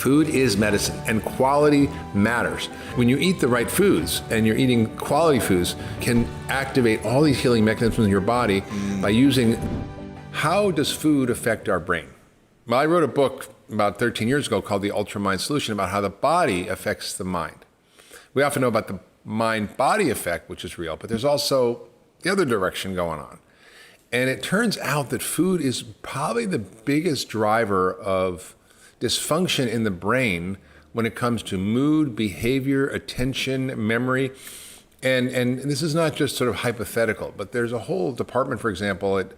Food is medicine, and quality matters. When you eat the right foods, and you're eating quality foods, can activate all these healing mechanisms in your body by using. How does food affect our brain? Well, I wrote a book about 13 years ago called The Ultra Mind Solution about how the body affects the mind. We often know about the mind-body effect, which is real, but there's also the other direction going on. And it turns out that food is probably the biggest driver of dysfunction in the brain when it comes to mood, behavior, attention, memory. And this is not just sort of hypothetical, but there's a whole department, for example, at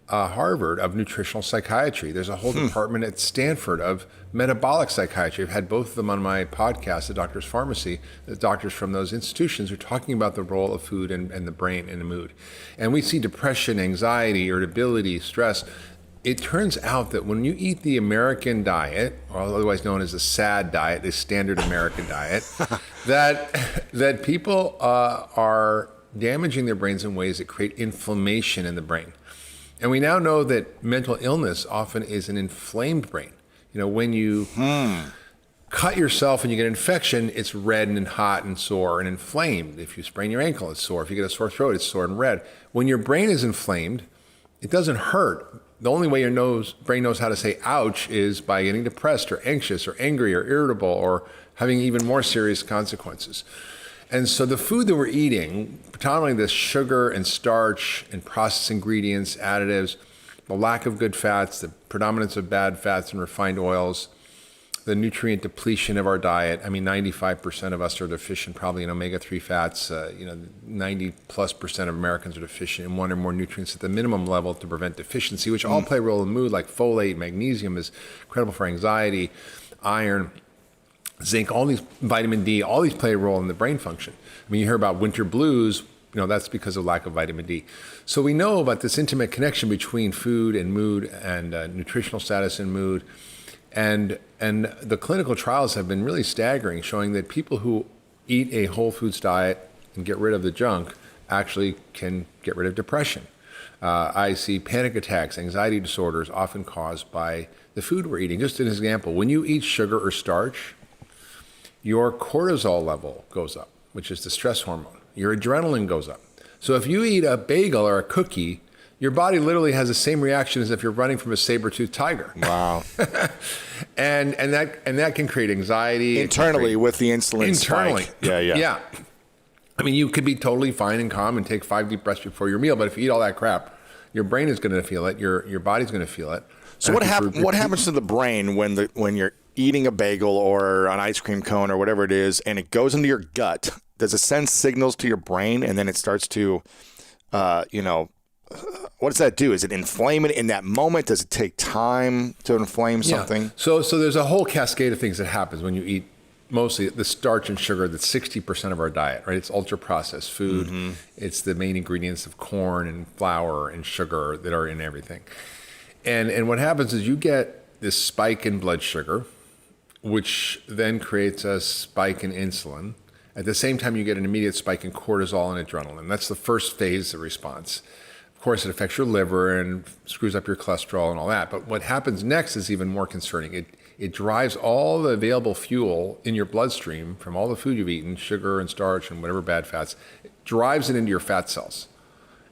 Harvard of nutritional psychiatry. There's a whole department at Stanford of metabolic psychiatry. I've had both of them on my podcast, The Doctor's Pharmacy. The doctors from those institutions are talking about the role of food and the brain and the mood. And we see depression, anxiety, irritability, stress. It turns out that when you eat the American diet, or otherwise known as the SAD diet, the standard American diet, that people are damaging their brains in ways that create inflammation in the brain. And we now know that mental illness often is an inflamed brain. You know, when you cut yourself and you get an infection, it's red and hot and sore and inflamed. If you sprain your ankle, it's sore. If you get a sore throat, it's sore and red. When your brain is inflamed, it doesn't hurt. The only way your brain knows how to say ouch is by getting depressed or anxious or angry or irritable or having even more serious consequences. And so the food that we're eating, predominantly the sugar and starch and processed ingredients, additives, the lack of good fats, the predominance of bad fats and refined oils, the nutrient depletion of our diet. I mean, 95% of us are deficient probably in omega-3 fats. 90+% of Americans are deficient in one or more nutrients at the minimum level to prevent deficiency, which all play a role in mood, like folate, magnesium is incredible for anxiety, iron, zinc, all these, vitamin D, all these play a role in the brain function. I mean, you hear about winter blues, that's because of lack of vitamin D. So we know about this intimate connection between food and mood and nutritional status and mood. And the clinical trials have been really staggering, showing that people who eat a whole foods diet and get rid of the junk actually can get rid of depression. I see panic attacks, anxiety disorders often caused by the food we're eating. Just an example, when you eat sugar or starch, your cortisol level goes up, which is the stress hormone. Your adrenaline goes up. So if you eat a bagel or a cookie, your body literally has the same reaction as if you're running from a saber-toothed tiger. Wow. and that can create anxiety. Internally with the insulin spike. Yeah. I mean, you could be totally fine and calm and take 5 deep breaths before your meal, but if you eat all that crap, your brain is going to feel it, your body's going to feel it. So what happens to the brain when you're eating a bagel or an ice cream cone or whatever it is, and it goes into your gut? Does it send signals to your brain, and then it starts to, what does that do? Is it inflame it in that moment? Does it take time to inflame something? Yeah. So there's a whole cascade of things that happens when you eat mostly the starch and sugar. That's 60% of our diet, right? It's ultra processed food. Mm-hmm. It's the main ingredients of corn and flour and sugar that are in everything. And what happens is you get this spike in blood sugar, which then creates a spike in insulin. At the same time, you get an immediate spike in cortisol and adrenaline. That's the first phase of response. Of course, it affects your liver and screws up your cholesterol and all that. But what happens next is even more concerning. It drives all the available fuel in your bloodstream from all the food you've eaten, sugar and starch and whatever bad fats, it drives it into your fat cells.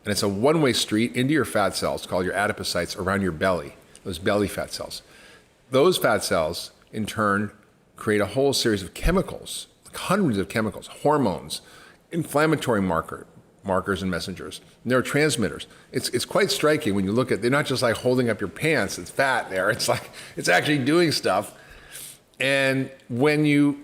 And it's a one-way street into your fat cells called your adipocytes around your belly, those belly fat cells. Those fat cells, in turn, create a whole series of chemicals, like hundreds of chemicals, hormones, inflammatory markers and messengers, neurotransmitters. It's quite striking when you look at, they're not just like holding up your pants, it's fat there. It's like, it's actually doing stuff. And when you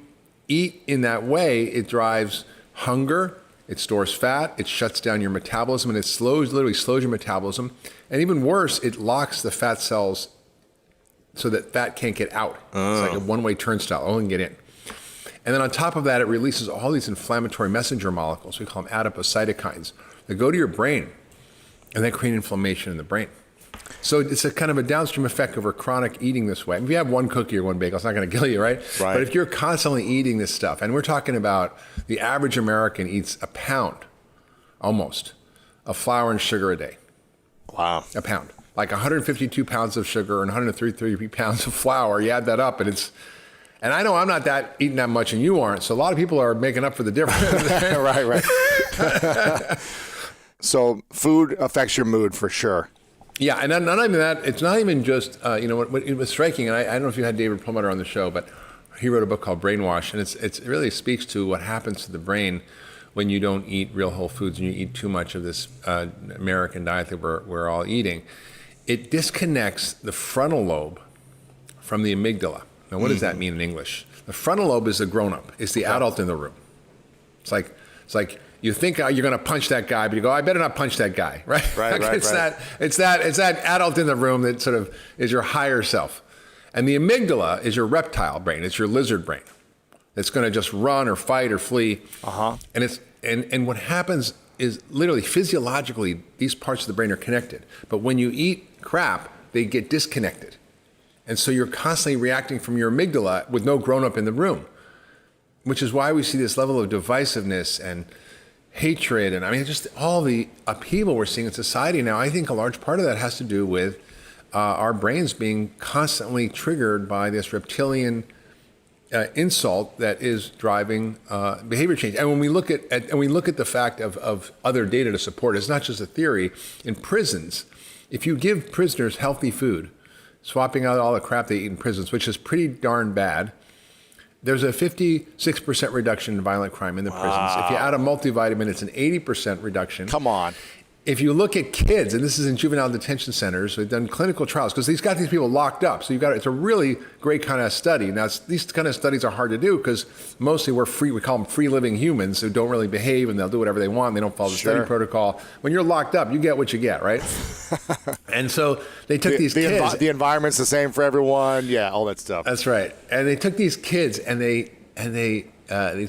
eat in that way, it drives hunger, it stores fat, it shuts down your metabolism, and it literally slows your metabolism. And even worse, it locks the fat cells so that fat can't get out. It's like a one-way turnstile, only can get in. And then on top of that, it releases all these inflammatory messenger molecules, we call them adipocytokines, that go to your brain and they create inflammation in the brain. So it's a kind of a downstream effect of chronic eating this way. If you have one cookie or one bagel, it's not going to kill you, right? But if you're constantly eating this stuff, and we're talking about the average American eats a pound, almost, of flour and sugar a day. Wow. A pound. Like 152 pounds of sugar and 133 pounds of flour, you add that up, and And I know I'm not eating that much and you aren't. So a lot of people are making up for the difference. Right. So food affects your mood for sure. Yeah, and not even that. It's not even just, what it was striking, and I don't know if you had David Perlmutter on the show, but he wrote a book called Brainwash, and it really speaks to what happens to the brain when you don't eat real whole foods and you eat too much of this American diet that we're all eating. It disconnects the frontal lobe from the amygdala. Now, what does that mean in English? The frontal lobe is the grown-up. It's the adult in the room. It's like you think you're going to punch that guy, but you go, I better not punch that guy, right? Right. It's that adult in the room that sort of is your higher self. And the amygdala is your reptile brain. It's your lizard brain. It's going to just run or fight or flee. And what happens is literally physiologically, these parts of the brain are connected. But when you eat crap, they get disconnected. And so you're constantly reacting from your amygdala with no grown-up in the room, which is why we see this level of divisiveness and hatred. And I mean, just all the upheaval we're seeing in society now. I think a large part of that has to do with our brains being constantly triggered by this reptilian insult that is driving behavior change. And when we look at the fact of other data to support it, it's not just a theory. In prisons, if you give prisoners healthy food, swapping out all the crap they eat in prisons, which is pretty darn bad, there's a 56% reduction in violent crime in the prisons. If you add a multivitamin, it's an 80% reduction. Come on. If you look at kids, and this is in juvenile detention centers, we've done clinical trials because these people locked up. So it's a really great kind of study. Now, these kind of studies are hard to do because mostly we call them free living humans who don't really behave and they'll do whatever they want. And they don't follow the study protocol. When you're locked up, you get what you get, right? And so they took these kids. The environment's the same for everyone. Yeah, all that stuff. That's right. And they took these kids and these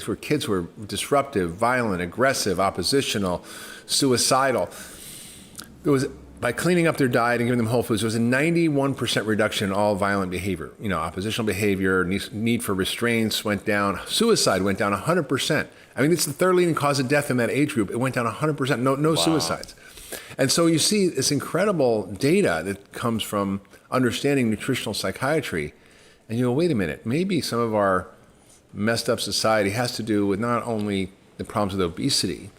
were kids who were disruptive, violent, aggressive, oppositional, suicidal. By cleaning up their diet and giving them whole foods, there was a 91% reduction in all violent behavior. Oppositional behavior, need for restraints went down. Suicide went down 100%. I mean, it's the third leading cause of death in that age group. It went down 100%. No suicides. And so you see this incredible data that comes from understanding nutritional psychiatry. And you go, wait a minute, maybe some of our messed up society has to do with not only the problems with obesity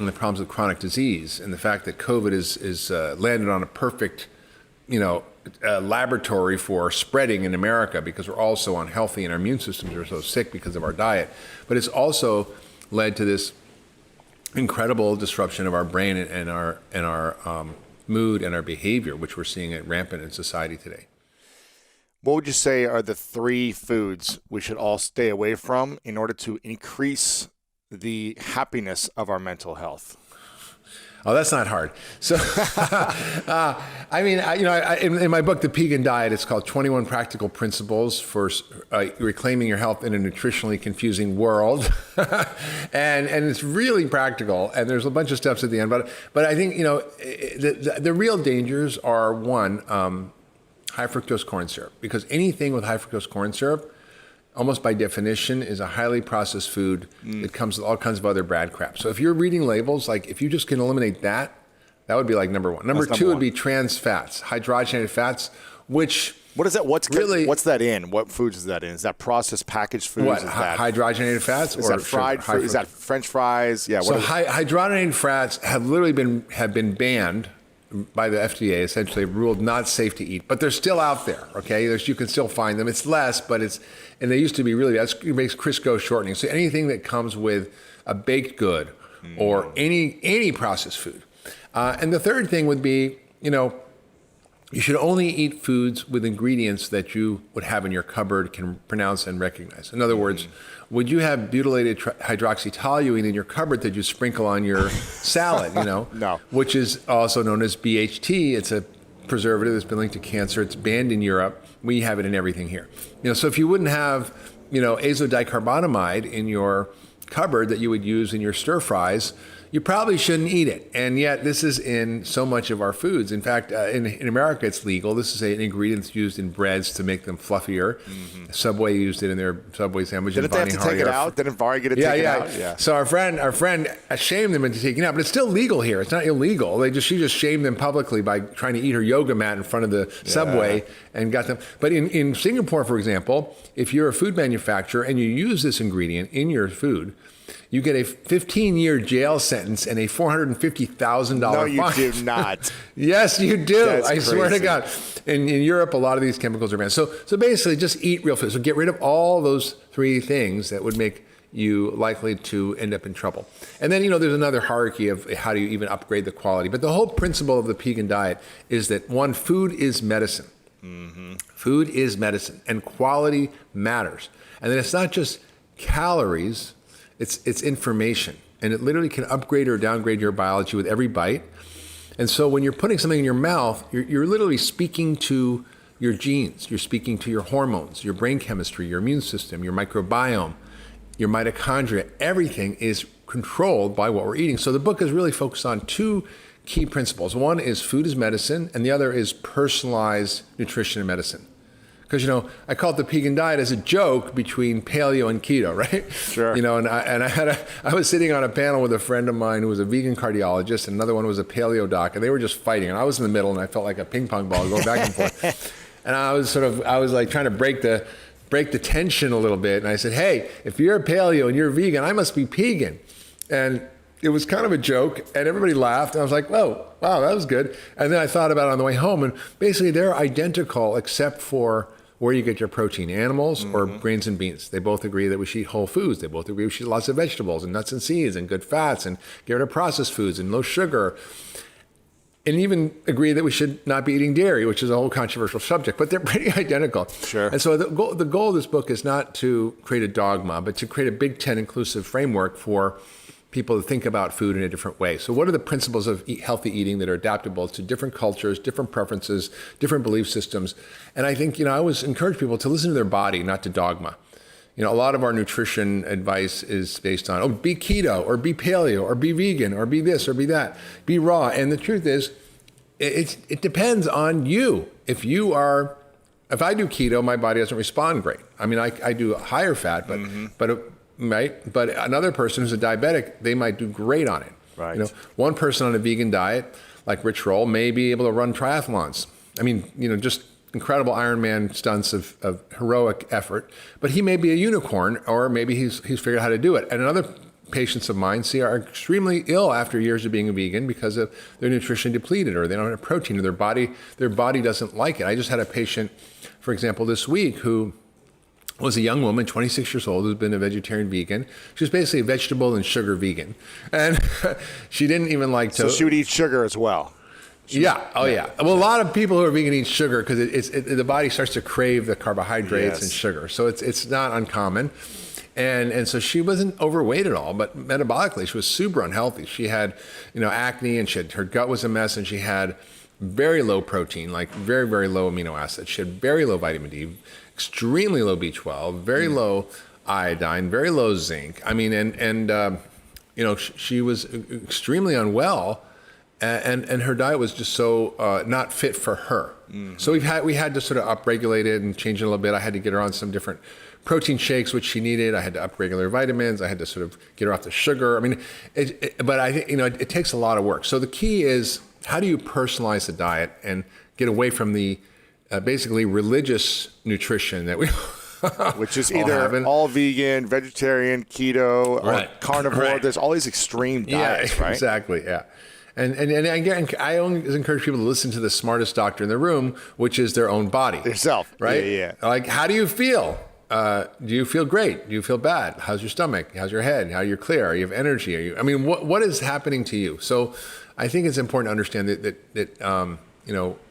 and the problems with chronic disease and the fact that COVID is landed on a perfect, laboratory for spreading in America because we're all so unhealthy and our immune systems are so sick because of our diet. But it's also led to this incredible disruption of our brain and our mood and our behavior, which we're seeing it rampant in society today. What would you say are the 3 foods we should all stay away from in order to increase the happiness of our mental health? Oh, that's not hard. So, in my book, The Pegan Diet, it's called 21 Practical Principles for Reclaiming Your Health in a Nutritionally Confusing World. and it's really practical, and there's a bunch of steps at the end. But I think, the real dangers are, one, high fructose corn syrup. Because anything with high fructose corn syrup, almost by definition, is a highly processed food that comes with all kinds of other bad crap. So if you're reading labels, like if you just can eliminate that would be like number 1. Number 2 would be trans fats, hydrogenated fats, which... What is that? What's that in? What foods is that in? Is that processed packaged foods? What, hydrogenated fats? Is that fried food? Is that French fries? Yeah. So hydrogenated fats have literally been banned by the FDA, essentially ruled not safe to eat, but they're still out there. Okay, you can still find them. It's less, but and they used to be really. It makes Crisco shortening. So anything that comes with a baked good or any processed food. And the third thing would be, you should only eat foods with ingredients that you would have in your cupboard, can pronounce and recognize. In other words, would you have butylated hydroxytoluene in your cupboard that you sprinkle on your salad, No. Which is also known as BHT. It's a preservative that's been linked to cancer. It's banned in Europe. We have it in everything here. So if you wouldn't have, azodicarbonamide in your cupboard that you would use in your stir fries, you probably shouldn't eat it. And yet this is in so much of our foods. In fact, in America, it's legal. This is an ingredient that's used in breads to make them fluffier. Subway used it in their Subway sandwiches. Didn't they have to take it out? Didn't Vari get it taken out? Yeah. So our friend shamed them into taking it out, but it's still legal here. It's not illegal. She just shamed them publicly by trying to eat her yoga mat in front of the Subway and got them. But in Singapore, for example, if you're a food manufacturer and you use this ingredient in your food, you get a 15-year jail sentence and a $450,000 fine. No, you do not. Yes, you do. That's I swear to crazy. God. In Europe, a lot of these chemicals are banned. So basically, just eat real food. So get rid of all those three things that would make you likely to end up in trouble. And then, there's another hierarchy of how do you even upgrade the quality. But the whole principle of the Pegan diet is that, one, food is medicine. Food is medicine, and quality matters. And then it's not just calories, it's information. And it literally can upgrade or downgrade your biology with every bite. And so when you're putting something in your mouth, you're literally speaking to your genes, you're speaking to your hormones, your brain chemistry, your immune system, your microbiome, your mitochondria. Everything is controlled by what we're eating. So the book is really focused on two key principles. One is food is medicine, and the other is personalized nutrition and medicine. Because, I call it the Pegan diet as a joke between paleo and keto, right? Sure. And I was sitting on a panel with a friend of mine who was a vegan cardiologist, and another one was a paleo doc, and they were just fighting. And I was in the middle, and I felt like a ping pong ball going back and forth. And I was like trying to break the tension a little bit. And I said, hey, if you're a paleo and you're vegan, I must be Pegan. And it was kind of a joke, and everybody laughed. And I was like, "Whoa, wow, that was good." And then I thought about it on the way home, and basically they're identical except for where you get your protein, animals or grains and beans. They both agree that we should eat whole foods. They both agree we should eat lots of vegetables and nuts and seeds and good fats and get rid of processed foods and low sugar. And even agree that we should not be eating dairy, which is a whole controversial subject, but they're pretty identical. Sure. And so the goal of this book is not to create a dogma, but to create a Big Ten inclusive framework for people to think about food in a different way. So what are the principles of healthy eating that are adaptable to different cultures, different preferences, different belief systems? And I think, I always encourage people to listen to their body, not to dogma. A lot of our nutrition advice is based on, be keto or be paleo or be vegan or be this or be that, be raw. And the truth is, it depends on you. If I do keto, my body doesn't respond great. I mean, I do higher fat, but another person who's a diabetic, they might do great on it. Right. One person on a vegan diet, like Rich Roll, may be able to run triathlons. I mean, just incredible Ironman stunts of heroic effort, but he may be a unicorn, or maybe he's figured out how to do it. And another patients of mine are extremely ill after years of being a vegan because of their nutrition depleted, or they don't have protein, or their body doesn't like it. I just had a patient, for example, this week who was a young woman, 26 years old, who's been a vegetarian vegan. She was basically a vegetable and sugar vegan. And she didn't even like to... So she would eat sugar as well. Yeah. Well, a lot of people who are vegan eat sugar because the body starts to crave the carbohydrates and sugar. So it's not uncommon. And so she wasn't overweight at all, but metabolically she was super unhealthy. She had, acne, and her gut was a mess, and she had very low protein, like very, very low amino acids. She had very low vitamin D, extremely low B12, very low iodine, very low zinc. I mean, she was extremely unwell. And her diet was just so not fit for her. Mm-hmm. So we had to sort of upregulate it and change it a little bit. I had to get her on some different protein shakes, which she needed. I had to upregulate her vitamins. I had to sort of get her off the sugar. I mean, but I think it takes a lot of work. So the key is, how do you personalize the diet and get away from the basically religious nutrition that we which is either all vegan, vegetarian, keto, or carnivore. Right. There's all these extreme diets, right? Exactly, yeah. And again, I always encourage people to listen to the smartest doctor in the room, which is their own body. Yourself. Right? Yeah. Like, how do you feel? Do you feel great? Do you feel bad? How's your stomach? How's your head? How you're clear? Are you have energy? What is happening to you? So I think it's important to understand that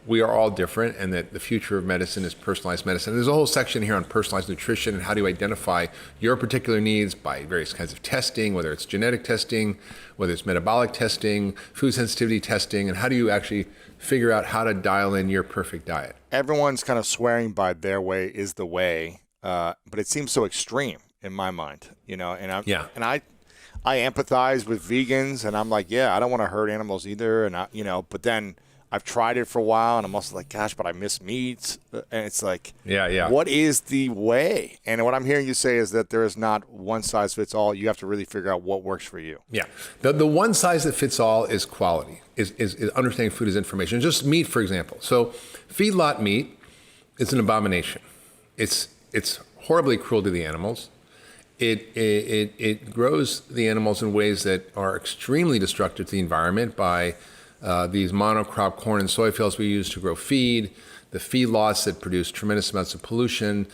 we are all different, and that the future of medicine is personalized medicine. There's a whole section here on personalized nutrition and how do you identify your particular needs by various kinds of testing, whether it's genetic testing, whether it's metabolic testing, food sensitivity testing, and how do you actually figure out how to dial in your perfect diet. Everyone's kind of swearing by their way is the way, but it seems so extreme in my mind, and I empathize with vegans, and I'm like, yeah, I don't want to hurt animals either, and but then I've tried it for a while, and I'm also like, gosh, but I miss meat, and it's like, Yeah. what is the way? And what I'm hearing you say is that there is not one size fits all. You have to really figure out what works for you. Yeah. The one size that fits all is quality, is understanding food as information. Just meat, for example. So feedlot meat is an abomination. It's horribly cruel to the animals. It grows the animals in ways that are extremely destructive to the environment by these monocrop corn and soy fields we use to grow feed, the feedlots that produce tremendous amounts of pollution,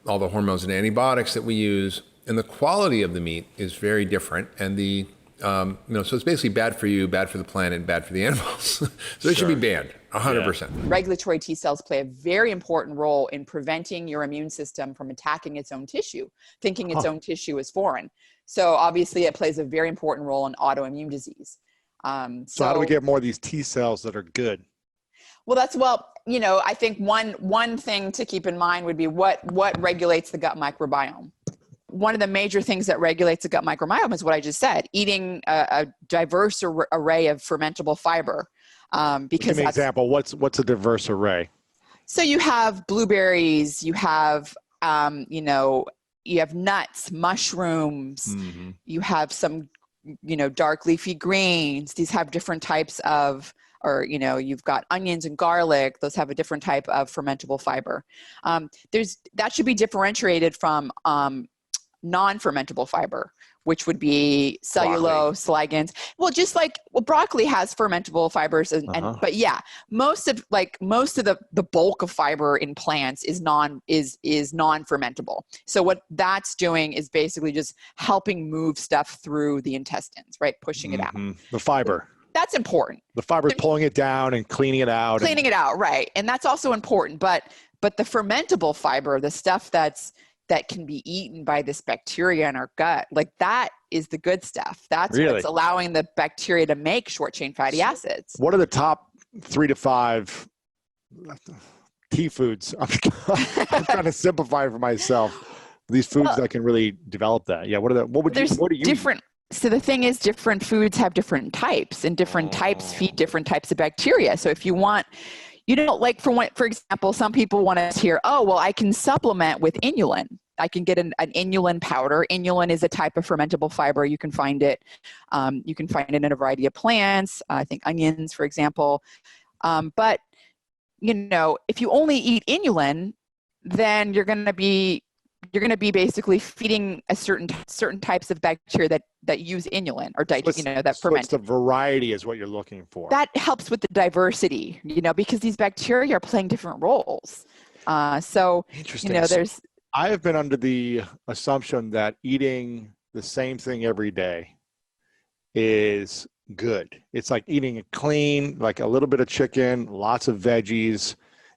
all the hormones and antibiotics that we use, and the quality of the meat is very different. And so it's basically bad for you, bad for the planet, and bad for the animals. So it should be banned, 100%. Regulatory T cells play a very important role in preventing your immune system from attacking its own tissue, thinking its own tissue is foreign. So obviously it plays a very important role in autoimmune disease. So how do we get more of these T cells that are good? Well, I think one thing to keep in mind would be what regulates the gut microbiome. One of the major things that regulates the gut microbiome is what I just said, eating a diverse array of fermentable fiber. Because give me an example. What's a diverse array? So you have blueberries, you have you have nuts, mushrooms, you have some dark leafy greens. These have different types of, you've got onions and garlic. Those have a different type of fermentable fiber. That should be differentiated from non-fermentable fiber, which would be cellulose, ligands. Well, broccoli has fermentable fibers, but yeah, most of the bulk of fiber in plants is non-fermentable. So what that's doing is basically just helping move stuff through the intestines, right? Pushing it out. The fiber. That's important. The fiber is pulling it down and cleaning it out. Right. And that's also important. But the fermentable fiber, the stuff that can be eaten by this bacteria in our gut, like that is the good stuff. That's what's allowing the bacteria to make short chain fatty acids. What are the top 3 to 5 tea foods? I'm trying to simplify for myself. These foods that can really develop that. Yeah. What do you different eat? So the thing is, different foods have different types, and different types feed different types of bacteria. So if you want, for example, some people want to hear, oh, well, I can supplement with inulin. I can get an inulin powder. Inulin is a type of fermentable fiber. You can find it. You can find it in a variety of plants. I think onions, for example. But if you only eat inulin, then you're going to be basically feeding a certain types of bacteria that use inulin or that ferment. So it's the variety is what you're looking for. That helps with the diversity, because these bacteria are playing different roles. Interesting. I have been under the assumption that eating the same thing every day is good. It's like eating a clean, like a little bit of chicken, lots of veggies,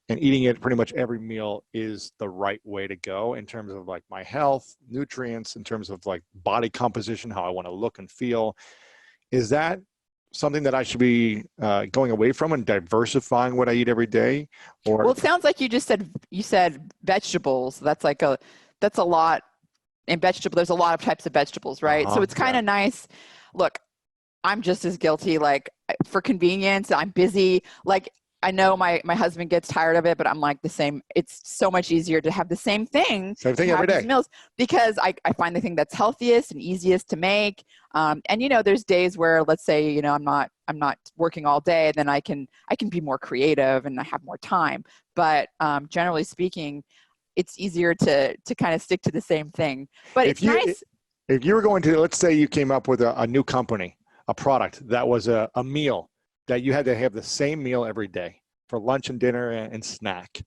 and eating it pretty much every meal is the right way to go in terms of like my health, nutrients, in terms of like body composition, how I want to look and feel. Is that something that I should be going away from and diversifying what I eat every day? Or well, it sounds like you said vegetables. That's a lot in vegetable. There's a lot of types of vegetables, right? So it's kind of nice. Look, I'm just as guilty. Like for convenience, I'm busy. Like I know my husband gets tired of it, but I'm like the same. It's so much easier to have the same thing every day. Meals because I find the thing that's healthiest and easiest to make. And there's days where, let's say, I'm not working all day, then I can be more creative and I have more time. But generally speaking, it's easier to kind of stick to the same thing. But it's nice. If you were going to, let's say you came up with a new company, a product that was a meal that you had to have the same meal every day for lunch and dinner and snack.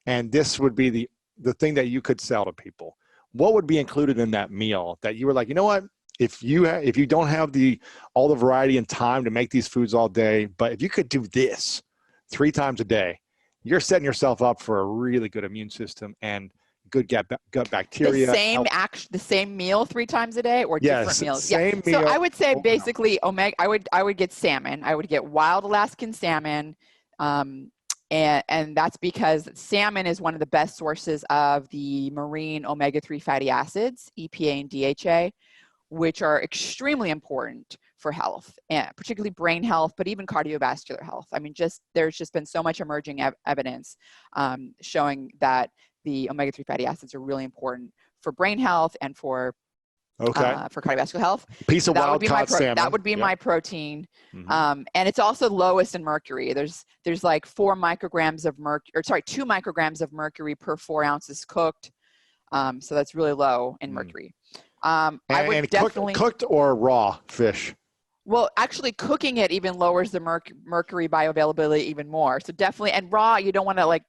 And this would be the thing that you could sell to people. What would be included in that meal that you were like, you know what? If you don't have all the variety and time to make these foods all day, but if you could do this 3 times a day, you're setting yourself up for a really good immune system and good gut bacteria. The same meal 3 times a day, or different meals? Same meal. So I would say basically omega. I would get salmon. I would get wild Alaskan salmon, and that's because salmon is one of the best sources of the marine omega-3 fatty acids, EPA and DHA, which are extremely important for health, and particularly brain health, but even cardiovascular health. I mean, there's just been so much emerging evidence showing that the omega-3 fatty acids are really important for brain health and for cardiovascular health. Piece of wild caught salmon. That would be my protein. And it's also lowest in mercury. There's like 2 micrograms of mercury per 4 ounces cooked. So that's really low in mercury. I would definitely cooked or raw fish. Well, actually cooking it even lowers the mercury bioavailability even more. So definitely, and raw, you don't want to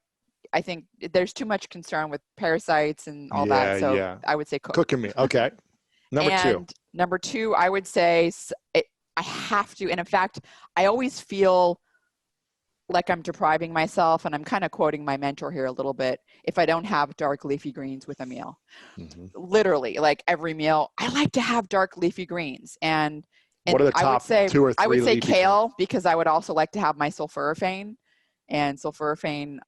I think there's too much concern with parasites and all that. So I would say cook. Cooking meat. Okay. Number two, I would say I have to. And in fact, I always feel like I'm depriving myself, and I'm kind of quoting my mentor here a little bit, if I don't have dark leafy greens with a meal. Literally, like every meal, I like to have dark leafy greens. And what are the top 2 or 3? I would say kale, because I would also like to have my sulforaphane. And sulforaphane,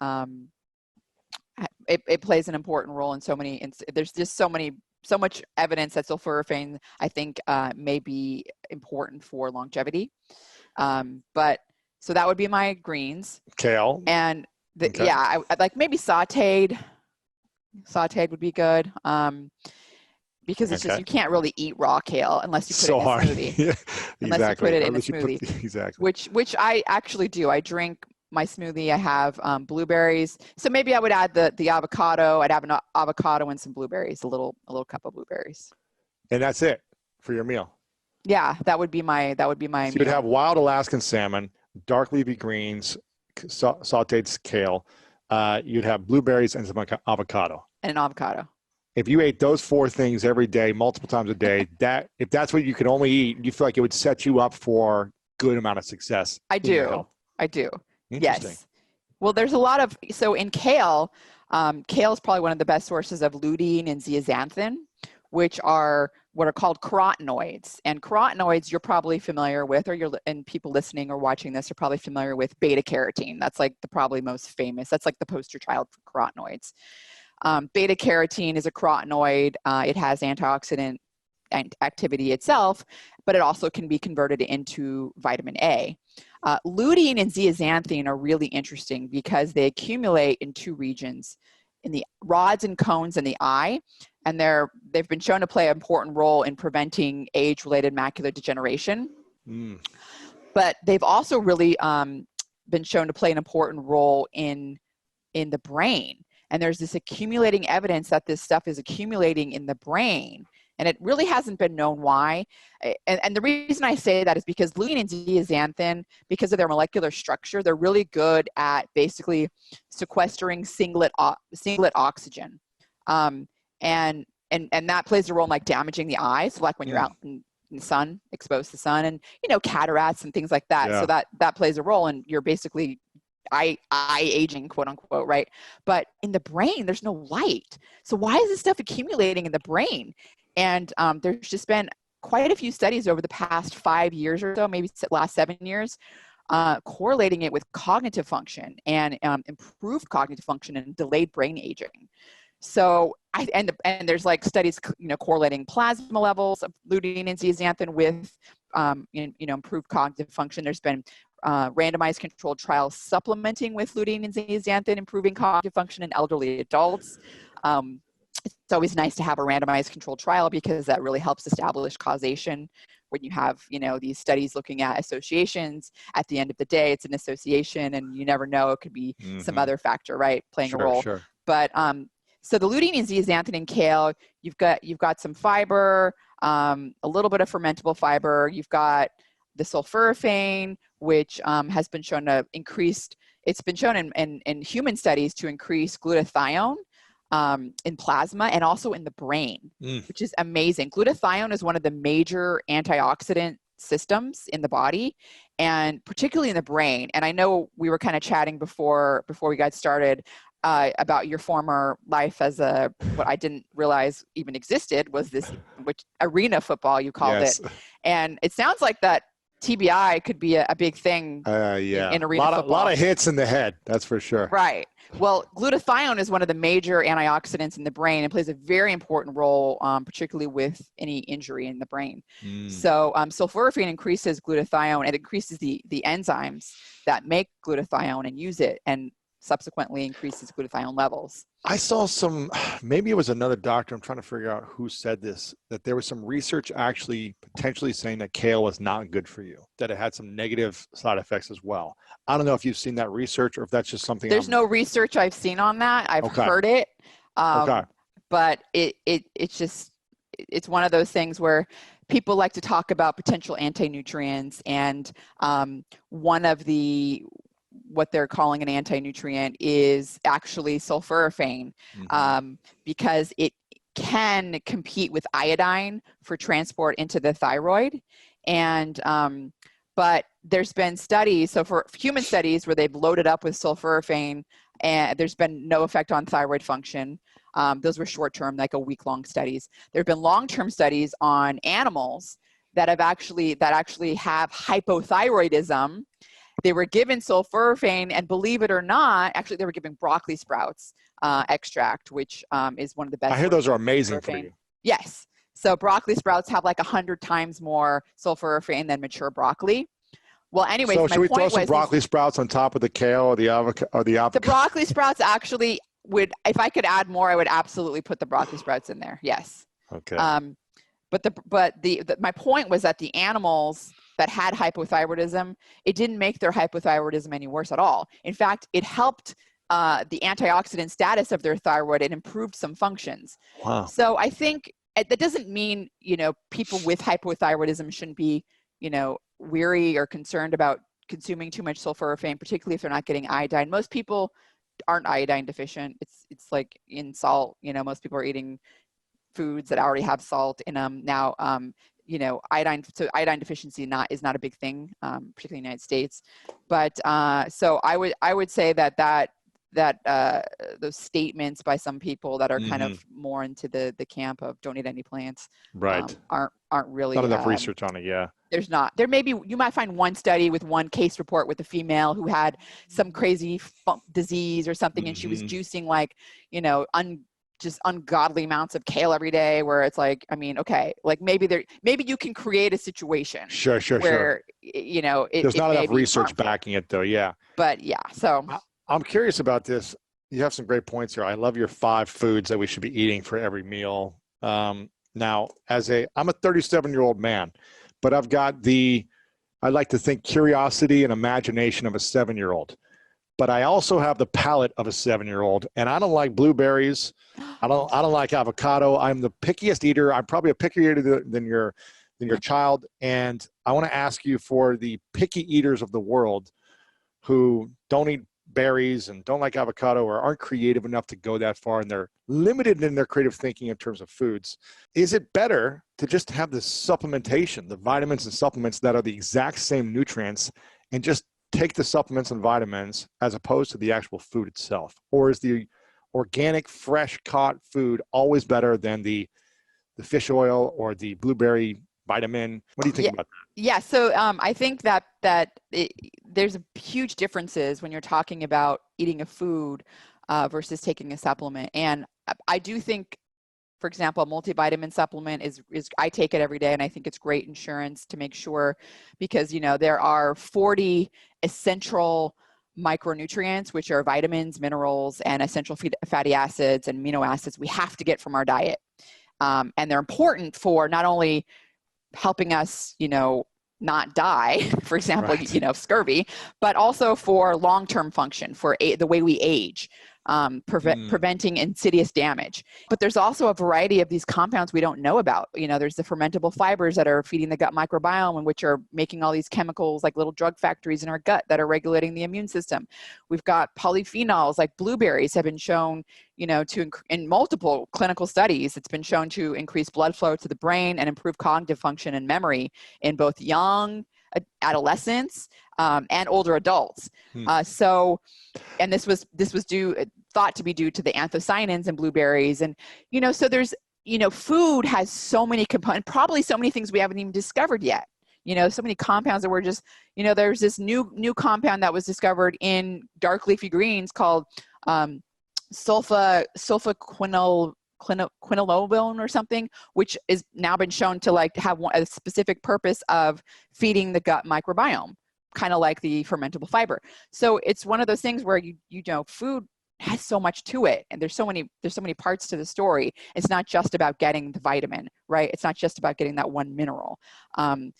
it plays an important role in so many, there's just so much evidence that sulforaphane, I think, may be important for longevity. So that would be my greens. Kale. And I'd like maybe sauteed. Sauteed would be good. Because it's just, you can't really eat raw kale unless you put it in a smoothie. Unless you put it in a smoothie. Exactly. Which I actually do. I drink my smoothie. I have blueberries. So maybe I would add the avocado. I'd have an avocado and some blueberries, a little cup of blueberries. And that's it for your meal. Yeah, that would be my So you'd have wild Alaskan salmon, dark leafy greens, sauteed kale. You'd have blueberries and some avocado. And an avocado. If you ate those 4 things every day, multiple times a day, if that's what you could only eat, you feel like it would set you up for good amount of success. I do. Yes. Well, there's a lot of, so in kale, kale is probably one of the best sources of lutein and zeaxanthin, which are what are called carotenoids. And carotenoids you're probably familiar with, and people listening or watching this are probably familiar with beta carotene. That's like the probably most famous. That's like the poster child for carotenoids. Beta carotene is a carotenoid. It has antioxidant activity itself, but it also can be converted into vitamin A. Lutein and zeaxanthin are really interesting because they accumulate in 2 regions, in the rods and cones in the eye, and they've been shown to play an important role in preventing age-related macular degeneration. But they've also really been shown to play an important role in the brain. And there's this accumulating evidence that this stuff is accumulating in the brain. And it really hasn't been known why. And the reason I say that is because lutein and zeaxanthin, because of their molecular structure, they're really good at basically sequestering singlet oxygen. And that plays a role in like damaging the eye. So like when you're out in the sun, exposed to the sun, and cataracts and things like that. Yeah. So that plays a role, and you're basically eye aging, quote unquote, right? But in the brain, there's no light. So why is this stuff accumulating in the brain? And there's just been quite a few studies over the past 5 years or so, maybe last 7 years, correlating it with cognitive function and improved cognitive function and delayed brain aging. So and there's like studies, correlating plasma levels of lutein and zeaxanthin with, improved cognitive function. There's been randomized controlled trials supplementing with lutein and zeaxanthin, improving cognitive function in elderly adults. It's always nice to have a randomized controlled trial because that really helps establish causation. When you have, these studies looking at associations, at the end of the day, it's an association, and you never know, it could be some other factor, right, playing a role. Sure. But so the lutein and zeaxanthin in kale, you've got some fiber, a little bit of fermentable fiber. You've got the sulforaphane, which has been shown to increase. It's been shown in human studies to increase glutathione in plasma and also in the brain, which is amazing. Glutathione is one of the major antioxidant systems in the body, and particularly in the brain. And I know we were kind of chatting before we got started about your former life as what I didn't realize even existed was this, which arena football you called it. And it sounds like that TBI could be a big thing in arena football. A lot of hits in the head, that's for sure. Right. Well, glutathione is one of the major antioxidants in the brain and plays a very important role, particularly with any injury in the brain. So sulforaphane increases glutathione. It increases the enzymes that make glutathione and use it, and subsequently increases glutathione levels. I saw maybe it was another doctor, I'm trying to figure out who said this, that there was some research actually potentially saying that kale was not good for you, that it had some negative side effects as well. I don't know if you've seen that research or if that's just something. There's no research I've seen on that. I've heard it. But it's one of those things where people like to talk about potential anti-nutrients, and one of what they're calling an anti-nutrient is actually sulforaphane, because it can compete with iodine for transport into the thyroid. And but there's been studies, so for human studies where they've loaded up with sulforaphane, and there's been no effect on thyroid function. Those were short-term, like a week-long studies. There have been long-term studies on animals that actually have hypothyroidism. They were given sulforaphane, and believe it or not, actually they were given broccoli sprouts extract, which is one of the best. I hear those are amazing for you. Yes. So broccoli sprouts have like 100 times more sulforaphane than mature broccoli. Well, anyways, so should we throw some broccoli sprouts on top of the kale or the avocado? The broccoli sprouts actually would, if I could add more, I would absolutely put the broccoli sprouts in there. Yes. Okay. But my point was that the animals that had hypothyroidism, it didn't make their hypothyroidism any worse at all. In fact, it helped the antioxidant status of their thyroid. It improved some functions. Wow. So I think that doesn't mean, people with hypothyroidism shouldn't be, weary or concerned about consuming too much sulforaphane, particularly if they're not getting iodine. Most people aren't iodine deficient. It's like in salt, most people are eating foods that already have salt in them. Now, iodine deficiency is not a big thing, particularly in the United States. But so I would say that those statements by some people that are kind of more into the camp of don't eat any plants, right, aren't really not enough research on it. Yeah, there's not. There may be. You might find one study with one case report with a female who had some crazy disease or something, and she was juicing like just ungodly amounts of kale every day, where it's like, I mean, okay, like maybe you can create a situation where there's not enough research backing it though. Yeah, but yeah, so I'm curious about this. You have some great points here. I love your 5 foods that we should be eating for every meal. Now, I'm a 37-year-old man, but I've got I like to think curiosity and imagination of a 7-year-old. But I also have the palate of a 7-year-old, and I don't like blueberries. I don't like avocado. I'm the pickiest eater. I'm probably a pickier eater than your child. And I want to ask you, for the picky eaters of the world who don't eat berries and don't like avocado or aren't creative enough to go that far, and they're limited in their creative thinking in terms of foods, is it better to just have the supplementation, the vitamins and supplements that are the exact same nutrients, and just take the supplements and vitamins as opposed to the actual food itself? Or is the organic, fresh caught food always better than the fish oil or the blueberry vitamin? What do you think about that? Yeah, so I think that there's huge differences when you're talking about eating a food versus taking a supplement. And I do think, for example, a multivitamin supplement is I take it every day, and I think it's great insurance to make sure, because there are 40 essential micronutrients, which are vitamins, minerals, and essential fatty acids and amino acids we have to get from our diet. And they're important for not only helping us, not die, for example, scurvy, but also for long-term function, for the way we age, preventing insidious damage. But there's also a variety of these compounds we don't know about. There's the fermentable fibers that are feeding the gut microbiome, and which are making all these chemicals, like little drug factories in our gut, that are regulating the immune system. We've got polyphenols, like blueberries have been shown, in multiple clinical studies, it's been shown to increase blood flow to the brain and improve cognitive function and memory in both young adolescents and older adults. And this was thought to be due to the anthocyanins in blueberries. And, so there's, food has so many components, probably so many things we haven't even discovered yet. so many compounds that were just, there's this new compound that was discovered in dark leafy greens called sulfaquinolone or something, which is now been shown to like have a specific purpose of feeding the gut microbiome, kind of like the fermentable fiber. So it's one of those things where food has so much to it, and there's so many parts to the story. It's not just about getting the vitamin, right? It's not just about getting that one mineral. And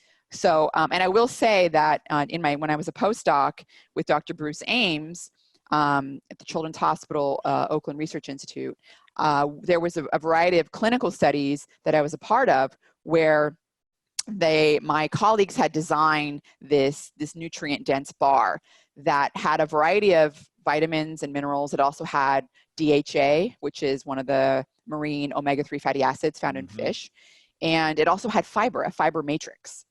I will say that when I was a postdoc with Dr. Bruce Ames at the Children's Hospital Oakland Research Institute, there was a variety of clinical studies that I was a part of where my colleagues had designed this nutrient dense bar that had a variety of vitamins and minerals. It also had DHA, which is one of the marine omega-3 fatty acids found in fish. And it also had fiber, a fiber matrix.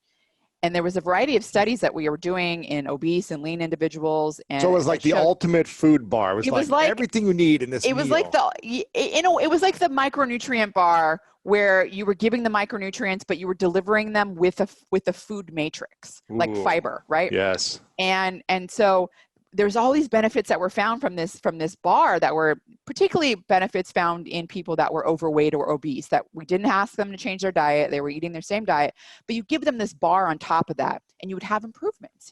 And there was a variety of studies that we were doing in obese and lean individuals. And so it was like the ultimate food bar. It was like everything you need in this meal. It was like it was like the micronutrient bar where you were giving the micronutrients, but you were delivering them with a food matrix, like fiber, right? Yes. And so there's all these benefits that were found from this bar that were particularly benefits found in people that were overweight or obese, that we didn't ask them to change their diet. They were eating their same diet, but you give them this bar on top of that and you would have improvements.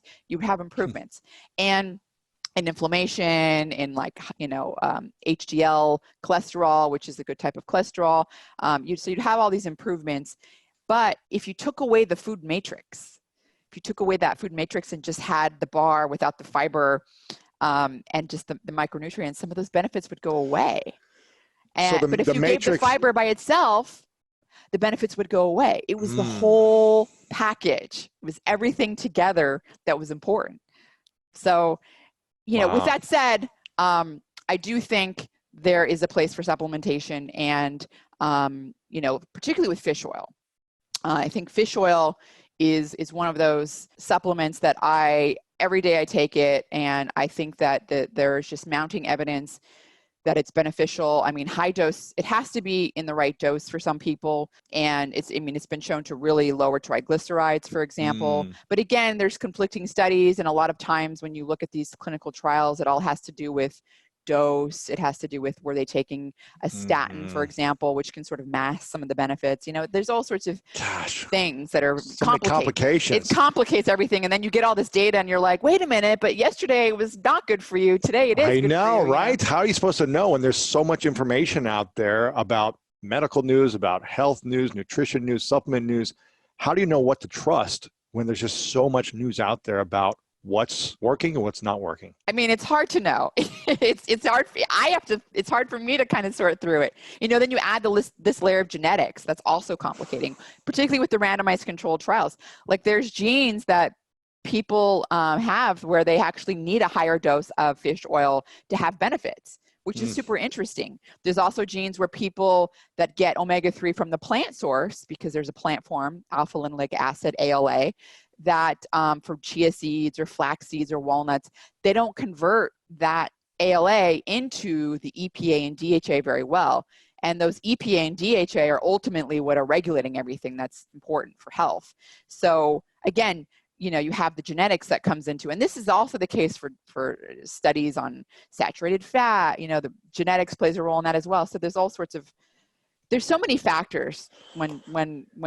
And inflammation, in HDL cholesterol, which is a good type of cholesterol. So you'd have all these improvements, but if you took away the food matrix, and just had the bar without the fiber and just the micronutrients, some of those benefits would go away. But if you gave the fiber by itself, the benefits would go away. It was the whole package. It was everything together that was important. So, with that said, I do think there is a place for supplementation, and, particularly with fish oil. I think fish oil is one of those supplements that every day I take it, and I think that there's just mounting evidence that it's beneficial. I mean, high dose, it has to be in the right dose for some people, and it's been shown to really lower triglycerides, for example. But again, there's conflicting studies, and a lot of times when you look at these clinical trials, it all has to do with dose. It has to do with, were they taking a statin, for example, which can sort of mask some of the benefits. There's all sorts of things that are complications. It complicates everything. And then you get all this data and you're like, wait a minute, but yesterday it was not good for you. Today it is good for you. Right? How are you supposed to know when there's so much information out there about medical news, about health news, nutrition news, supplement news? How do you know what to trust when there's just so much news out there about what's working and what's not working? I mean, it's hard to know. It's hard. It's hard for me to kind of sort through it. Then you add this layer of genetics. That's also complicating, particularly with the randomized controlled trials. Like there's genes that people have where they actually need a higher dose of fish oil to have benefits, which is super interesting. There's also genes where people that get omega-3 from the plant source, because there's a plant form, alpha-linoleic acid, ALA, that for chia seeds or flax seeds or walnuts, they don't convert that ALA into the EPA and DHA very well. And those EPA and DHA are ultimately what are regulating everything that's important for health. So again, you have the genetics that comes into, and this is also the case for studies on saturated fat, the genetics plays a role in that as well. So there's so many factors when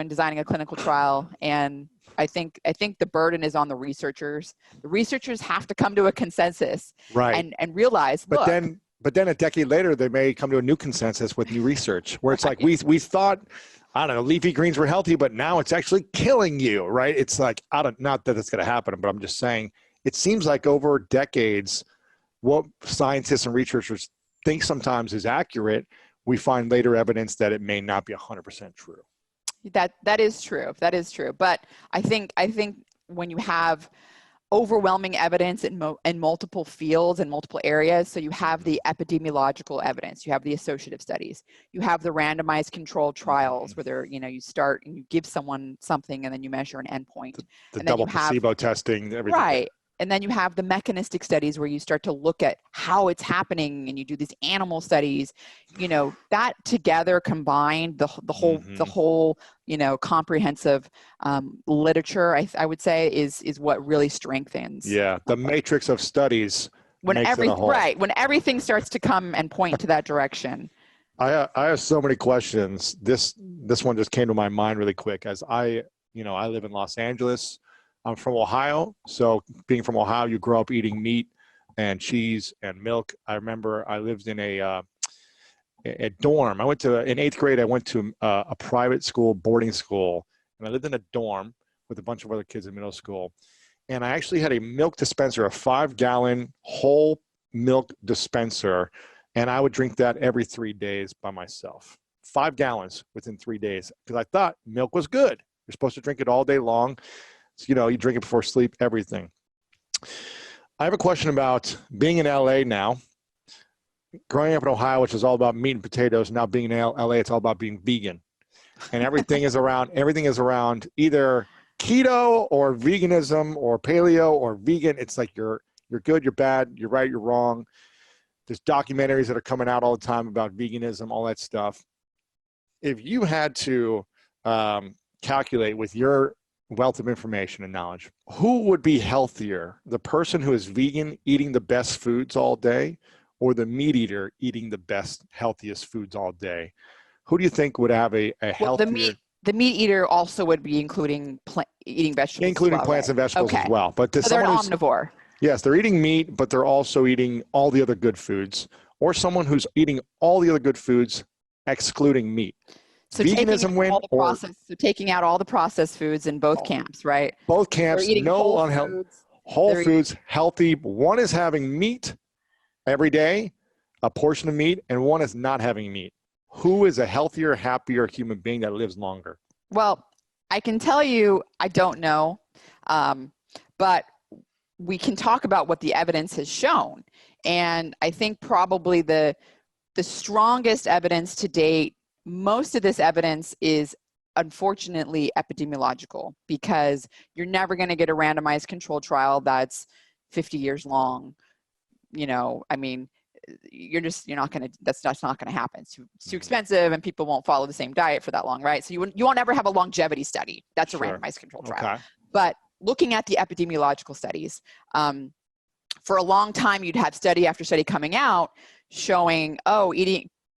designing a clinical trial. And I think the burden is on the researchers. The researchers have to come to a consensus, right, and realize, but then a decade later, they may come to a new consensus with new research where it's like, we thought, I don't know, leafy greens were healthy, but now it's actually killing you, right? It's like, not that it's going to happen, but I'm just saying, it seems like over decades, what scientists and researchers think sometimes is accurate, we find later evidence that it may not be 100% true. That is true. That is true. But I think when you have overwhelming evidence in multiple fields and multiple areas, so you have the epidemiological evidence, you have the associative studies, you have the randomized controlled trials where you start and you give someone something and then you measure an endpoint. The double placebo testing, everything. Right. And then you have the mechanistic studies where you start to look at how it's happening, and you do these animal studies. That together combined, the whole comprehensive literature, I would say is what really strengthens. Yeah, the matrix of studies when makes it a whole. when everything starts to come and point to that direction. I have so many questions. This one just came to my mind really quick. As I live in Los Angeles. I'm from Ohio. So being from Ohio, you grow up eating meat and cheese and milk. I remember I lived in a dorm. I went in 8th grade, I went to a private school, boarding school, and I lived in a dorm with a bunch of other kids in middle school. And I actually had a milk dispenser, a 5-gallon whole milk dispenser. And I would drink that every 3 days by myself. 5 gallons within 3 days, because I thought milk was good. You're supposed to drink it all day long. So, you drink it before sleep, everything. I have a question about being in LA now. Growing up in Ohio, which is all about meat and potatoes, now being in LA, it's all about being vegan. And everything is around either keto or veganism or paleo or vegan. It's like you're good, you're bad, you're right, you're wrong. There's documentaries that are coming out all the time about veganism, all that stuff. If you had to calculate with your wealth of information and knowledge, who would be healthier? The person who is vegan eating the best foods all day, or the meat eater eating the best, healthiest foods all day? Who do you think would have a healthier? The meat eater also would be including eating vegetables. Including plants and vegetables as well. But so they're an omnivore. Yes, they're eating meat, but they're also eating all the other good foods. Or someone who's eating all the other good foods, excluding meat. So veganism win, taking out all the processed foods in both camps, right? Both camps, no unhealthy. Whole foods, healthy. One is having meat every day, a portion of meat, and one is not having meat. Who is a healthier, happier human being that lives longer? Well, I can tell you, I don't know, but we can talk about what the evidence has shown. And I think probably the strongest evidence to date, most of this evidence is unfortunately epidemiological, because you're never going to get a randomized controlled trial that's 50 years long. I mean, you're not going to, that's not going to happen. It's too expensive, and people won't follow the same diet for that long, right? So you won't ever have a longevity study. That's a randomized controlled trial. Okay. But looking at the epidemiological studies, for a long time, you'd have study after study coming out showing,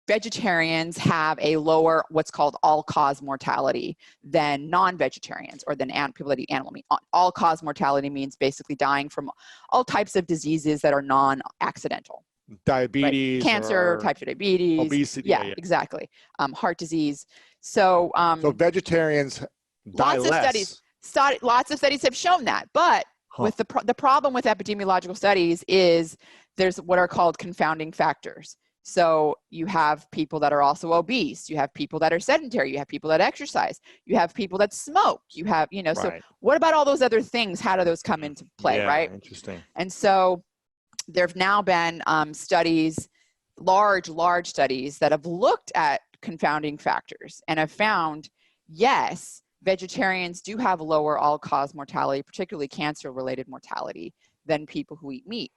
vegetarians have a lower, what's called all-cause mortality than non-vegetarians, or than people that eat animal meat. All-cause mortality means basically dying from all types of diseases that are non-accidental. Diabetes, right? Cancer, type 2 diabetes, obesity. Yeah, exactly. Heart disease. So vegetarians die less. Lots of studies have shown that, but with the problem with epidemiological studies is there's what are called confounding factors. So you have people that are also obese, you have people that are sedentary, you have people that exercise, you have people that smoke, you have, so what about all those other things? How do those come into play, right? Interesting. And so there have now been studies, large studies that have looked at confounding factors and have found, yes, vegetarians do have lower all-cause mortality, particularly cancer-related mortality, than people who eat meat.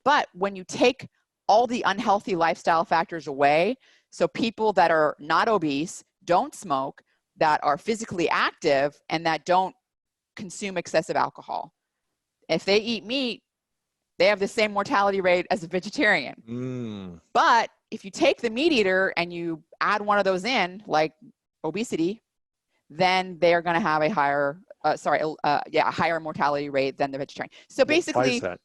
But when you take all the unhealthy lifestyle factors away, so people that are not obese, don't smoke, that are physically active, and that don't consume excessive alcohol, if they eat meat, they have the same mortality rate as a vegetarian. But if you take the meat eater and you add one of those in, like obesity, then they are going to have a higher, a higher mortality rate than the vegetarian. So basically, why is that?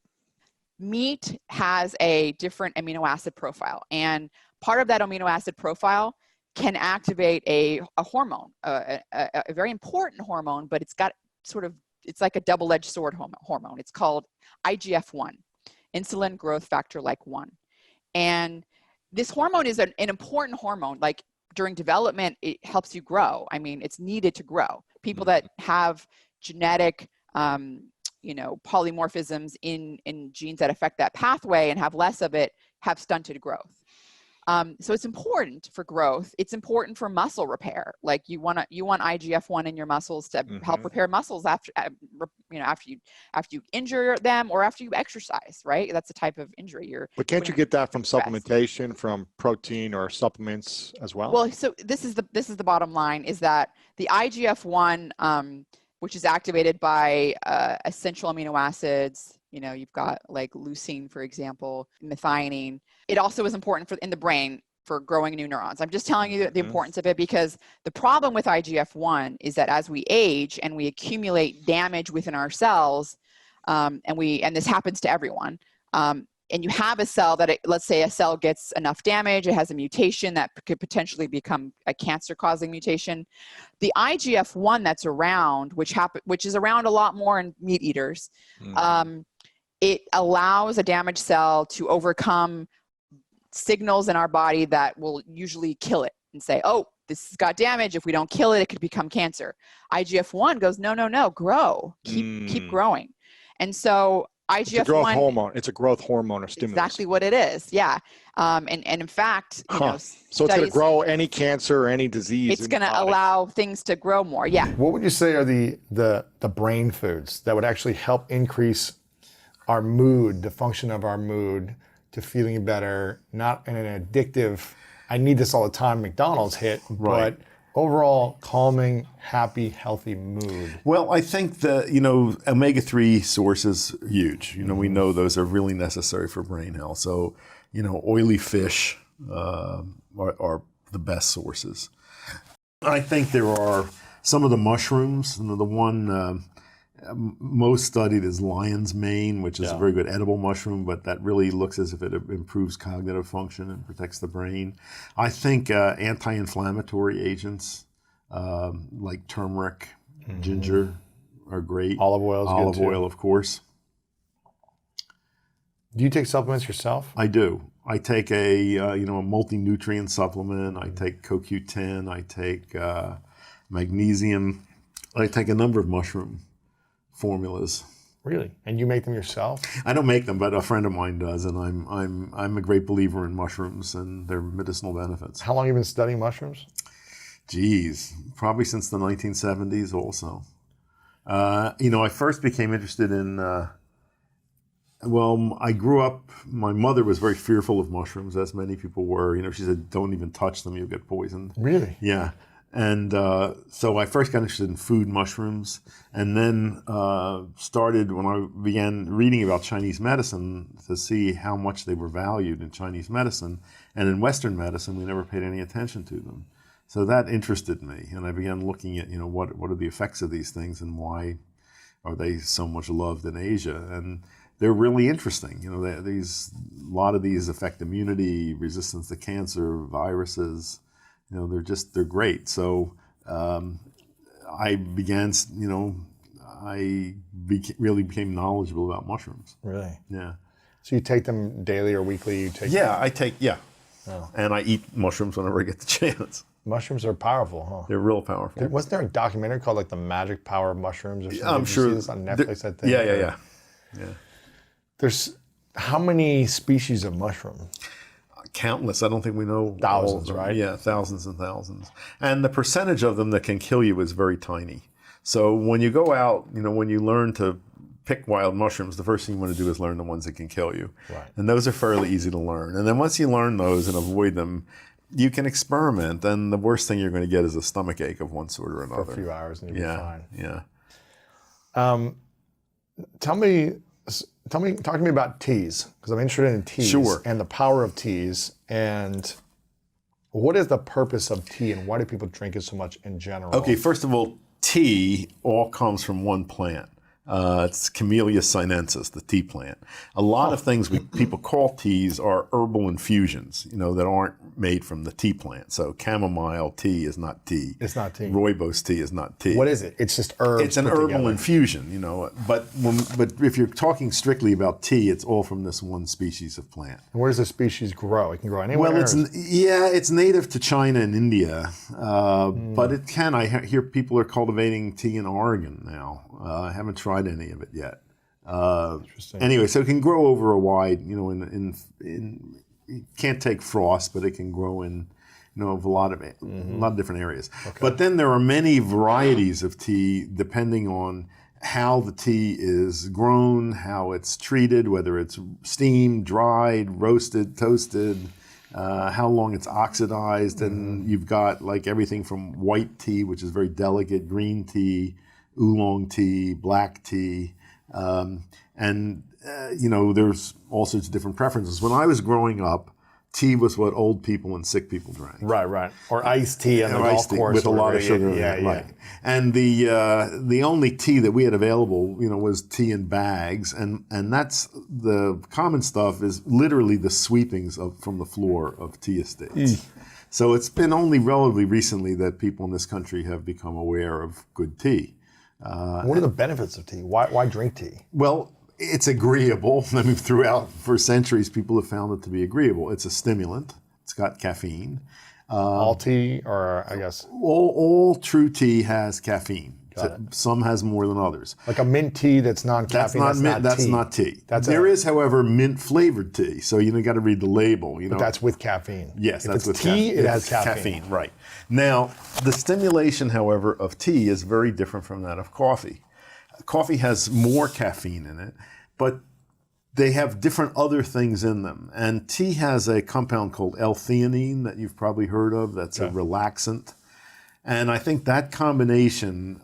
Meat has a different amino acid profile, and part of that amino acid profile can activate a hormone, a very important hormone, but it's got it's like a double-edged sword hormone. It's called IGF-1, insulin growth factor like 1. And this hormone is an important hormone. Like during development, it helps you grow. I mean, it's needed to grow. People that have genetic polymorphisms in genes that affect that pathway and have less of it have stunted growth. So it's important for growth. It's important for muscle repair. Like you want IGF-1 in your muscles to help repair muscles after you injure them or after you exercise, right? That's a type of injury. But can't you get that from supplementation, from protein or supplements as well? Well, so this is the bottom line, is that the IGF-1, which is activated by essential amino acids. You've got like leucine, for example, methionine. It also is important in the brain for growing new neurons. I'm just telling you the importance of it, because the problem with IGF-1 is that as we age and we accumulate damage within our cells, and this happens to everyone, and you have a cell that, let's say a cell gets enough damage, it has a mutation that could potentially become a cancer-causing mutation. The IGF-1 that's around, which is around a lot more in meat eaters, it allows a damaged cell to overcome signals in our body that will usually kill it and say, oh, this has got damage. If we don't kill it, it could become cancer. IGF-1 goes, no, grow, keep growing. And so IGF-1, it's a growth hormone. It's a growth hormone or stimulus. Exactly what it is. Yeah. And in fact, so it's going to grow any cancer or any disease. It's going to allow things to grow more. Yeah. What would you say are the brain foods that would actually help increase our mood, the function of our mood, to feeling better, not in an addictive, I need this all the time, McDonald's hit, but overall calming, happy, healthy mood? Well, I think that, omega-3 sources are huge. We know those are really necessary for brain health. So, oily fish are the best sources. I think there are some of the mushrooms. The one most studied is lion's mane, which is a very good edible mushroom, but that really looks as if it improves cognitive function and protects the brain. I think anti-inflammatory agents like turmeric, ginger are great. Olive oil is good too. Olive oil, of course. Do you take supplements yourself? I do. I take a multi-nutrient supplement. I take CoQ10. I take magnesium. I take a number of mushroom formulas. Really? And you make them yourself? I don't make them, but a friend of mine does, and I'm a great believer in mushrooms and their medicinal benefits. How long have you been studying mushrooms? Geez, probably since the 1970s also. I first became interested in, I grew up, my mother was very fearful of mushrooms, as many people were. She said, don't even touch them, you'll get poisoned. Really? Yeah. And so I first got interested in food mushrooms, and then started when I began reading about Chinese medicine to see how much they were valued in Chinese medicine. And in Western medicine, we never paid any attention to them. So that interested me, and I began looking at, what are the effects of these things and why are they so much loved in Asia? And they're really interesting. A lot of these affect immunity, resistance to cancer, viruses. They're great. So I began, really became knowledgeable about mushrooms. Really? Yeah. So you take them daily or weekly? And I eat mushrooms whenever I get the chance. Mushrooms are powerful, huh? They're real powerful. Wasn't there a documentary called like The Magic Power of Mushrooms or something? I'm sure. Did you see this on Netflix, I think? Yeah. There's how many species of mushroom? Countless. I don't think we know thousands, all of them. right? Yeah, thousands and thousands. And the percentage of them that can kill you is very tiny. So when you go out, when you learn to pick wild mushrooms, the first thing you want to do is learn the ones that can kill you. Right. And those are fairly easy to learn. And then once you learn those and avoid them, you can experiment. And the worst thing you're going to get is a stomach ache of one sort or another. For a few hours and you'll be fine. Yeah. Talk to me about teas, because I'm interested in teas. Sure. And the power of teas, and what is the purpose of tea, and why do people drink it so much in general? Okay, first of all, tea all comes from one plant. It's Camellia sinensis, the tea plant. A lot of things people call teas are herbal infusions, that aren't made from the tea plant. So chamomile tea is not tea. It's not tea. Rooibos tea is not tea. What is it? It's just herbs. It's an herbal infusion, But if you're talking strictly about tea, it's all from this one species of plant. And where does the species grow? It can grow anywhere. Well, it's native to China and India, but it can. I hear people are cultivating tea in Oregon now. I haven't tried any of it yet. Interesting. Anyway, so it can grow over a wide, in it can't take frost, but it can grow in a lot of different areas. Okay. But then there are many varieties of tea depending on how the tea is grown, how it's treated, whether it's steamed, dried, roasted, toasted, how long it's oxidized. And you've got like everything from white tea, which is very delicate, green tea, oolong tea, black tea. There's all sorts of different preferences. When I was growing up, tea was what old people and sick people drank. Right. Or iced tea on the golf course with a lot of sugar. Yeah. And the only tea that we had available, was tea in bags, and that's the common stuff is literally the sweepings from the floor of tea estates. So it's been only relatively recently that people in this country have become aware of good tea. What are the benefits of tea? Why drink tea? Well, it's agreeable. I mean, for centuries, people have found it to be agreeable. It's a stimulant. It's got caffeine. All tea, or I guess? All true tea has caffeine. Got it. Some has more than others. Like a mint tea that's non-caffeine, that's not tea. There is, however, mint-flavored tea. So you got to read the label. But that's with caffeine. Yes, if that's with tea, caffeine. it has caffeine. Right. Now, the stimulation, however, of tea is very different from that of coffee. Coffee has more caffeine in it, but they have different other things in them. And tea has a compound called L-theanine that you've probably heard of. That's a relaxant. And I think that combination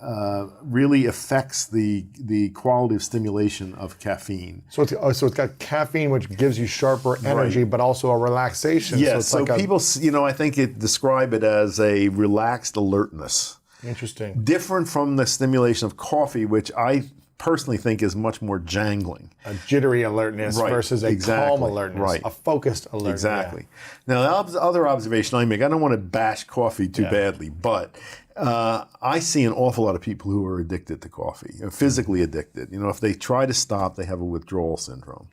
really affects the quality of stimulation of caffeine. So it's got caffeine, which gives you sharper energy, but also a relaxation. Yes, so people, I think describe it as a relaxed alertness. Interesting. Different from the stimulation of coffee, which I personally think is much more jangling. A jittery alertness versus a calm alertness, a focused alertness. Exactly. Yeah. Now, the other observation I make, I don't want to bash coffee too badly, but I see an awful lot of people who are addicted to coffee, physically addicted. If they try to stop, they have a withdrawal syndrome.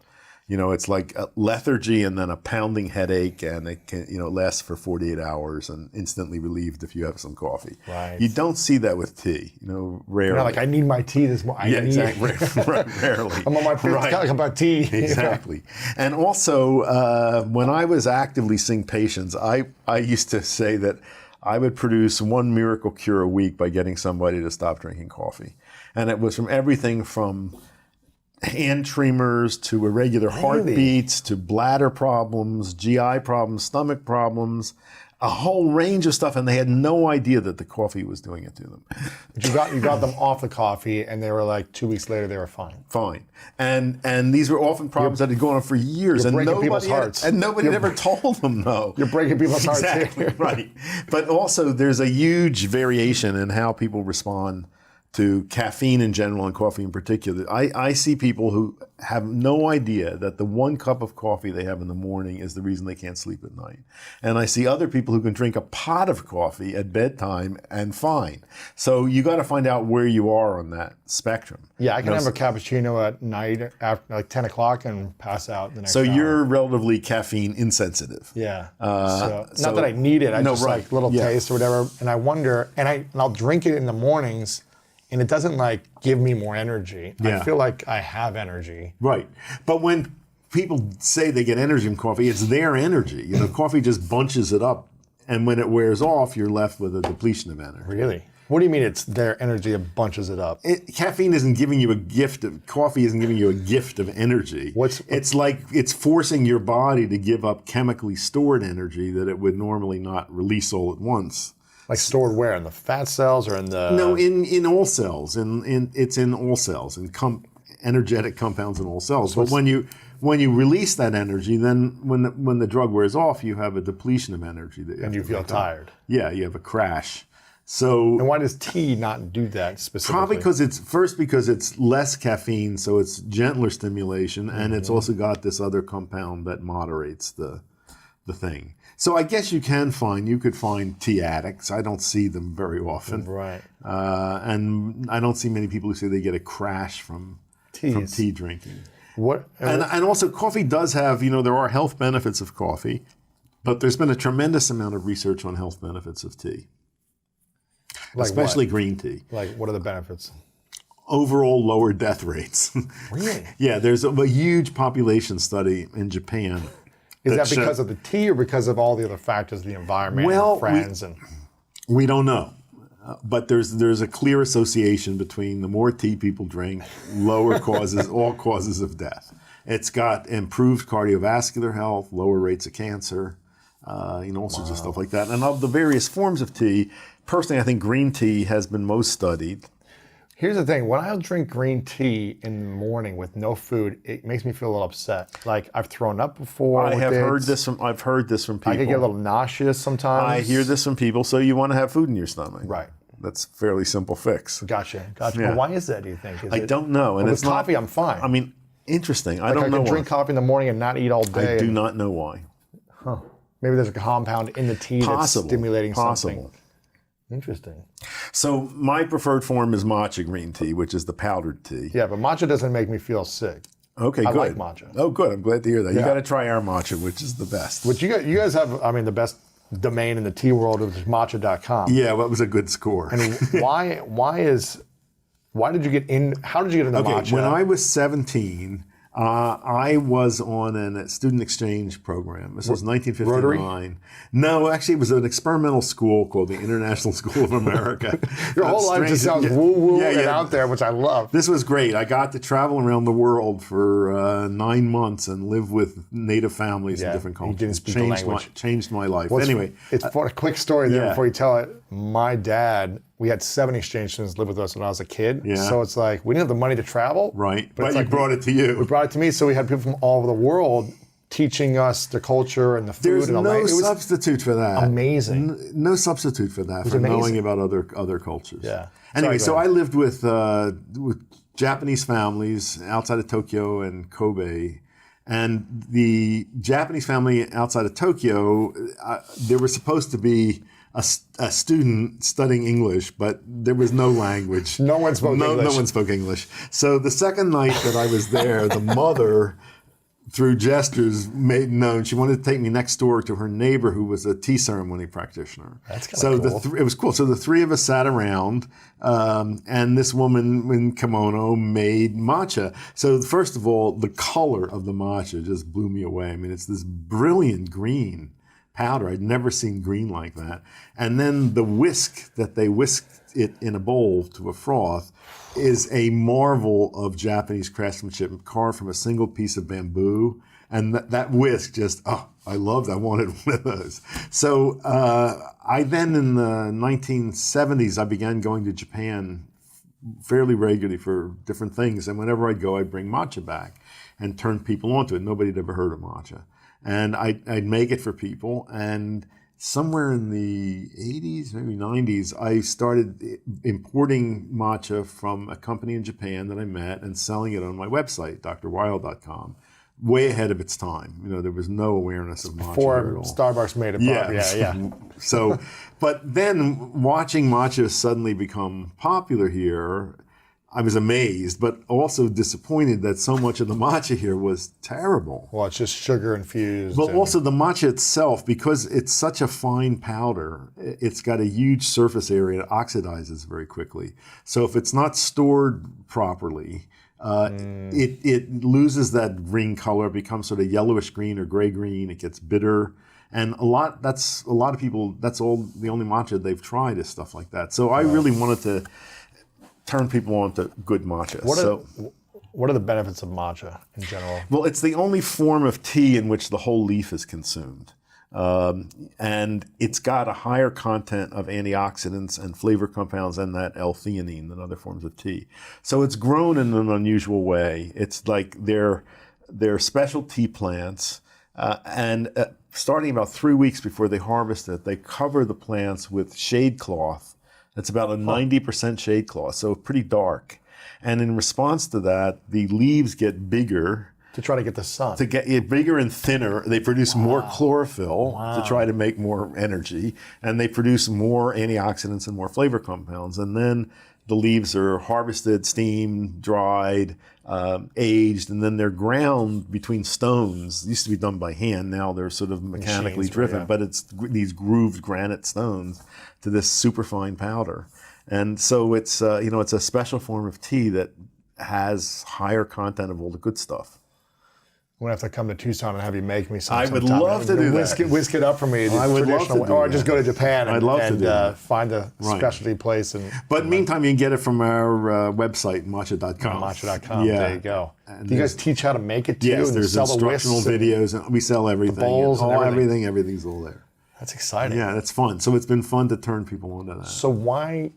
It's like a lethargy and then a pounding headache, and it can, it lasts for 48 hours and instantly relieved if you have some coffee. Right. You don't see that with tea, rarely. You're not like, I need my tea this morning. Yeah, exactly. Rarely. I'm on my fifth cup of tea. Exactly. And also, when I was actively seeing patients, I used to say that I would produce one miracle cure a week by getting somebody to stop drinking coffee. And it was from everything from hand tremors to irregular heartbeats to bladder problems, GI problems, stomach problems, a whole range of stuff, and they had no idea that the coffee was doing it to them. But you got them off the coffee, and they were like 2 weeks later they were fine. Fine, and these were often problems that had gone on for years, and nobody had ever told them no. You're breaking people's hearts. Exactly right. But also, there's a huge variation in how people respond to caffeine in general and coffee in particular. I see people who have no idea that the 1 cup of coffee they have in the morning is the reason they can't sleep at night. And I see other people who can drink a pot of coffee at bedtime and fine. So you got to find out where you are on that spectrum. Yeah, I can have a cappuccino at night after like 10 o'clock and pass out the next hour. You're relatively caffeine insensitive. Yeah. Not that I need it. I just like little taste or whatever. And I wonder, and I'll drink it in the mornings, and it doesn't like give me more energy. Yeah. I feel like I have energy. Right. But when people say they get energy from coffee, it's their energy. Coffee just bunches it up. And when it wears off, you're left with a depletion of energy. Really? What do you mean it's their energy that bunches it up? Caffeine isn't giving you a gift of, coffee isn't giving you a gift of energy. It's like it's forcing your body to give up chemically stored energy that it would normally not release all at once. Like stored where? In the fat cells or in the... No, in all cells. It's in all cells, in energetic compounds in all cells. So but when you release that energy, then when the drug wears off, you have a depletion of energy. And you feel tired. Yeah, you have a crash. So... And why does tea not do that specifically? Probably because it's less caffeine, so it's gentler stimulation, and it's also got this other compound that moderates the thing. So I guess you could find tea addicts. I don't see them very often. Right. And I don't see many people who say they get a crash from tea drinking. What? And also coffee does have, there are health benefits of coffee, but there's been a tremendous amount of research on health benefits of tea. Like especially green tea. Like what are the benefits? Overall lower death rates. Really? Yeah, there's a huge population study in Japan Is that because of the tea or because of all the other factors, the environment, and friends? We don't know. But there's a clear association between the more tea people drink, lower causes, all causes of death. It's got improved cardiovascular health, lower rates of cancer, all sorts of stuff like that. And of the various forms of tea, personally, I think green tea has been most studied. Here's the thing: when I drink green tea in the morning with no food, it makes me feel a little upset. Like I've thrown up before. I've heard this from people. I can get a little nauseous sometimes. I hear this from people. So you want to have food in your stomach, right? That's a fairly simple fix. Gotcha. Yeah. Well, why is that? Do you think? I don't know. And with it's coffee, not, I'm fine. I mean, interesting. I like don't know. I can drink coffee in the morning and not eat all day. I do not know why. Huh? Maybe there's a compound in the tea that's stimulating something. Interesting. So my preferred form is matcha green tea, which is the powdered tea. Yeah, but matcha doesn't make me feel sick. Okay, good. I like matcha. Oh, good. I'm glad to hear that. Yeah. You got to try our matcha, which is the best. But you guys have, I mean, the best domain in the tea world, which is matcha.com. Yeah, well, that was a good score. And why did you get in? How did you get into matcha? When I was 17, I was on a student exchange program. This was 1959. Rotary? No, actually, it was an experimental school called the International School of America. Your whole life just sounds woo-woo and out there, which I love. This was great. I got to travel around the world for 9 months and live with native families in different cultures. You didn't speak the language. Changed my life. Well, anyway. It's for a quick story there before you tell it. My dad, we had 7 exchange students live with us when I was a kid. Yeah. So it's like, we didn't have the money to travel. Right. But it's you like brought it to you. We brought it to me, so we had people from all over the world teaching us the culture and the food. There's and the no substitute for that. Amazing. No substitute for that, for knowing about other cultures. Yeah. Anyway, so I lived with Japanese families outside of Tokyo and Kobe. And the Japanese family outside of Tokyo, there was supposed to be a student studying English, but there was no language. No one spoke English. No one spoke English. So the second night that I was there, the mother, through gestures, made known she wanted to take me next door to her neighbor who was a tea ceremony practitioner. That's kind of cool. It was cool. So the three of us sat around, and this woman in kimono made matcha. So first of all, the color of the matcha just blew me away. I mean, it's this brilliant green powder. I'd never seen green like that. And then the whisk that they whisked it in a bowl to a froth is a marvel of Japanese craftsmanship, carved from a single piece of bamboo. And that whisk just, I loved it. I wanted one of those. So I then, in the 1970s, I began going to Japan fairly regularly for different things. And whenever I'd go, I'd bring matcha back and turn people onto it. Nobody had ever heard of matcha. And I'd make it for people. And somewhere in the 80s, maybe 90s, I started importing matcha from a company in Japan that I met and selling it on my website, drwild.com. Way ahead of its time. You know, there was no awareness of matcha before at all. Starbucks made it. Yeah. So, but then watching matcha suddenly become popular here, I was amazed, but also disappointed that so much of the matcha here was terrible. Well, it's just sugar infused. But also the matcha itself, because it's such a fine powder, it's got a huge surface area. It oxidizes very quickly. So if it's not stored properly, it loses that green color, becomes sort of yellowish green or gray green. It gets bitter. And a lot of people, that's all the only matcha they've tried is stuff like that. So I really wanted to turn people on to good matcha. What are the benefits of matcha in general? Well, it's the only form of tea in which the whole leaf is consumed. And it's got a higher content of antioxidants and flavor compounds than that L-theanine than other forms of tea. So it's grown in an unusual way. It's like they're special tea plants, and starting about 3 weeks before they harvest it, they cover the plants with shade cloth. It's about a 90% shade cloth, so pretty dark. And in response to that, the leaves get bigger. To try to get the sun. To get it bigger and thinner. They produce more chlorophyll to try to make more energy. And they produce more antioxidants and more flavor compounds. And then the leaves are harvested, steamed, dried, aged, and then they're ground between stones. It used to be done by hand. Now they're sort of mechanically driven. But it's these grooved granite stones to this superfine powder. And so it's it's a special form of tea that has higher content of all the good stuff. I'm gonna have to come to Tucson and have you make me some. I would sometime. love to do that. Whisk it up for me. I would love to traditional- do Or that. just go to Japan I'd love to and do that. find a Right. specialty place. But meantime, you can get it from our website, matcha.com. Matcha.com. Yeah. There you go. And Do you guys teach how to make it too? Yes, and there's sell the instructional whisks and- videos, and we sell everything. bowls and everything. Everything's all there. That's exciting. Yeah, that's fun. So it's been fun to turn people onto that. So why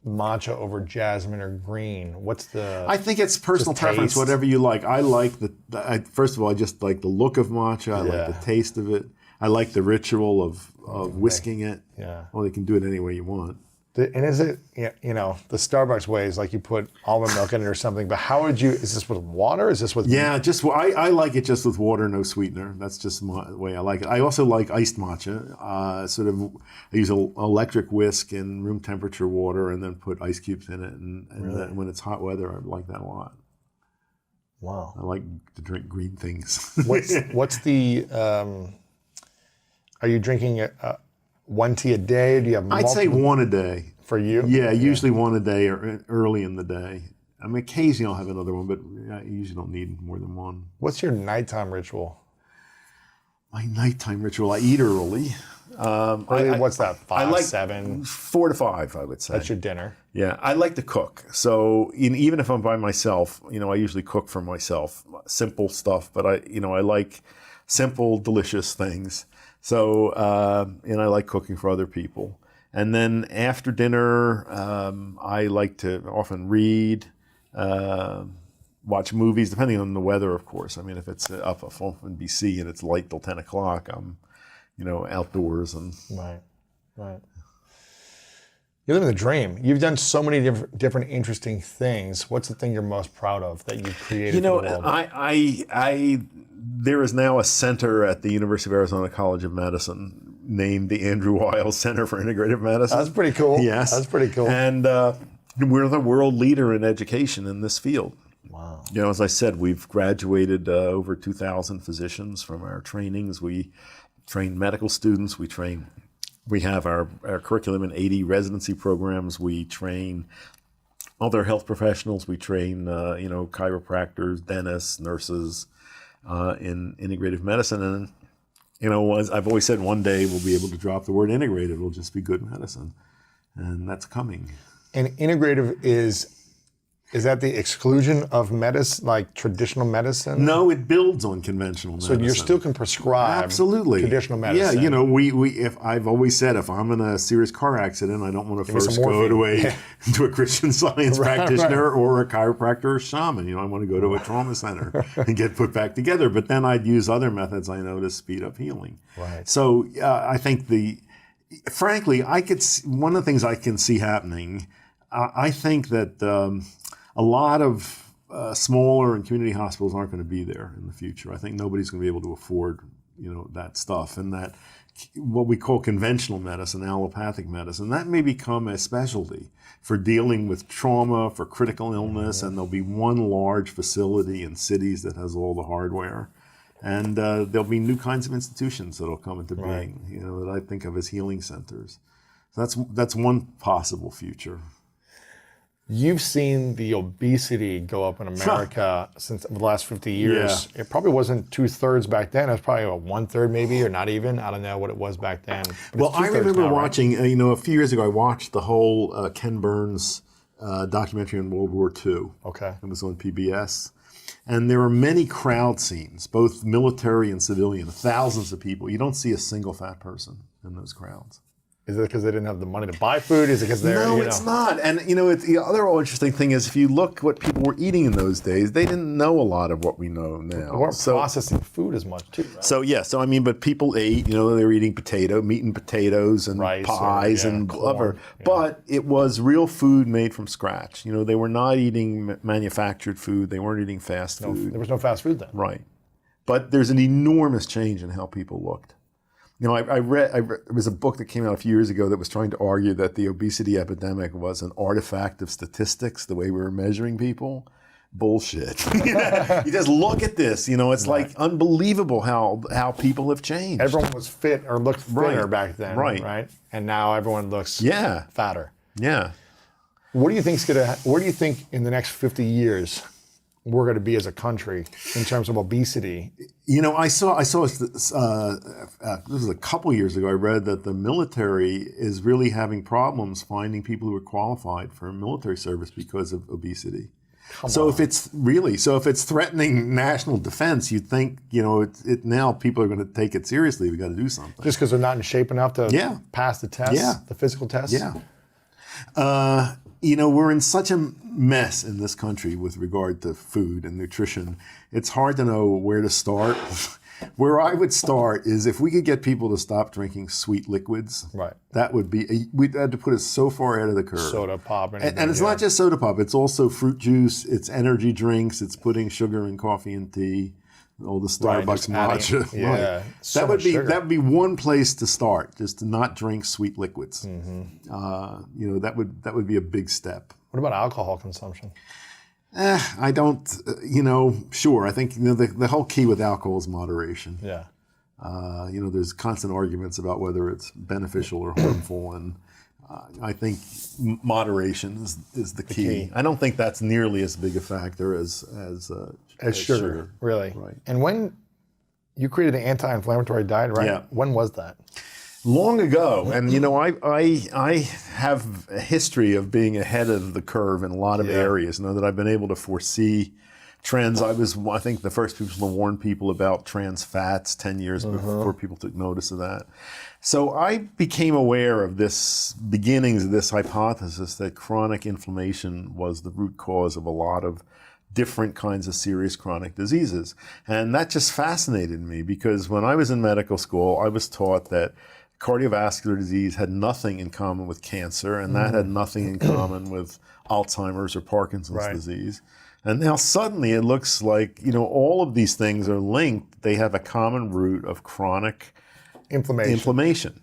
matcha over jasmine or green? What's the? I think it's personal Just preference, taste. whatever you like. I like first of all, I just like the look of matcha. I Yeah. like the taste of it. I like the ritual of whisking it. Yeah. Well, you can do it any way you want. And is it, you know, the Starbucks way is like you put almond milk in it or something, but how would you, is this with water? Is this with? Yeah, I like it just with water, no sweetener. That's just the way I like it. I also like iced matcha. I use an electric whisk in room temperature water and then put ice cubes in it. And then when it's hot weather, I like that a lot. Wow. I like to drink green things. What's the, are you drinking one tea a day? Do you have I'd say one a day. for you? Yeah, usually one a day or early in the day. I mean, occasionally I'll have another one, but I usually don't need more than one. What's your nighttime ritual? My nighttime ritual, I eat early. What's that, 5, like 7? 4 to 5, I would say. That's your dinner. Yeah, I like to cook. So even if I'm by myself, I usually cook for myself. Simple stuff, but I like simple, delicious things. So, and I like cooking for other people. And then after dinner, I like to often read, watch movies, depending on the weather, of course. I mean, if it's up in BC and it's light till 10 o'clock, I'm, outdoors and. Right. You're living the dream. You've done so many different interesting things. What's the thing you're most proud of that you've created for the world? There is now a center at the University of Arizona College of Medicine named the Andrew Weil Center for Integrative Medicine. That's pretty cool. Yes. That's pretty cool. And we're the world leader in education in this field. Wow. As I said, we've graduated over 2,000 physicians from our trainings. We train medical students. We have our curriculum in 80 residency programs. We train other health professionals. We train, chiropractors, dentists, nurses in integrative medicine. And, as I've always said, one day we'll be able to drop the word integrated. It'll just be good medicine. And that's coming. And integrative is that the exclusion of medicine, like traditional medicine? No, it builds on conventional medicine. So you still can prescribe absolutely traditional medicine. Yeah, if I've always said if I'm in a serious car accident, I don't want to first go to a Christian Science practitioner or a chiropractor or shaman. I want to go to a trauma center and get put back together. But then I'd use other methods I know to speed up healing. Right. So I think frankly, one of the things I can see happening. I think that. A lot of smaller and community hospitals aren't going to be there in the future. I think nobody's going to be able to afford, that stuff. And that what we call conventional medicine, allopathic medicine, that may become a specialty for dealing with trauma, for critical illness, and there'll be one large facility in cities that has all the hardware. And there'll be new kinds of institutions that'll come into being, that I think of as healing centers. So that's one possible future. You've seen the obesity go up in America since the last 50 years. Yeah. It probably wasn't 2/3 back then. It was probably 1/3 maybe, or not even. I don't know what it was back then. Well, I remember watching, a few years ago, I watched the whole Ken Burns documentary on World War II. Okay. It was on PBS. And there were many crowd scenes, both military and civilian, thousands of people. You don't see a single fat person in those crowds. Is it because they didn't have the money to buy food? Is it because they're, No, it's not. And, the other interesting thing is if you look what people were eating in those days, they didn't know a lot of what we know now. They weren't processing food as much, too, right? But people ate, they were eating meat and potatoes and rice pies and blubber. Yeah. But it was real food made from scratch. They were not eating manufactured food. They weren't eating fast food. There was no fast food then. Right. But there's an enormous change in how people looked. I read there was a book that came out a few years ago that was trying to argue that the obesity epidemic was an artifact of statistics, the way we were measuring people. Bullshit. You just look at this, it's like unbelievable how people have changed. Everyone was fit or looked thinner back then, right? And now everyone looks fatter. Yeah. What do you think in the next 50 years, we're going to be as a country in terms of obesity. You know, I saw this was a couple years ago. I read that the military is really having problems finding people who are qualified for military service because of obesity. If it's threatening national defense, you'd think, you know, it now people are going to take it seriously. We got to do something. Just because they're not in shape enough to pass the test, the physical test. Yeah. You know, we're in such a mess in this country with regard to food and nutrition. It's hard to know where to start. Where I would start is if we could get people to stop drinking sweet liquids. Right. That would be, we'd had to put it so far ahead of the curve. Soda pop. And it's not just soda pop. It's also fruit juice. It's energy drinks. It's putting sugar in coffee and tea. All the Starbucks matcha. Yeah. So that would be one place to start, just to not drink sweet liquids. You know, that would be a big step. What about alcohol consumption? I don't, you know, sure. I think, you know, the whole key with alcohol is moderation. Yeah. You know, there's constant arguments about whether it's beneficial or harmful, and I think moderation is the key. I don't think that's nearly as big a factor as sugar. Really? Right. And when you created the anti-inflammatory diet, right? Yeah. When was that? Long ago, and you know, I have a history of being ahead of the curve in a lot of areas. You know, that I've been able to foresee trends. I think, the first people to warn people about trans fats 10 years before people took notice of that. So I became aware of this beginnings of this hypothesis that chronic inflammation was the root cause of a lot of different kinds of serious chronic diseases. And that just fascinated me, because when I was in medical school, I was taught that cardiovascular disease had nothing in common with cancer, and that had nothing in common with Alzheimer's or Parkinson's disease. And now suddenly it looks like, you know, all of these things are linked. They have a common root of chronic inflammation.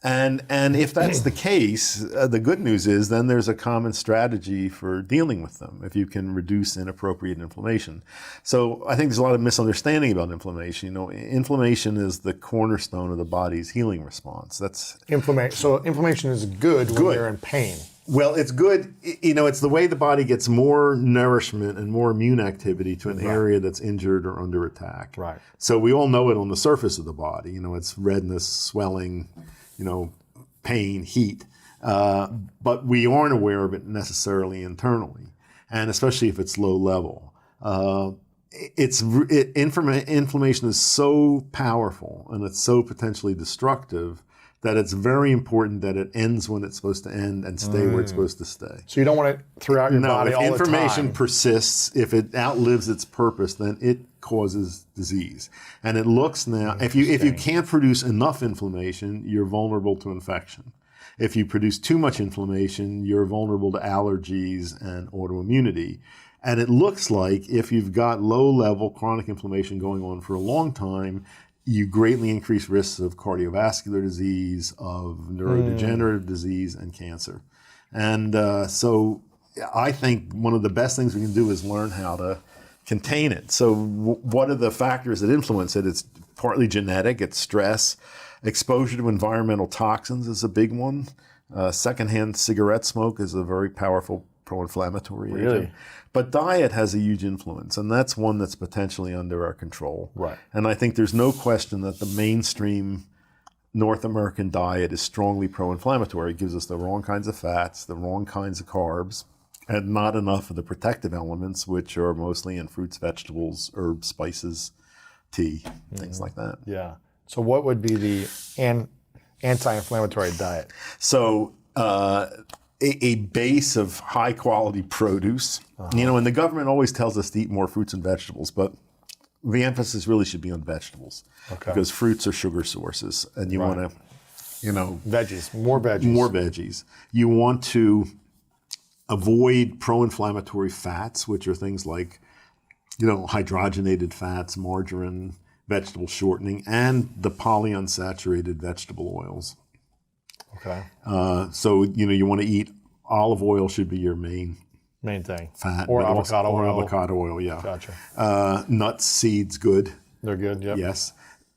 And if that's the case, the good news is then there's a common strategy for dealing with them if you can reduce inappropriate inflammation. So I think there's a lot of misunderstanding about inflammation. You know, inflammation is the cornerstone of the body's healing response. That's inflammation. So inflammation is good when you're in pain. Well, it's good. You know, it's the way the body gets more nourishment and more immune activity to an area that's injured or under attack. Right. So we all know it on the surface of the body. You know, it's redness, swelling, you know, pain, heat, but we aren't aware of it necessarily internally, and especially if it's low level. Inflammation is so powerful and it's so potentially destructive that it's very important that it ends when it's supposed to end and stay where it's supposed to stay. So you don't want it throughout your body all the time. If inflammation persists, if it outlives its purpose, then it causes disease. And it looks now, if you can't produce enough inflammation, you're vulnerable to infection. If you produce too much inflammation, you're vulnerable to allergies and autoimmunity. And it looks like if you've got low-level chronic inflammation going on for a long time, you greatly increase risks of cardiovascular disease, of neurodegenerative disease, and cancer. And so I think one of the best things we can do is learn how to contain it. So what are the factors that influence it? It's partly genetic, it's stress. Exposure to environmental toxins is a big one. Secondhand cigarette smoke is a very powerful pro-inflammatory agent. But diet has a huge influence, and that's one that's potentially under our control. Right. And I think there's no question that the mainstream North American diet is strongly pro-inflammatory. It gives us the wrong kinds of fats, the wrong kinds of carbs, and not enough of the protective elements, which are mostly in fruits, vegetables, herbs, spices, tea, things like that. Yeah. So what would be the anti-inflammatory diet? So a base of high quality produce. You know, and the government always tells us to eat more fruits and vegetables, but the emphasis really should be on vegetables. Okay. Because fruits are sugar sources, and you want to, you know, veggies, more veggies. More veggies. You want to avoid pro-inflammatory fats, which are things like, you know, hydrogenated fats, margarine, vegetable shortening, and the polyunsaturated vegetable oils. Okay. So, you know, you want to eat olive oil should be your main thing. Fat. Or avocado oil. Or avocado oil, yeah. Gotcha. Nuts, seeds, good. They're good, yep. Yes.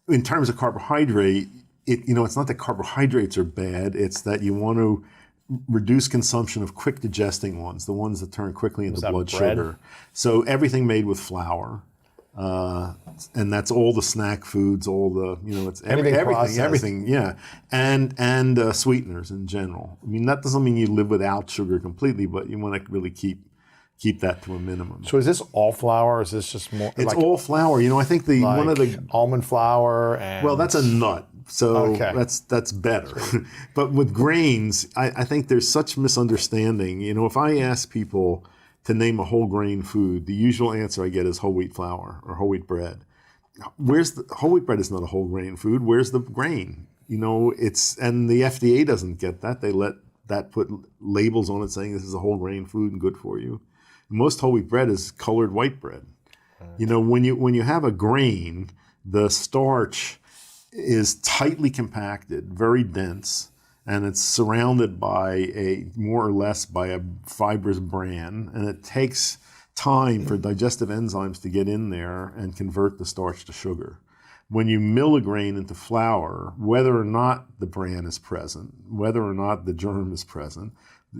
In terms of carbohydrate, it's not that carbohydrates are bad, it's that you want to reduce consumption of quick digesting ones, the ones that turn quickly into that blood bread? sugar. So everything made with flour. And that's all the snack foods, all the, it's processed. everything, yeah. And sweeteners in general. I mean, that doesn't mean you live without sugar completely, but you want to really keep that to a minimum. So is this all flour, or is this just more? It's all flour. I think one of the almond flour and. Well, that's a nut, so Okay. that's better. But with grains, I think there's such misunderstanding. If I ask people to name a whole grain food, the usual answer I get is whole wheat flour or whole wheat bread. Whole wheat bread is not a whole grain food. Where's the grain? And the FDA doesn't get that. They let that put labels on it saying this is a whole grain food and good for you. Most whole wheat bread is colored white bread. When you have a grain, the starch is tightly compacted, very dense, and it's surrounded by more or less by a fibrous bran, and it takes time for digestive enzymes to get in there and convert the starch to sugar. When you mill a grain into flour, whether or not the bran is present, whether or not the germ is present,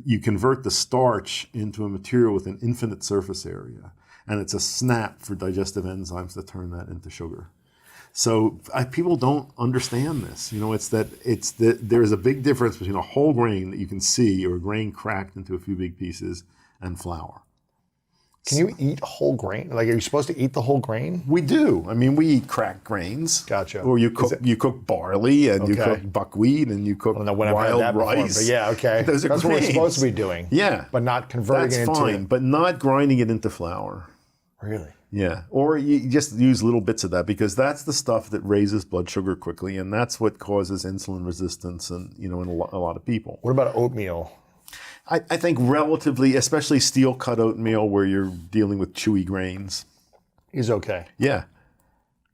you convert the starch into a material with an infinite surface area, and it's a snap for digestive enzymes to turn that into sugar. So people don't understand this. There is a big difference between a whole grain that you can see or a grain cracked into a few big pieces and flour. Can you eat whole grain? Like, are you supposed to eat the whole grain? We do. I mean, we eat cracked grains. Gotcha. Or you cook barley, and you cook buckwheat, and you cook Well, no, when I've had that wild before, rice. but yeah, okay. Those are That's what we're grains. supposed to be doing. Yeah. But not converting That's it into. fine, but not grinding it into flour. Really? Yeah, or you just use little bits of that, because that's the stuff that raises blood sugar quickly, and that's what causes insulin resistance, and in a lot of people. What about oatmeal? I think relatively, especially steel cut oatmeal, where you're dealing with chewy grains. Is okay. Yeah,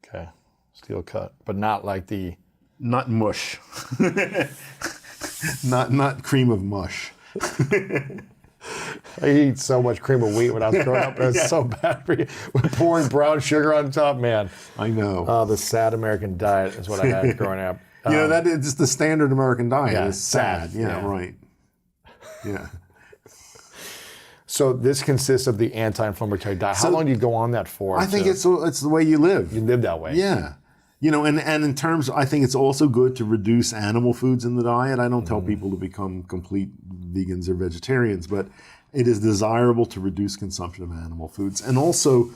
Okay. Steel cut, but not like the. not mush, not cream of mush. I eat so much cream of wheat when I was growing up. It was so bad for you. With pouring brown sugar on top, man. I know. Oh, the sad American diet is what I had growing up. that is the standard American diet. yeah, It's sad. sad, Yeah, yeah. right. Yeah. So this consists of the anti-inflammatory diet. How long do you go on that for? I think it's the way you live. you live that way. Yeah. And in terms, I think it's also good to reduce animal foods in the diet. I don't tell people to become complete vegans or vegetarians, but it is desirable to reduce consumption of animal foods. And also,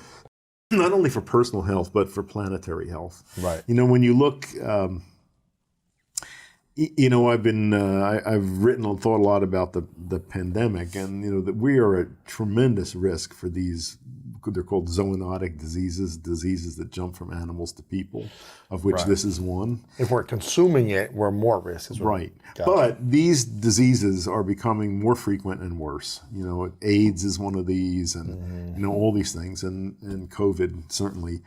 not only for personal health, but for planetary health. Right. When you look, I've written and thought a lot about the pandemic, and that we are at tremendous risk for these. They're called zoonotic diseases that jump from animals to people, of which this is one. If we're consuming it, we're more at risk. Right. Gotcha. But these diseases are becoming more frequent and worse. AIDS is one of these, and all these things, and COVID certainly.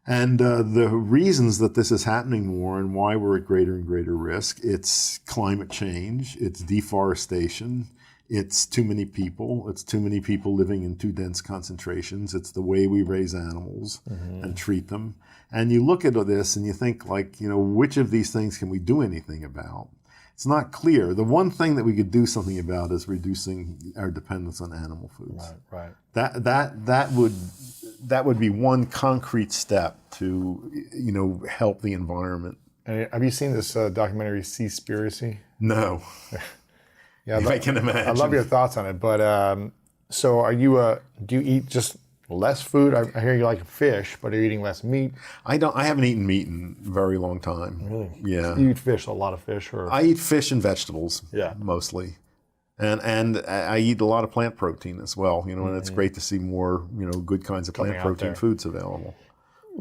And the reasons that this is happening more and why we're at greater and greater risk, it's climate change, it's deforestation, it's too many people, it's too many people living in too dense concentrations, it's the way we raise animals and treat them. And you look at this and you think, which of these things can we do anything about? It's not clear. The one thing that we could do something about is reducing our dependence on animal foods. Right. That would be one concrete step to help the environment. And have you seen this documentary Seaspiracy? No. Yeah, I can imagine. I love your thoughts on it. But so are you? Do you eat just less food? I hear you like fish, but are you eating less meat? I haven't eaten meat in a very long time. Really? Yeah. You eat fish, a lot of fish, or I eat fish and vegetables. Yeah. Mostly. And I eat a lot of plant protein as well, and it's great to see more, good kinds of Coming plant out protein there. foods available.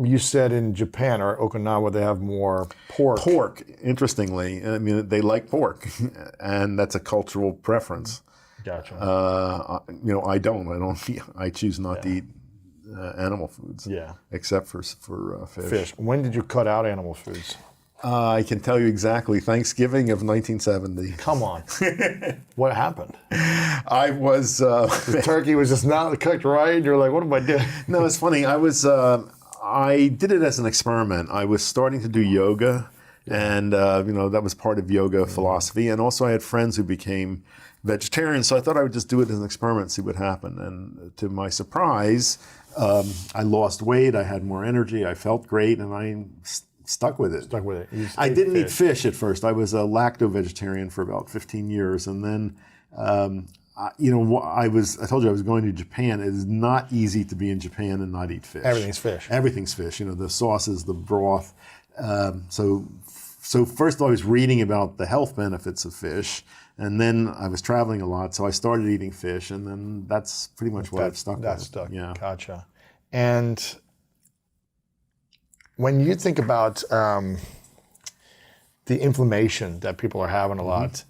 You said in Japan or Okinawa they have more pork. Pork, interestingly, they like pork, and that's a cultural preference. Gotcha. I don't. I choose not to eat animal foods. Yeah. Except for fish. Fish. When did you cut out animal foods? I can tell you exactly. Thanksgiving of 1970. Come on. What happened? I was. The turkey was just not cooked right. You're like, what am I doing? No, it's funny. I did it as an experiment. I was starting to do yoga. And, that was part of yoga philosophy. And also I had friends who became vegetarians. So I thought I would just do it as an experiment, see what happened. And to my surprise, I lost weight. I had more energy. I felt great. And I stuck with it. I didn't eat fish at first. I was a lacto-vegetarian for about 15 years. And then, I told you I was going to Japan. It is not easy to be in Japan and not eat fish. Everything's fish. Everything's fish. The sauces, the broth. So first of all, I was reading about the health benefits of fish, and then I was traveling a lot, so I started eating fish, and then that's pretty much what I've stuck with. That's stuck. Yeah. Gotcha. And when you think about the inflammation that people are having a lot,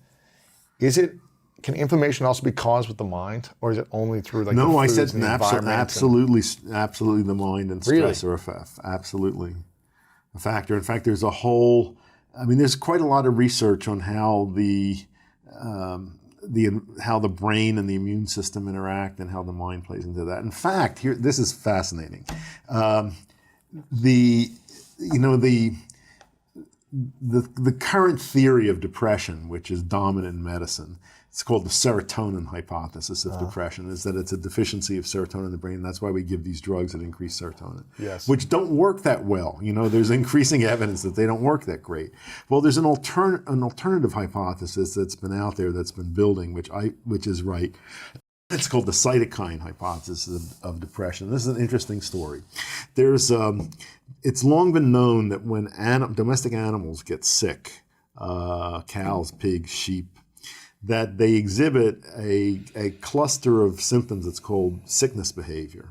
can inflammation also be caused with the mind, or is it only through the No, I foods said and the environment? absolutely the mind and stress are absolutely a factor. In fact, there's there's quite a lot of research on how how the brain and the immune system interact and how the mind plays into that. In fact, this is fascinating. The current theory of depression, which is dominant in medicine, it's called the serotonin hypothesis of depression, is that it's a deficiency of serotonin in the brain. That's why we give these drugs that increase serotonin, which don't work that well. There's increasing evidence that they don't work that great. Well, there's an alternative hypothesis that's been out there that's been building, which is right. It's called the cytokine hypothesis of depression. This is an interesting story. It's long been known that when domestic animals get sick, cows, pigs, sheep, that they exhibit a cluster of symptoms that's called sickness behavior.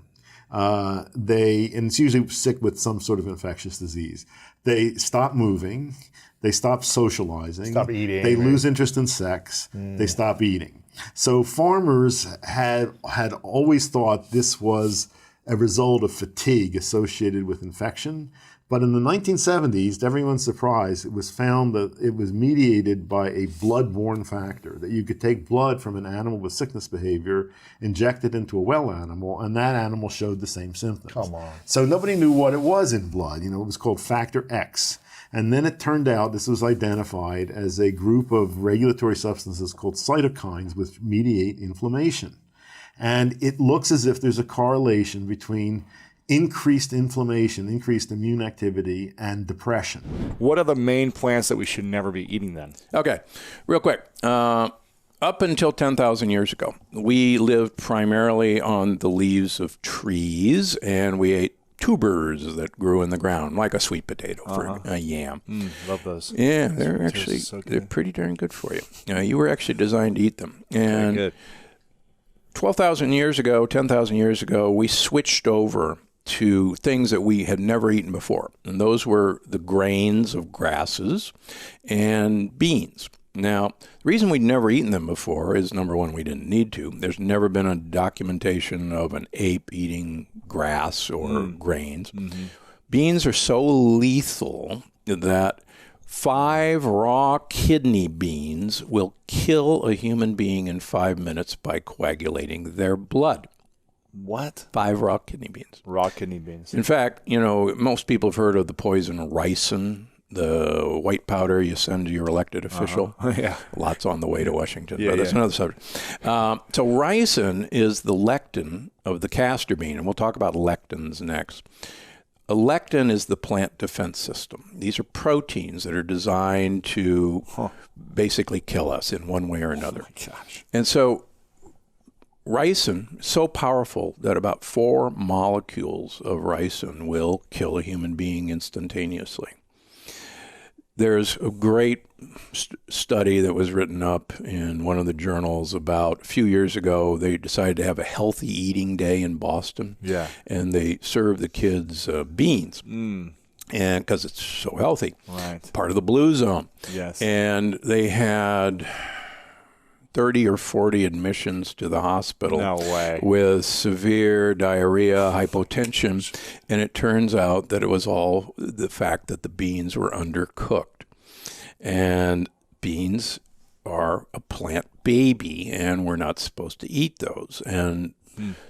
And it's usually sick with some sort of infectious disease. They stop moving, they stop socializing, stop eating, they lose interest in sex, they stop eating. So farmers had always thought this was a result of fatigue associated with infection. But in the 1970s, to everyone's surprise, it was found that it was mediated by a blood-borne factor, that you could take blood from an animal with sickness behavior, inject it into a well animal, and that animal showed the same symptoms. Come on. So nobody knew what it was in blood. It was called factor X. And then it turned out this was identified as a group of regulatory substances called cytokines, which mediate inflammation. And it looks as if there's a correlation between increased inflammation, increased immune activity, and depression. What are the main plants that we should never be eating then? Okay, real quick. Up until 10,000 years ago, we lived primarily on the leaves of trees, and we ate tubers that grew in the ground, like a sweet potato for a yam. Love those. Yeah, they're pretty darn good for you. You were actually designed to eat them. And good. 12,000 years ago, 10,000 years ago, we switched over to things that we had never eaten before. And those were the grains of grasses and beans. Now, the reason we'd never eaten them before is, number one, we didn't need to. There's never been a documentation of an ape eating grass or grains. Mm-hmm. Beans are so lethal that 5 raw kidney beans will kill a human being in 5 minutes by coagulating their blood. What? 5 raw kidney beans. Raw kidney beans. In fact, most people have heard of the poison ricin, the white powder you send to your elected official. Yeah. Lots on the way to Washington, but that's another subject. So ricin is the lectin of the castor bean, and we'll talk about lectins next. A lectin is the plant defense system. These are proteins that are designed to basically kill us in one way or another. Oh my gosh. And so ricin is so powerful that about 4 molecules of ricin will kill a human being instantaneously. There's a great study that was written up in one of the journals about a few years ago. They decided to have a healthy eating day in Boston. Yeah. And they served the kids beans. And because it's so healthy. Right. Part of the blue zone. Yes. And they had 30 or 40 admissions to the hospital. No way. With severe diarrhea, hypotension, and it turns out that it was all the fact that the beans were undercooked. And beans are a plant baby, and we're not supposed to eat those. And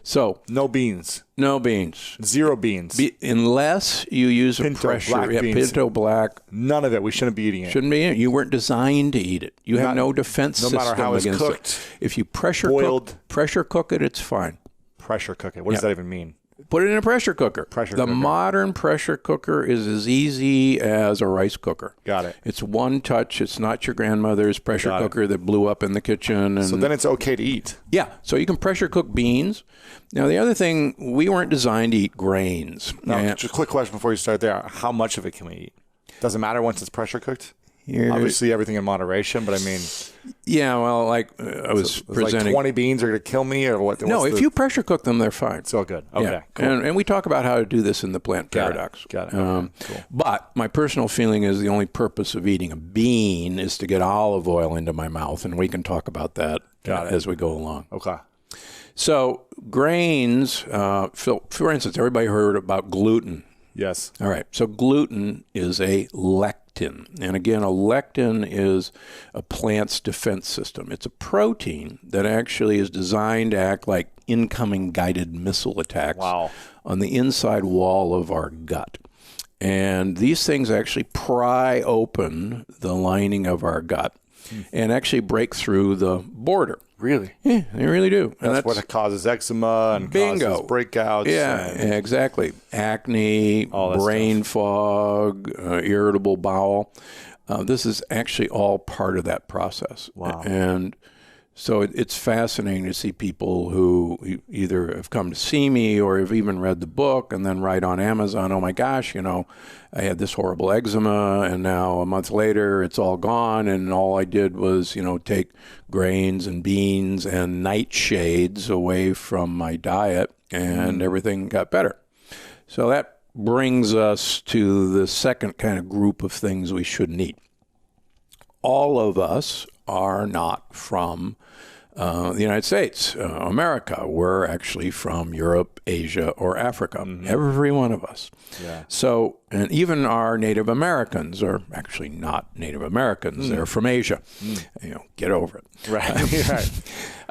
So No beans. no beans. Zero beans. Unless you use Pinto a pressure. black beans. Pinto black. None of it. We shouldn't be eating it. Shouldn't be in it. You weren't designed to eat it. You have no defense no system matter how it's against cooked, it. If you pressure boiled. cook it, it's fine. Pressure cook it. What does that even mean? Put it in a pressure cooker. Pressure cooker. Modern pressure cooker is as easy as a rice cooker. Got it. It's one touch. It's not your grandmother's pressure cooker that blew up in the kitchen. And So then it's okay to eat. yeah, so you can pressure cook beans. Now the other thing, we weren't designed to eat grains. Now, And- just a quick question before you start there. How much of it can we eat? Doesn't matter once it's pressure cooked? Here- Obviously, everything in moderation, but I mean, yeah, well, like I was it's presenting. like 20 beans are going to kill me or what? No, if you pressure cook them, they're fine. It's all good. Okay, Yeah. cool. And we talk about how to do this in the plant Got it. paradox. Got it. Okay, cool. But my personal feeling is the only purpose of eating a bean is to get olive oil into my mouth, and we can talk about that as we go along. Okay. So grains, for instance, everybody heard about gluten. Yes. All right. So gluten is a lectin. And again, a lectin is a plant's defense system. It's a protein that actually is designed to act like incoming guided missile attacks on the inside wall of our gut. And these things actually pry open the lining of our gut and actually break through the border. Really? Yeah, they really do. And That's what causes eczema and causes breakouts. Yeah, and exactly. Acne, brain fog, irritable bowel. This is actually all part of that process. Wow. And so it's fascinating to see people who either have come to see me or have even read the book and then write on Amazon, oh my gosh, I had this horrible eczema and now a month later it's all gone and all I did was, take grains and beans and nightshades away from my diet and everything got better. So that brings us to the second kind of group of things we shouldn't eat. All of us are not from the United States, America. We're actually from Europe, Asia, or Africa. Every one of us. Yeah. So, and even our Native Americans are actually not Native Americans. They're from Asia. Get over it. Right.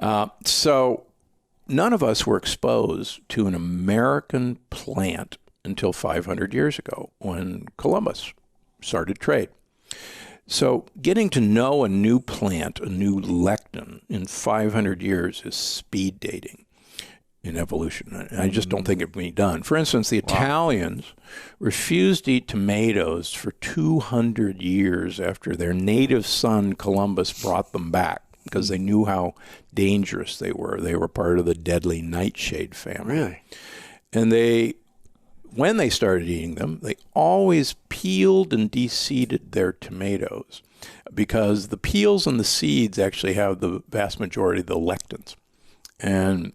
Right. So none of us were exposed to an American plant until 500 years ago when Columbus started trade. So getting to know a new plant, a new lectin in 500 years is speed dating in evolution. I just don't think it can be done. For instance, the Italians refused to eat tomatoes for 200 years after their native son Columbus brought them back because they knew how dangerous they were. They were part of the deadly nightshade family. Really? And when they started eating them, they always peeled and de-seeded their tomatoes because the peels and the seeds actually have the vast majority of the lectins. And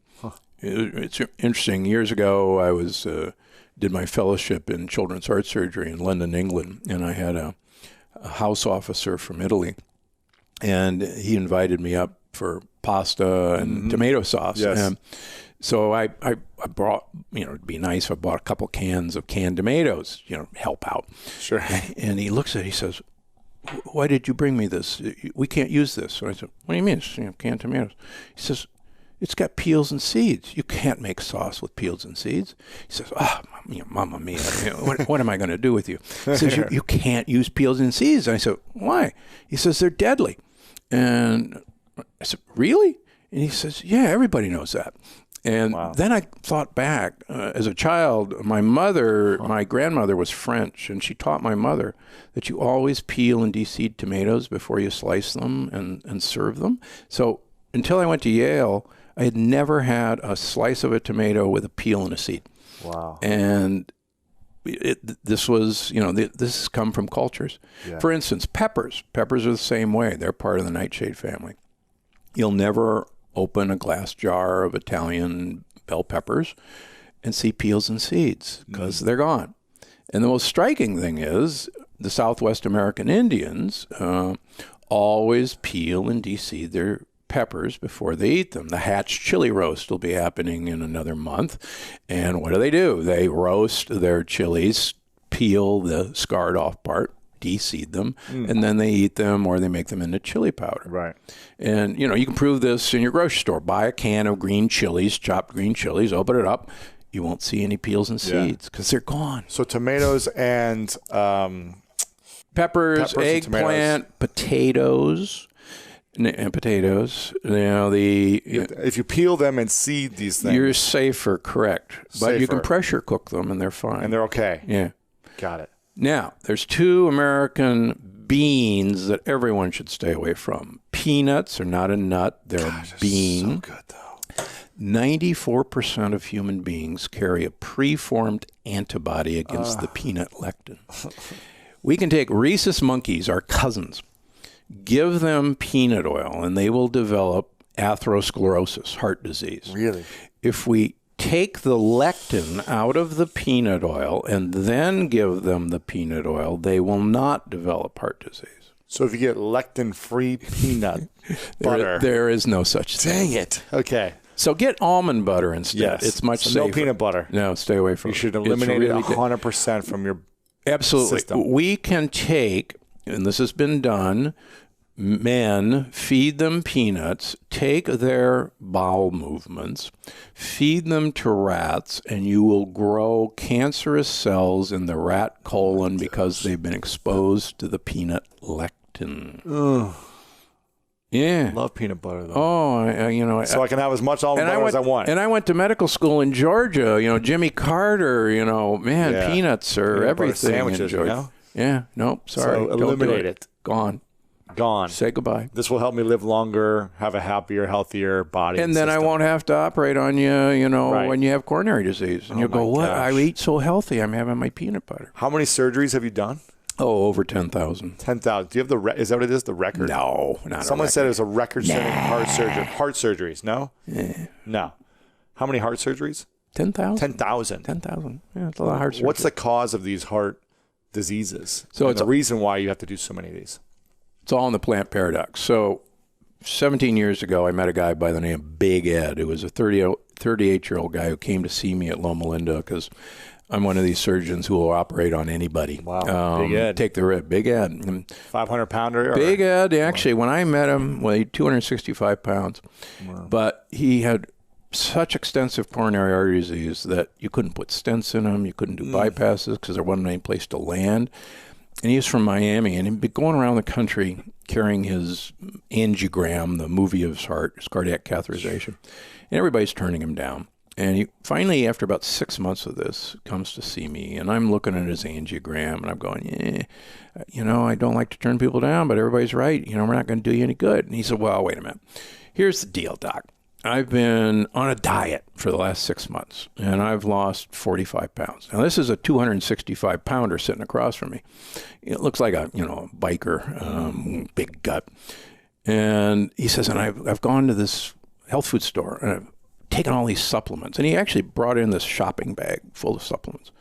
it's interesting. Years ago, I did my fellowship in children's heart surgery in London, England, and I had a house officer from Italy, and he invited me up for pasta and tomato sauce. Yes. And so I brought, it'd be nice if I bought a couple cans of canned tomatoes, help out. Sure. And he looks at it, he says, why did you bring me this? We can't use this. So I said, what do you mean? It's canned tomatoes. He says, it's got peels and seeds. You can't make sauce with peels and seeds. He says, Mamma mia, what am I going to do with you? He says, you can't use peels and seeds. And I said, why? He says, they're deadly. And I said, really? And he says, yeah, everybody knows that. And then I thought back, as a child, my grandmother was French, and she taught my mother that you always peel and de-seed tomatoes before you slice them and serve them. So until I went to Yale, I had never had a slice of a tomato with a peel and a seed. Wow. And this was, this has come from cultures. Yeah. For instance, peppers. Peppers are the same way. They're part of the nightshade family. You'll never open a glass jar of Italian bell peppers and see peels and seeds because they're gone. And the most striking thing is the Southwest American Indians always peel and de-seed their peppers before they eat them. The Hatch chili roast will be happening in another month. And what do? They roast their chilies, peel the scarred off part, de-seed them, and then they eat them or they make them into chili powder. Right. And, you can prove this in your grocery store. Buy a can of green chilies, chopped green chilies, open it up. You won't see any peels and seeds because they're gone. So tomatoes and Peppers, and eggplant, potatoes. And potatoes, if you peel them and seed these things, you're safer, correct. But you can Safer. pressure cook them and they're fine. and they're okay. yeah. Got it. Now, there's 2 American beans that everyone should stay away from. Peanuts are not a nut, they're a bean. So good though. 94% of human beings carry a preformed antibody against the peanut lectin. We can take rhesus monkeys, our cousins, give them peanut oil, and they will develop atherosclerosis, heart disease. Really? If we take the lectin out of the peanut oil and then give them the peanut oil, they will not develop heart disease. So if you get lectin-free peanut butter, There is no such thing. dang it. Okay. So get almond butter instead. Yes. It's much So safer. no peanut butter. No, stay away from You it. should It's eliminate really it 100% from your Absolutely. system. We can take, and this has been done, men, feed them peanuts, take their bowel movements, feed them to rats, and you will grow cancerous cells in the rat colon because they've been exposed to the peanut lectin. Ugh. Yeah. Love peanut butter though. Oh, So I can have as much almond butter as I want. And I went to medical school in Georgia. Jimmy Carter. Man, Yeah. peanuts are Peanut butter everything in sandwiches, Georgia. Yeah, nope. Sorry, So don't do eliminate it. Gone. Gone. Say goodbye. This will help me live longer, have a happier, healthier body. And then system. I won't have to operate on you. Right. When you have coronary disease, and you'll go, my "What? gosh. I eat so healthy. I'm having my peanut butter." How many surgeries have you done? Oh, over 10,000. 10,000. Do you have is that what it is? The record? No, not Someone a said it record. was a record-setting heart surgeries. No. Yeah. No. How many heart surgeries? 10,000. 10,000. 10,000. Yeah, it's a lot of heart surgery. What's the cause of these heart diseases? So And it's the reason why you have to do so many of these. It's all in the plant paradox. So 17 years ago, I met a guy by the name of Big Ed, who was a 38-year-old guy who came to see me at Loma Linda because I'm one of these surgeons who will operate on anybody. Wow. Big Ed. Take the rib. Big Ed. 500-pounder? Big Ed, actually, when I met him, weighed 265 pounds. Wow. But he had such extensive coronary artery disease that you couldn't put stents in him. You couldn't do bypasses because there wasn't any place to land. And he was from Miami, and he'd been going around the country carrying his angiogram, the movie of his heart, his cardiac catheterization. And everybody's turning him down. And he finally, after about 6 months of this, comes to see me. And I'm looking at his angiogram, and I'm going, I don't like to turn people down, but everybody's right. We're not going to do you any good. And he said, well, wait a minute. Here's the deal, doc. I've been on a diet for the last 6 months, and I've lost 45 pounds. Now, this is a 265-pounder sitting across from me. It looks like a biker, big gut. And he says, and I've gone to this health food store, and I've taken all these supplements. And he actually brought in this shopping bag full of supplements.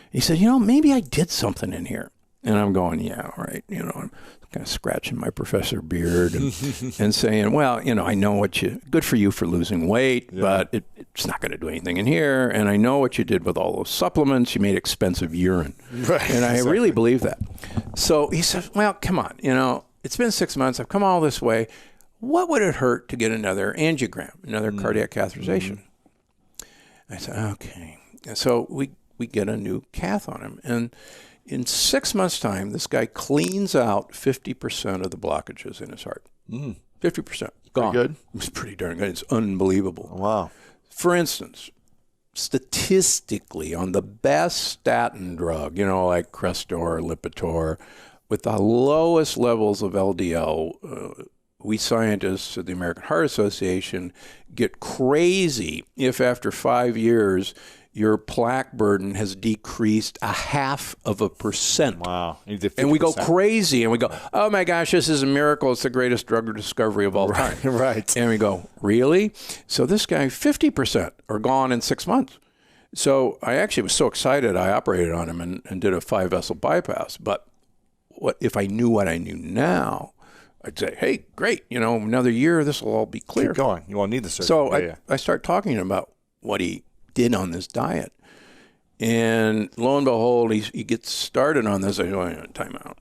He said, maybe I did something in here. And I'm going, yeah, right. I'm kind of scratching my professor beard and saying, well, I know good for you for losing weight, but it's not going to do anything in here. And I know what you did with all those supplements. You made expensive urine. Right, and I really believe that. So he said, well, come on, it's been 6 months. I've come all this way. What would it hurt to get another angiogram, another cardiac catheterization? I said, okay. And so we get a new cath on him. And in 6 months' time, this guy cleans out 50% of the blockages in his heart. 50%. Gone. good. It's pretty darn good. It's unbelievable. Wow. For instance, statistically, on the best statin drug, like Crestor, Lipitor, with the lowest levels of LDL, we scientists at the American Heart Association get crazy if after 5 years your plaque burden has decreased 0.5%. Wow. And we go crazy and we go, oh my gosh, this is a miracle. It's the greatest drug discovery of all time. Right. And we go, really? So this guy, 50% are gone in 6 months. So I actually was so excited, I operated on him and did a 5-vessel bypass. But what if I knew what I knew now, I'd say, hey, great, another year, this will all be clear. Keep going. You won't need the surgery. So I start talking about what he did on this diet. And lo and behold, he gets started on this. I go, time out.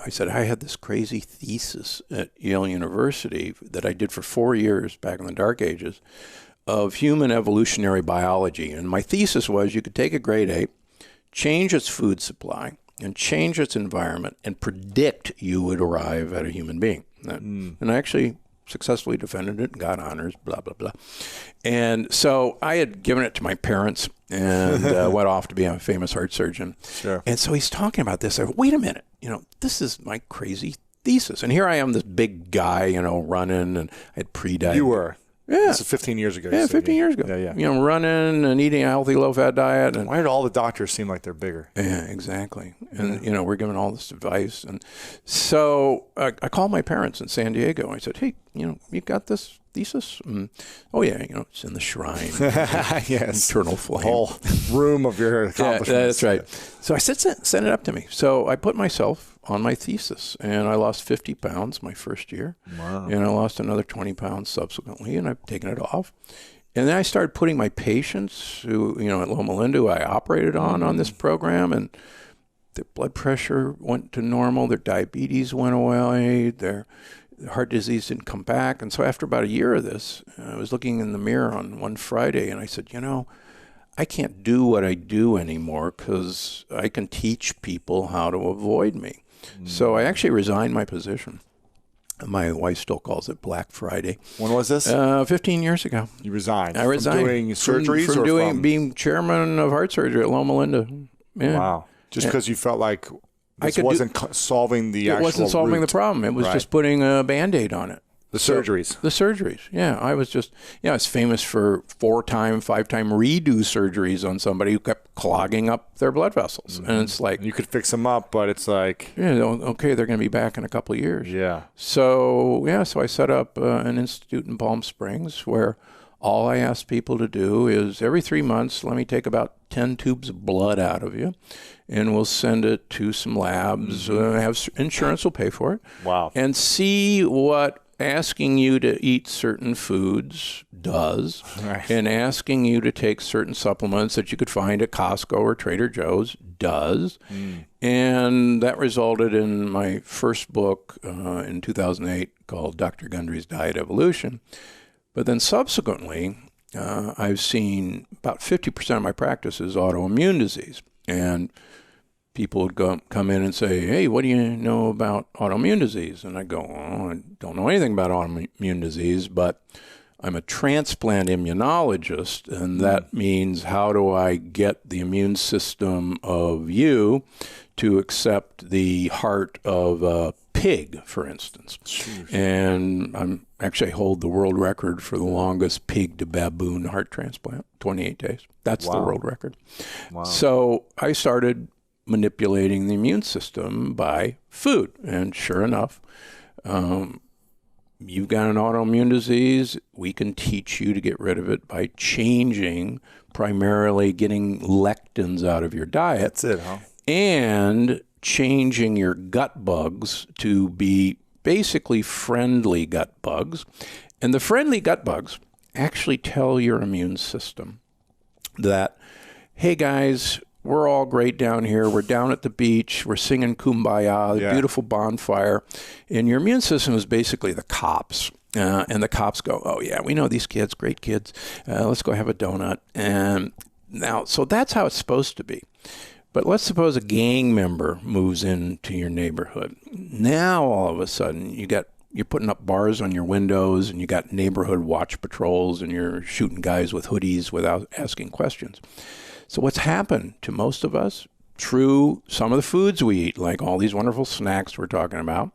I said, I had this crazy thesis at Yale University that I did for 4 years back in the dark ages of human evolutionary biology. And my thesis was you could take a great ape, change its food supply, and change its environment and predict you would arrive at a human being. And I actually successfully defended it and got honors, blah, blah, blah. And so I had given it to my parents and went off to be a famous heart surgeon. Sure. And so he's talking about this. I go, wait a minute, this is my crazy thesis. And here I am, this big guy, running, and I had pre-diabetes. You were. Yeah. This is 15 years ago. Yeah, 15 years ago. Yeah. Running and eating a healthy low-fat diet. And why did all the doctors seem like they're bigger? yeah, exactly. And, we're given all this advice. And so I called my parents in San Diego. I said, hey, you got this thesis? Oh, yeah, it's in the shrine. Yes. Eternal flame. The whole room of your accomplishments. Yeah, that's right. So I said, send it up to me. So I put myself on my thesis, and I lost 50 pounds my first year. Wow. And I lost another 20 pounds subsequently, and I've taken it off. And then I started putting my patients who, at Loma Linda, who I operated on this program, and their blood pressure went to normal, their diabetes went away, their heart disease didn't come back. And so after about a year of this, I was looking in the mirror on one Friday, and I said, I can't do what I do anymore because I can teach people how to avoid me. So I actually resigned my position. My wife still calls it Black Friday. When was this? 15 years ago. You resigned. I resigned. From doing surgeries from being chairman of heart surgery at Loma Linda. Yeah. Wow. Just because you felt like this wasn't solving the actual It wasn't solving root. the problem. It was just putting a Band-Aid on it. The surgeries. The surgeries, yeah. I was just, I was famous for 4-time, 5-time redo surgeries on somebody who kept clogging up their blood vessels. Mm-hmm. And it's like... And you could fix them up, but it's like... Yeah, okay, they're going to be back in a couple of years. Yeah. So I set up an institute in Palm Springs where all I ask people to do is every 3 months, let me take about 10 tubes of blood out of you, and we'll send it to some labs. Have insurance will pay for it. Wow. And see what asking you to eat certain foods does, and asking you to take certain supplements that you could find at Costco or Trader Joe's does. And that resulted in my first book in 2008 called Dr. Gundry's Diet Evolution. But then subsequently, I've seen about 50% of my practice is autoimmune disease. And people would come in and say, hey, what do you know about autoimmune disease? And I go, I don't know anything about autoimmune disease, but I'm a transplant immunologist, and that means how do I get the immune system of you to accept the heart of a pig, for instance. And I'm actually hold the world record for the longest pig to baboon heart transplant, 28 days. That's the world record. Wow. So I started manipulating the immune system by food. And sure enough, you've got an autoimmune disease. We can teach you to get rid of it by changing, primarily getting lectins out of your diet. That's it, huh? And changing your gut bugs to be basically friendly gut bugs. And the friendly gut bugs actually tell your immune system that, hey guys, we're all great down here. We're down at the beach. We're singing Kumbaya, the beautiful bonfire. And your immune system is basically the cops. And the cops go, oh, yeah, we know these kids, great kids. Let's go have a donut. And now, so that's how it's supposed to be. But let's suppose a gang member moves into your neighborhood. Now, all of a sudden, you're putting up bars on your windows, and you got neighborhood watch patrols, and you're shooting guys with hoodies without asking questions. So what's happened to most of us through some of the foods we eat, like all these wonderful snacks we're talking about,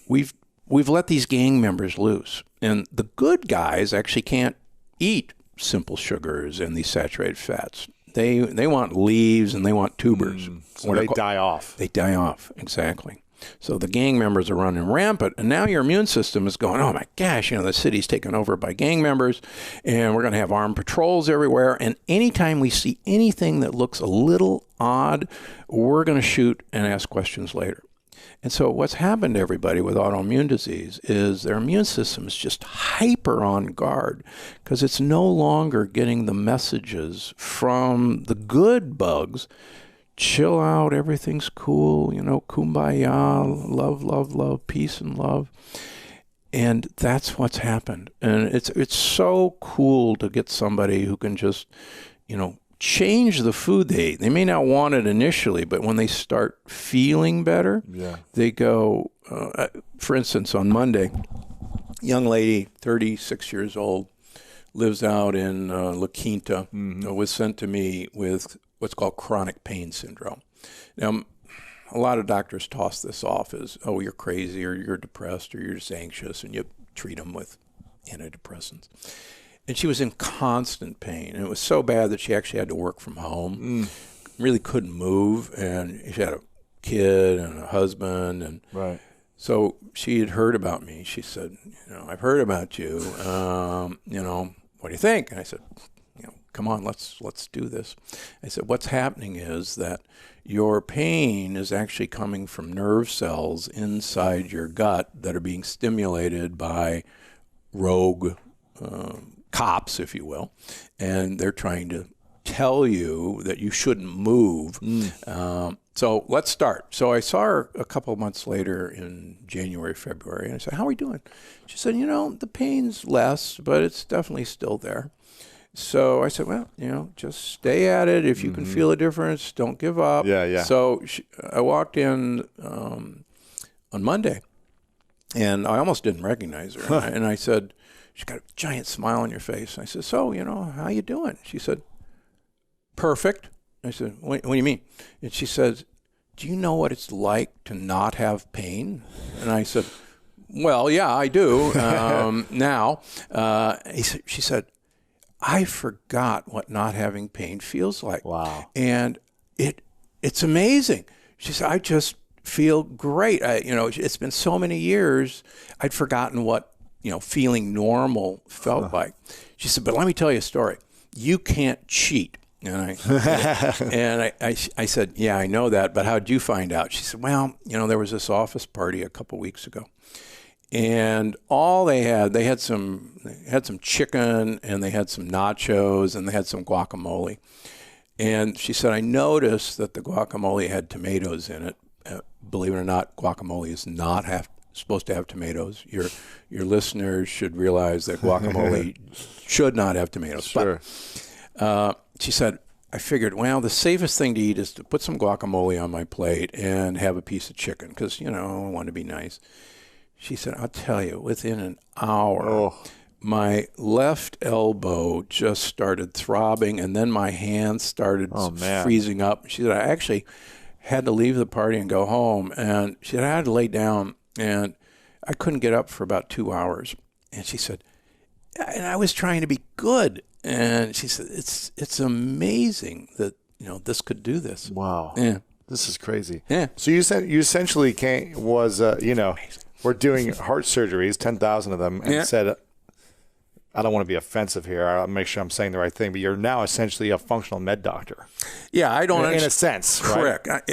we've let these gang members loose. And the good guys actually can't eat simple sugars and these saturated fats. They want leaves and they want tubers. So they die off. They die off, exactly. So the gang members are running rampant, and now your immune system is going, oh my gosh, the city's taken over by gang members, and we're going to have armed patrols everywhere, and anytime we see anything that looks a little odd, we're going to shoot and ask questions later. And so what's happened to everybody with autoimmune disease is their immune system is just hyper on guard because it's no longer getting the messages from the good bugs chill out, everything's cool, kumbaya, love, love, love, peace and love. And that's what's happened. And it's so cool to get somebody who can just, change the food they eat. They may not want it initially, but when they start feeling better, they go, for instance, on Monday, young lady, 36 years old, lives out in La Quinta, was sent to me with what's called chronic pain syndrome. Now, a lot of doctors toss this off as, oh, you're crazy or you're depressed or you're just anxious, and you treat them with antidepressants. And she was in constant pain. And it was so bad that she actually had to work from home, really couldn't move. And she had a kid and a husband. And so she had heard about me. She said, I've heard about you. What do you think? And I said, come on, let's do this. I said, what's happening is that your pain is actually coming from nerve cells inside your gut that are being stimulated by rogue cops, if you will, and they're trying to tell you that you shouldn't move. So let's start. So I saw her a couple of months later in January, February, and I said, how are we doing? She said, the pain's less, but it's definitely still there. So I said, well, just stay at it. If you can feel a difference, don't give up. So I walked in on Monday, and I almost didn't recognize her. And I said, she's got a giant smile on your face. I said, so, how you doing? She said, perfect. I said, what do you mean? And she says, do you know what it's like to not have pain? And I said, well, yeah, I do now. She said, I forgot what not having pain feels like. Wow. And it's amazing. She said, I just feel great. It's been so many years, I'd forgotten what, feeling normal felt like. She said, but let me tell you a story. You can't cheat. And I said, yeah, I know that, but how'd you find out? She said, well, there was this office party a couple weeks ago. And all they had some chicken, and they had some nachos, and they had some guacamole. And she said, I noticed that the guacamole had tomatoes in it. Believe it or not, guacamole is not supposed to have tomatoes. Your listeners should realize that guacamole should not have tomatoes. Sure. But she said, I figured, well, the safest thing to eat is to put some guacamole on my plate and have a piece of chicken because, I want to be nice. She said, I'll tell you, within an hour, my left elbow just started throbbing, and then my hands started freezing up. She said, I actually had to leave the party and go home. And she said, I had to lay down, and I couldn't get up for about 2 hours. And she said, and I was trying to be good. And she said, it's amazing that, this could do this. Wow. Yeah. This is crazy. Yeah. So you essentially we're doing heart surgeries, 10,000 of them, and said, I don't want to be offensive here. I'll make sure I'm saying the right thing, but you're now essentially a functional med doctor. Yeah, I don't in a sense, right? Correct.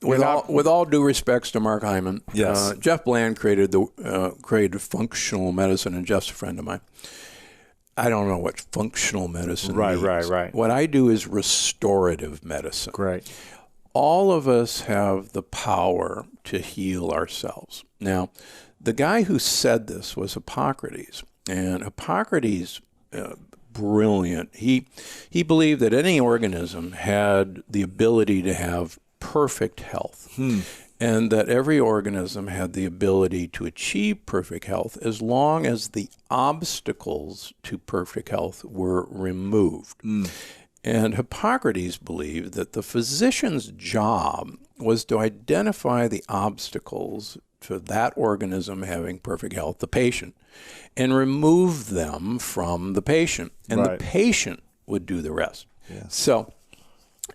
With all due respects to Mark Hyman, yes. Jeff Bland created functional medicine, and Jeff's a friend of mine. I don't know what functional medicine means. Right. What I do is restorative medicine. Great. All of us have the power to heal ourselves. Now, the guy who said this was Hippocrates. And Hippocrates, brilliant. He believed that any organism had the ability to have perfect health. And that every organism had the ability to achieve perfect health as long as the obstacles to perfect health were removed. And Hippocrates believed that the physician's job was to identify the obstacles to that organism having perfect health, the patient, and remove them from the patient. And the patient would do the rest. Yes. So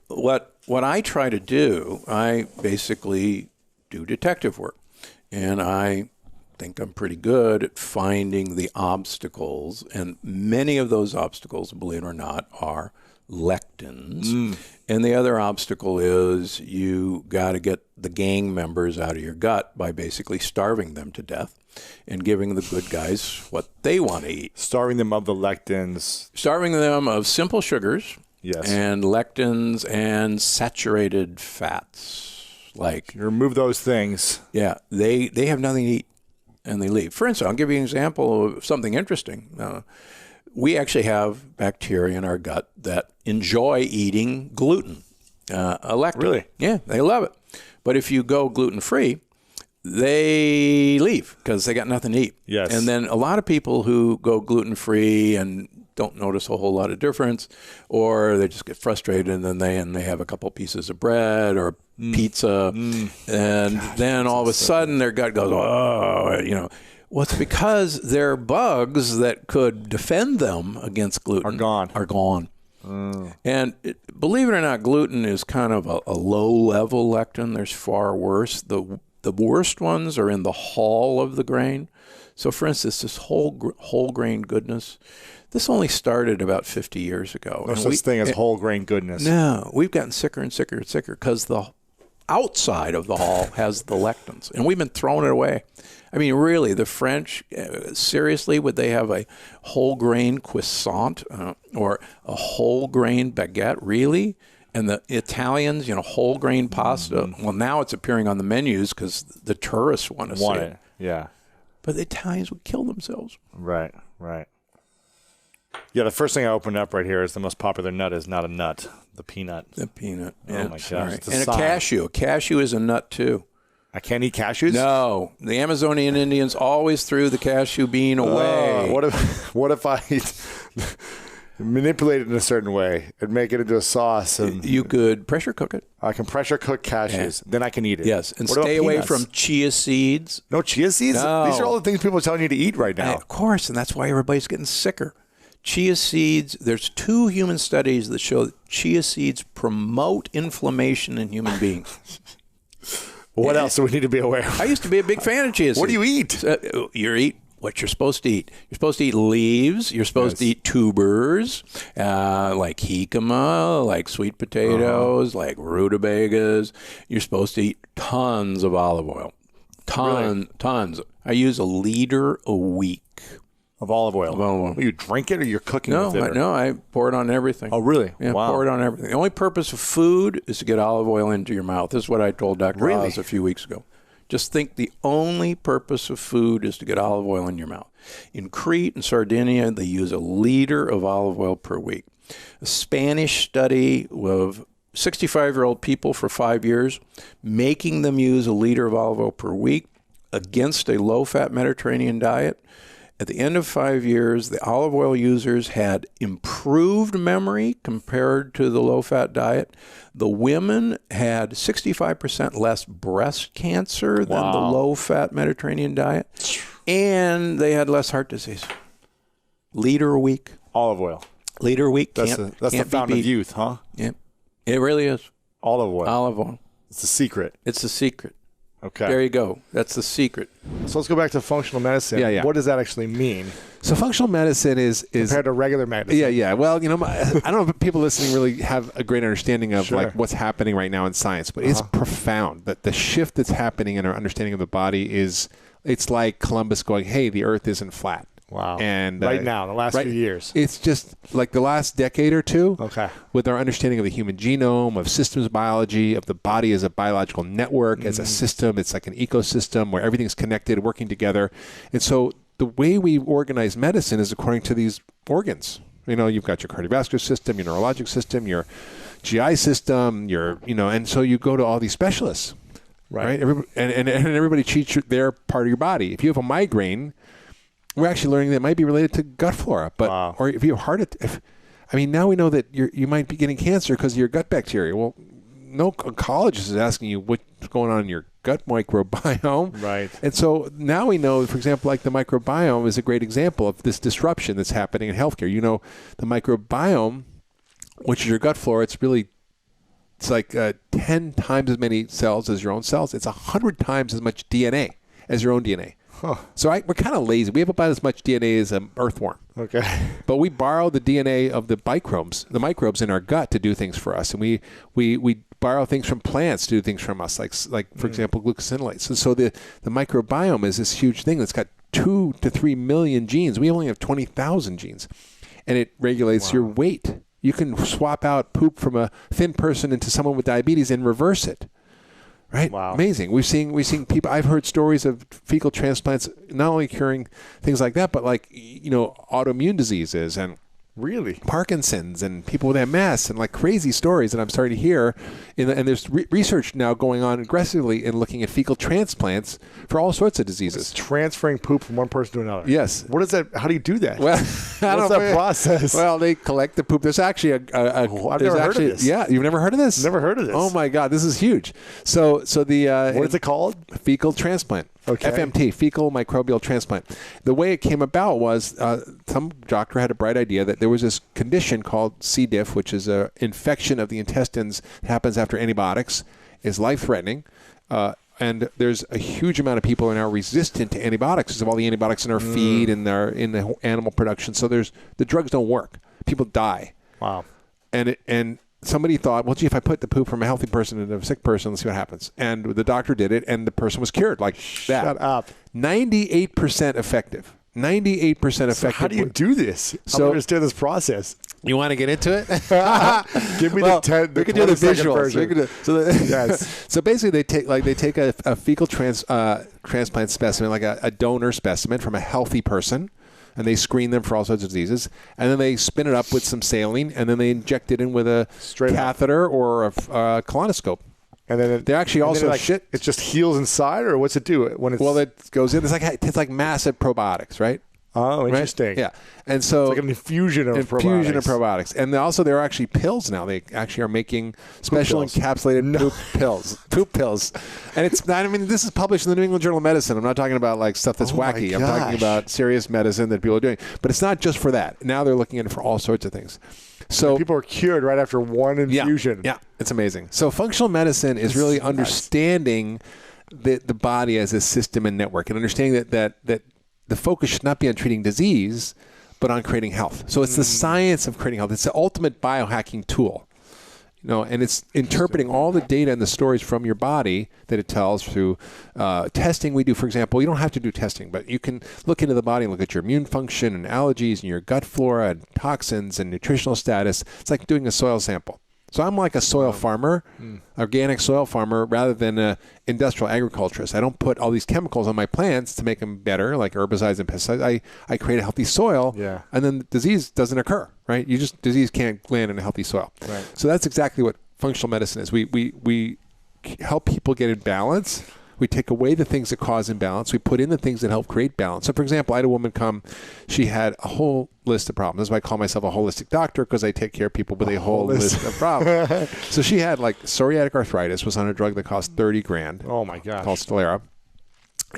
what I try to do, I basically do detective work. And I think I'm pretty good at finding the obstacles. And many of those obstacles, believe it or not, are lectins. And the other obstacle is you got to get the gang members out of your gut by basically starving them to death and giving the good guys what they want to eat. Starving them of the lectins. Starving them of simple sugars Yes. And lectins and saturated fats. Like, You remove those things. yeah, they have nothing to eat and they leave. For instance, I'll give you an example of something interesting. We actually have bacteria in our gut that enjoy eating gluten, a lectin. Really? Yeah, they love it. But if you go gluten-free, they leave because they got nothing to eat. Yes. And then a lot of people who go gluten-free and don't notice a whole lot of difference, or they just get frustrated and then they have a couple pieces of bread or pizza, and then all of a sudden their gut goes, oh, well, it's because their bugs that could defend them against gluten are gone. And believe it or not, gluten is kind of a low-level lectin. There's far worse. The worst ones are in the hull of the grain. So, for instance, this whole grain goodness, this only started about 50 years ago. No such thing as whole grain goodness. No, we've gotten sicker and sicker and sicker because the outside of the hull has the lectins, and we've been throwing it away. I mean, really, the French, seriously, would they have a whole grain croissant or a whole grain baguette? Really? And the Italians, whole grain pasta. Well, now it's appearing on the menus because the tourists want to see it. Yeah. But the Italians would kill themselves. Right. Yeah, the first thing I opened up right here is the most popular nut is not a nut, the peanut. The peanut. Oh, Yeah, my gosh. sorry. It's a And a sign. cashew. A cashew is a nut, too. I can't eat cashews? No. The Amazonian Indians always threw the cashew bean away. What if I manipulate it in a certain way and make it into a sauce? And You could pressure cook it. I can pressure cook cashews. Then I can eat it. Yes. And What about stay away peanuts? from chia seeds. No chia seeds? No. These are all the things people are telling you to eat right now. Of course, and that's why everybody's getting sicker. Chia seeds, there's 2 human studies that show that chia seeds promote inflammation in human beings. What else do we need to be aware of? I used to be a big fan of chia seeds. What do you eat? You eat what you're supposed to eat. You're supposed to eat leaves. You're supposed to eat tubers, like jicama, like sweet potatoes, like rutabagas. You're supposed to eat tons of olive oil. Tons. I use 1 liter a week. Of olive oil. Will you drink it or you're cooking with it? No, I pour it on everything. Oh, really? Yeah, Wow. pour it on everything. The only purpose of food is to get olive oil into your mouth. This is what I told Dr. Oz a few weeks ago. Just think the only purpose of food is to get olive oil in your mouth. In Crete and Sardinia, they use 1 liter of olive oil per week. A Spanish study of 65-year-old people for 5 years, making them use 1 liter of olive oil per week against a low-fat Mediterranean diet. At the end of 5 years, the olive oil users had improved memory compared to the low-fat diet. The women had 65% less breast cancer than the low-fat Mediterranean diet. And they had less heart disease. Liter a week. Olive oil. Liter a week. That's the fountain of youth, huh? Yeah. It really is. Olive oil. Olive oil. It's the secret. It's the secret. Okay. There you go. That's the secret. So let's go back to functional medicine. Yeah. What does that actually mean So functional medicine is compared to regular medicine? Yeah. Well, I don't know if people listening really have a great understanding of like what's happening right now in science, but it's profound. That the shift that's happening in our understanding of the body it's like Columbus going, "Hey, the Earth isn't flat." Wow. And right now, the last few years. It's just like the last decade or two. Okay. With our understanding of the human genome, of systems biology, of the body as a biological network, as a system, it's like an ecosystem where everything's connected, working together. And so the way we organize medicine is according to these organs. You've got your cardiovascular system, your neurologic system, your GI system, and so you go to all these specialists. Right. And everybody treats their part of your body. If you have a migraine, we're actually learning that it might be related to gut flora, or if you have now we know that you might be getting cancer because of your gut bacteria. Well, no oncologist is asking you what's going on in your gut microbiome. Right. And so now we know, for example, like the microbiome is a great example of this disruption that's happening in healthcare. The microbiome, which is your gut flora, it's like 10 times as many cells as your own cells. It's 100 times as much DNA as your own DNA. Huh. So we're kind of lazy. We have about as much DNA as an earthworm. Okay. But we borrow the DNA of the microbes in our gut to do things for us. And we borrow things from plants to do things from us, like for example, glucosinolates. And so the microbiome is this huge thing that's got 2 to 3 million genes. We only have 20,000 genes. And it regulates your weight. You can swap out poop from a thin person into someone with diabetes and reverse it. Right? Wow. Amazing. We've seen people, I've heard stories of fecal transplants not only curing things like that, but like, autoimmune diseases and Really? Parkinson's and people with MS and like crazy stories that I'm starting to hear. And there's research now going on aggressively in looking at fecal transplants for all sorts of diseases. It's transferring poop from one person to another. Yes. What is that? How do you do that? Well, What's that process? Well, they collect the poop. There's actually I've never heard of this. Yeah, you've never heard of this? Never heard of this. Oh my God, this is huge. So the what is it called? Fecal transplant. Okay. FMT, fecal microbial transplant. The way it came about was some doctor had a bright idea that there was this condition called C. diff, which is an infection of the intestines that happens after antibiotics, is life-threatening. And there's a huge amount of people are now resistant to antibiotics because of all the antibiotics in our feed and in the animal production. So the drugs don't work. People die. Wow. And somebody thought, well, gee, if I put the poop from a healthy person into a sick person, let's see what happens. And the doctor did it, and the person was cured like that. Shut up. 98% effective. 98% effective. So how do you do this? I don't understand this process. You want to get into it? Give me the we can do the visuals. Yes. So basically, they take a fecal transplant specimen, like a donor specimen from a healthy person, and they screen them for all sorts of diseases, and then they spin it up with some saline, and then they inject it in with a catheter or a colonoscope. And then they actually also it just heals inside, or what's it do when it's? Well, it goes in. It's like massive probiotics, right? Oh, interesting. Right? Yeah, and so it's like an infusion of probiotics. And also there are actually pills now. They actually are making special encapsulated poop pills, and it's not. I mean, this is published in the New England Journal of Medicine. I'm not talking about like stuff that's wacky. I'm talking about serious medicine that people are doing. But it's not just for that. Now they're looking at it for all sorts of things. So and people are cured right after one infusion. Yeah, it's amazing. So functional medicine is really understanding the body as a system and network, and understanding that the focus should not be on treating disease, but on creating health. So it's the science of creating health. It's the ultimate biohacking tool. And it's interpreting all the data and the stories from your body that it tells through testing we do. For example, you don't have to do testing, but you can look into the body and look at your immune function and allergies and your gut flora and toxins and nutritional status. It's like doing a soil sample. So I'm like a soil farmer, organic soil farmer, rather than an industrial agriculturist. I don't put all these chemicals on my plants to make them better, like herbicides and pesticides. I create a healthy soil, and then disease doesn't occur, right? Disease can't land in a healthy soil. Right. So that's exactly what functional medicine is. We help people get in balance. We take away the things that cause imbalance. We put in the things that help create balance. So, for example, I had a woman come. She had a whole list of problems. That's why I call myself a holistic doctor, because I take care of people with a whole list of problems. So she had like psoriatic arthritis, was on a drug that cost $30,000. Oh, my gosh. Called Stelara.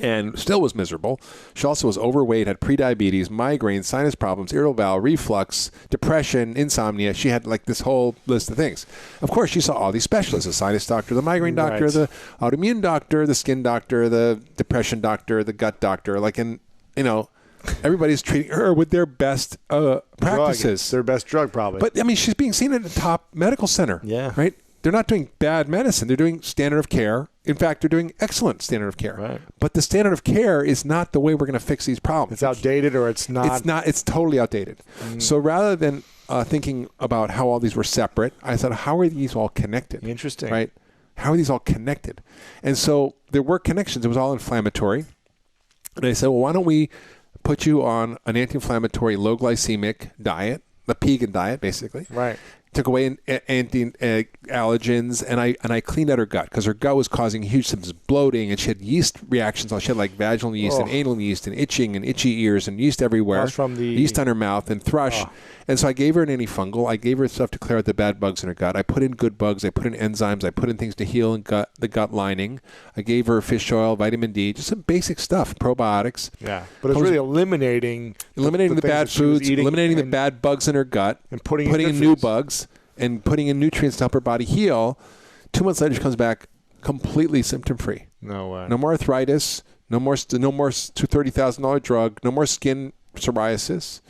And still was miserable. She also was overweight, had prediabetes, migraines, sinus problems, irritable bowel, reflux, depression, insomnia. She had like this whole list of things. Of course, she saw all these specialists: the sinus doctor, the migraine doctor, the autoimmune doctor, the skin doctor, the depression doctor, the gut doctor. Everybody's treating her with their best practices. Their best drug, probably. But I mean, she's being seen at a top medical center. Yeah. Right? They're not doing bad medicine. They're doing standard of care. In fact, they're doing excellent standard of care. Right. But the standard of care is not the way we're going to fix these problems. It's outdated, or it's not. It's not. It's totally outdated. So rather than thinking about how all these were separate, I thought, how are these all connected? Interesting. Right? How are these all connected? And so there were connections. It was all inflammatory. And I said, well, why don't we put you on an anti-inflammatory, low glycemic diet, the Pegan diet, basically. Right. Took away anti-allergens, and I cleaned out her gut, because her gut was causing huge symptoms of bloating, and she had yeast reactions. She had like vaginal yeast and anal yeast and itching and itchy ears and yeast everywhere. From the yeast on her mouth and thrush. And so I gave her an antifungal. I gave her stuff to clear out the bad bugs in her gut. I put in good bugs. I put in enzymes. I put in things to heal the gut lining. I gave her fish oil, vitamin D, just some basic stuff, probiotics. Yeah, but it's really eliminating the bad foods, eliminating the bad bugs in her gut, and putting in new bugs, and putting in nutrients to help her body heal. 2 months later, she comes back completely symptom-free. No way. No more arthritis. No more $30,000 drug. No more skin psoriasis.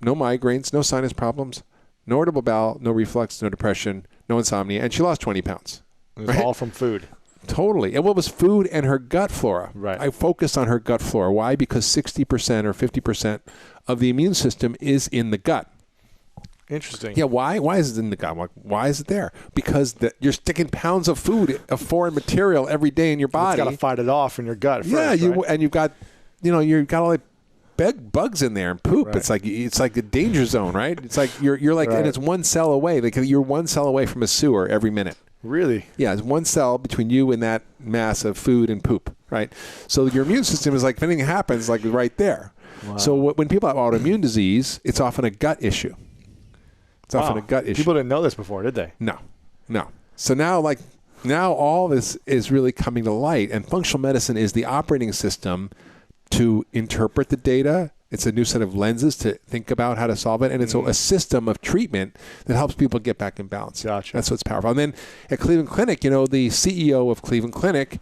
No migraines. No sinus problems. No irritable bowel. No reflux. No depression. No insomnia. And she lost 20 pounds. It was all from food. Totally. And what was food and her gut flora? Right. I focused on her gut flora. Why? Because 60% or 50% of the immune system is in the gut. Interesting. Yeah, why? Why is it in the gut? I'm like, why is it there? Because you're sticking pounds of food, of foreign material every day in your body. It's got to fight it off in your gut first, yeah, right? and you've got, you've got all the bugs in there and poop. Right. It's like a danger zone, right? It's like you're like, Right. and it's one cell away. Like you're one cell away from a sewer every minute. Really? Yeah, it's one cell between you and that mass of food and poop, right? So your immune system is like, if anything happens, like right there. Wow. So when people have autoimmune disease, it's often a gut issue. It's often a gut issue. People didn't know this before, did they? No. So now all this is really coming to light, and functional medicine is the operating system to interpret the data. It's a new set of lenses to think about how to solve it, and it's a system of treatment that helps people get back in balance. Gotcha. That's what's powerful. And then at Cleveland Clinic, the CEO of Cleveland Clinic,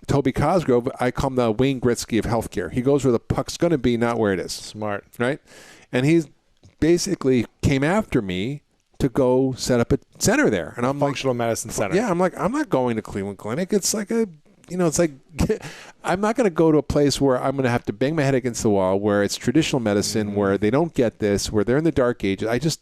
Toby Cosgrove, I call him the Wayne Gretzky of healthcare. He goes where the puck's going to be, not where it is. Smart. Right? And he basically came after me to go set up a center there. And I'm Functional medicine center. Yeah, I'm like, I'm not going to Cleveland Clinic. It's like it's like, I'm not going to go to a place where I'm going to have to bang my head against the wall, where it's traditional medicine, where they don't get this, where they're in the dark ages. I just...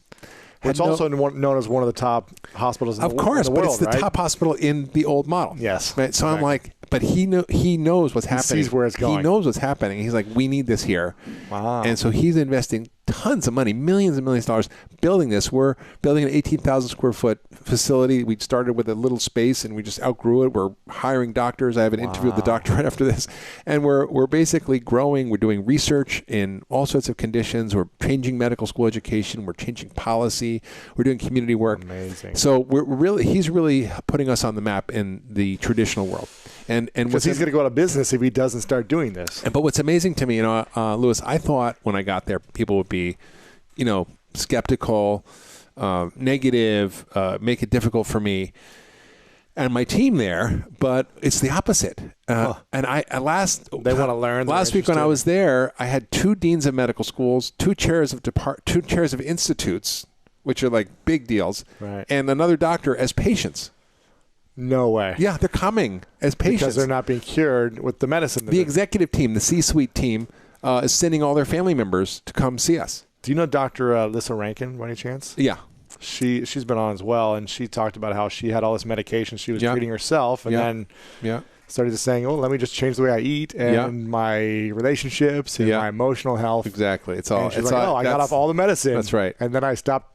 It's also known as one of the top hospitals in the world. Of course, but it's the right? top hospital in the old model. Yes. Right? So I'm like, but he knows what's happening. sees where it's going. He knows what's happening. He's like, we need this here. Wow. And so he's investing tons of money, millions and millions of dollars, building this. We're building an 18,000 square foot facility. We started with a little space and we just outgrew it. We're hiring doctors. I have an interview with the doctor right after this. And we're basically growing. We're doing research in all sorts of conditions. We're changing medical school education. We're changing policy. We're doing community work. Amazing. So he's really putting us on the map in the traditional world. And because he's going to go out of business if he doesn't start doing this. But what's amazing to me, Louis, I thought when I got there, people would be, skeptical, negative, make it difficult for me and my team there. But it's the opposite. And they want to learn. Last week when I was there, I had 2 deans of medical schools, 2 chairs of institutes, which are like big deals, right, and another doctor as patients. No way. Yeah, they're coming as patients. Because they're not being cured with the medicine. The executive team, the C-suite team, is sending all their family members to come see us. Do you know Dr. Lissa Rankin, by any chance? Yeah. She's been on as well, and she talked about how she had all this medication she was treating herself, and then started saying, let me just change the way I eat and my relationships and my emotional health. Exactly. It's all. And she's like, I got off all the medicine. That's right. And then I stopped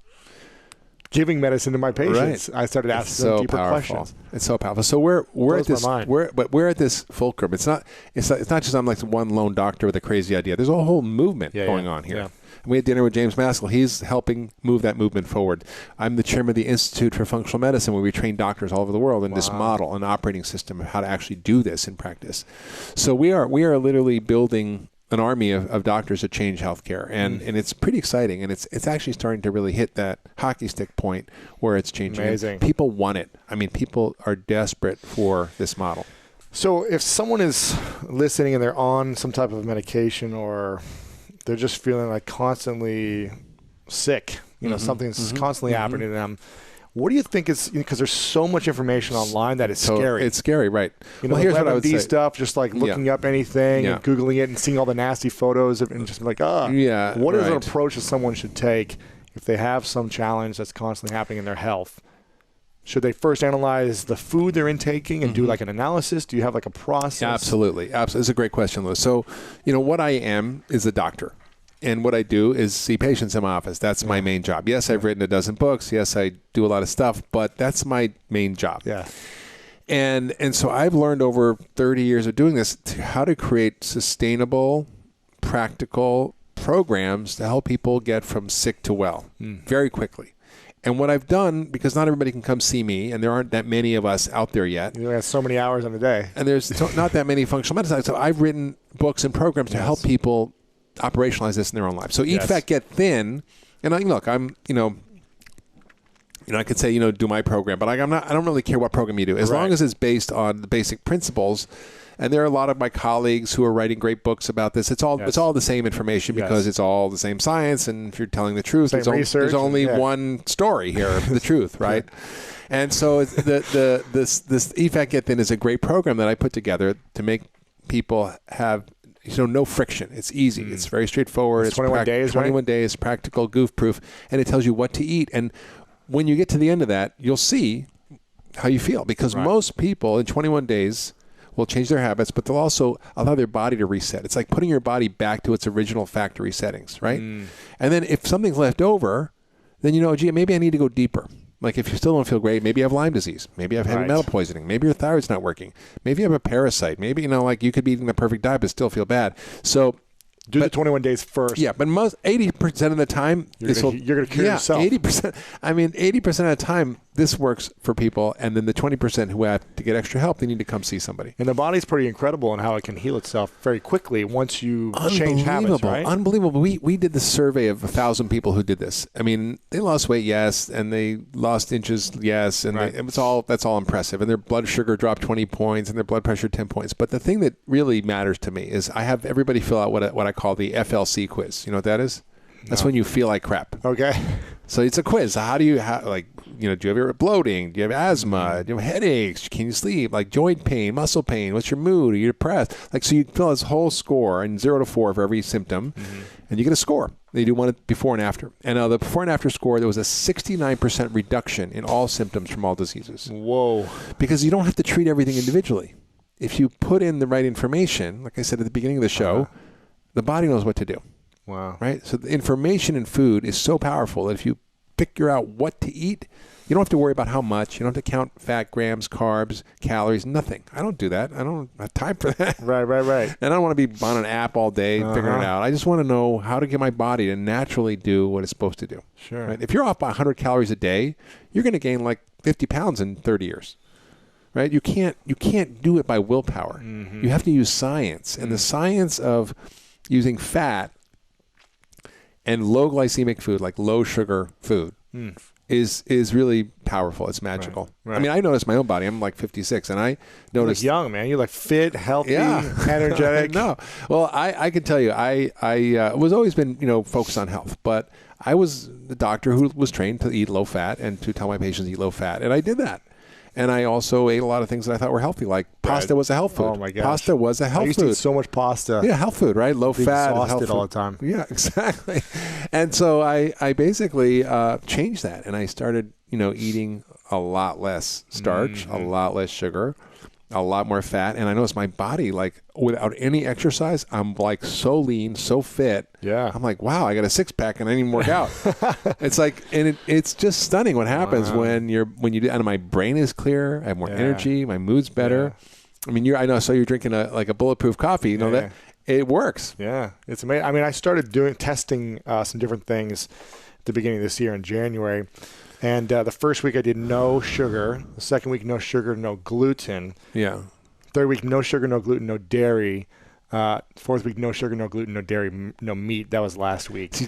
giving medicine to my patients. Right. I started asking them deeper questions. It's so powerful. So we're at this we're at this fulcrum. It's not just I'm like one lone doctor with a crazy idea. There's a whole movement going on here. Yeah. And we had dinner with James Maskell. He's helping move that movement forward. I'm the chairman of the Institute for Functional Medicine, where we train doctors all over the world in this model, an operating system of how to actually do this in practice. So we are literally building an army of doctors that change healthcare, and it's pretty exciting, and it's actually starting to really hit that hockey stick point where it's changing. Amazing. People want it. I mean, people are desperate for this model. So if someone is listening and they're on some type of medication, or they're just feeling like constantly sick, something's constantly happening to them, what do you think is, because there's so much information online that it's scary. It's scary, right? Well, here's what I would say. Stuff, just like looking up anything and Googling it and seeing all the nasty photos and just like, what is an approach that someone should take if they have some challenge that's constantly happening in their health? Should they first analyze the food they're intaking and do like an analysis? Do you have like a process? Absolutely. It's a great question, Louis. So, what I am is a doctor. And what I do is see patients in my office. That's my main job. Yes, I've written a dozen books. Yes, I do a lot of stuff, but that's my main job. Yeah. And so I've learned over 30 years of doing this how to create sustainable, practical programs to help people get from sick to well very quickly. And what I've done, because not everybody can come see me, and there aren't that many of us out there yet. You have so many hours in a day. And there's not that many functional medicine. So I've written books and programs to help people operationalize this in their own life. So Eat Fat, Get Thin, and I'm, I could say, do my program, but I don't really care what program you do, as long as it's based on the basic principles. And there are a lot of my colleagues who are writing great books about this. It's all the same information because it's all the same science. And if you're telling the truth, there's only one story here of the truth, right? And so this Eat Fat, Get Thin is a great program that I put together to make people have no friction. It's easy. It's very straightforward. It's 21 days, 21 right? days, practical, goof-proof, and it tells you what to eat. And when you get to the end of that, you'll see how you feel, because most people in 21 days will change their habits, but they'll also allow their body to reset. It's like putting your body back to its original factory settings, right? And then if something's left over, then gee, maybe I need to go deeper. Like if you still don't feel great, maybe you have Lyme disease, maybe you have heavy metal poisoning, maybe your thyroid's not working, maybe you have a parasite, maybe, like you could be eating the perfect diet but still feel bad. So do the 21 days first. Yeah, but 80% of the time, you're going to cure yourself. 80%. I mean, 80% of the time, this works for people, and then the 20% who have to get extra help, they need to come see somebody. And the body's pretty incredible in how it can heal itself very quickly once you change habits, right? Unbelievable. We did this survey of 1,000 people who did this. I mean, they lost weight, yes, and they lost inches, yes, and that's all impressive. And their blood sugar dropped 20 points, and their blood pressure 10 points. But the thing that really matters to me is I have everybody fill out what I call the FLC quiz. You know what that is? That's when you feel like crap. Okay. So it's a quiz. Do you have bloating? Do you have asthma? Do you have headaches? Can you sleep? Like joint pain, muscle pain? What's your mood? Are you depressed? So you fill this whole score and 0 to 4 for every symptom, and you get a score. They do one before and after. And the before and after score, there was a 69% reduction in all symptoms from all diseases. Whoa. Because you don't have to treat everything individually. If you put in the right information, like I said at the beginning of the show, the body knows what to do. Wow. Right? So the information in food is so powerful that if you figure out what to eat, you don't have to worry about how much. You don't have to count fat, grams, carbs, calories, nothing. I don't do that. I don't have time for that. Right. And I don't want to be on an app all day figuring it out. I just want to know how to get my body to naturally do what it's supposed to do. Sure. Right? If you're off by 100 calories a day, you're going to gain like 50 pounds in 30 years. Right? You can't do it by willpower. You have to use science. And the science of using fat and low glycemic food, like low sugar food, is really powerful. It's magical. Right. I mean, I noticed my own body. I'm like 56, and I noticed you look young, man. You look fit, healthy, energetic. No, well, I can tell you, I was always been focused on health, but I was the doctor who was trained to eat low fat and to tell my patients to eat low fat, and I did that. And I also ate a lot of things that I thought were healthy, like pasta was a health food. Oh my gosh. Pasta was a health food. I used to eat so much pasta. Yeah, health food, right? Low fat, health food all the time. Yeah, exactly. And so I basically changed that, and I started, eating a lot less starch, a lot less sugar, a lot more fat, and I noticed my body, like, without any exercise, I'm like so lean, so fit. Yeah. I'm like, wow, I got a six-pack and I didn't even work out. It's like, and it's just stunning what happens when you do. And my brain is clear, I have more energy, my mood's better. I mean, I saw you're drinking a bulletproof coffee. That it works. Yeah, it's amazing. I mean, I started testing some different things at the beginning of this year in January. And the first week I did no sugar. The second week, no sugar, no gluten. Yeah. Third week, no sugar, no gluten, no dairy. Fourth week, no sugar, no gluten, no dairy, no meat. That was last week.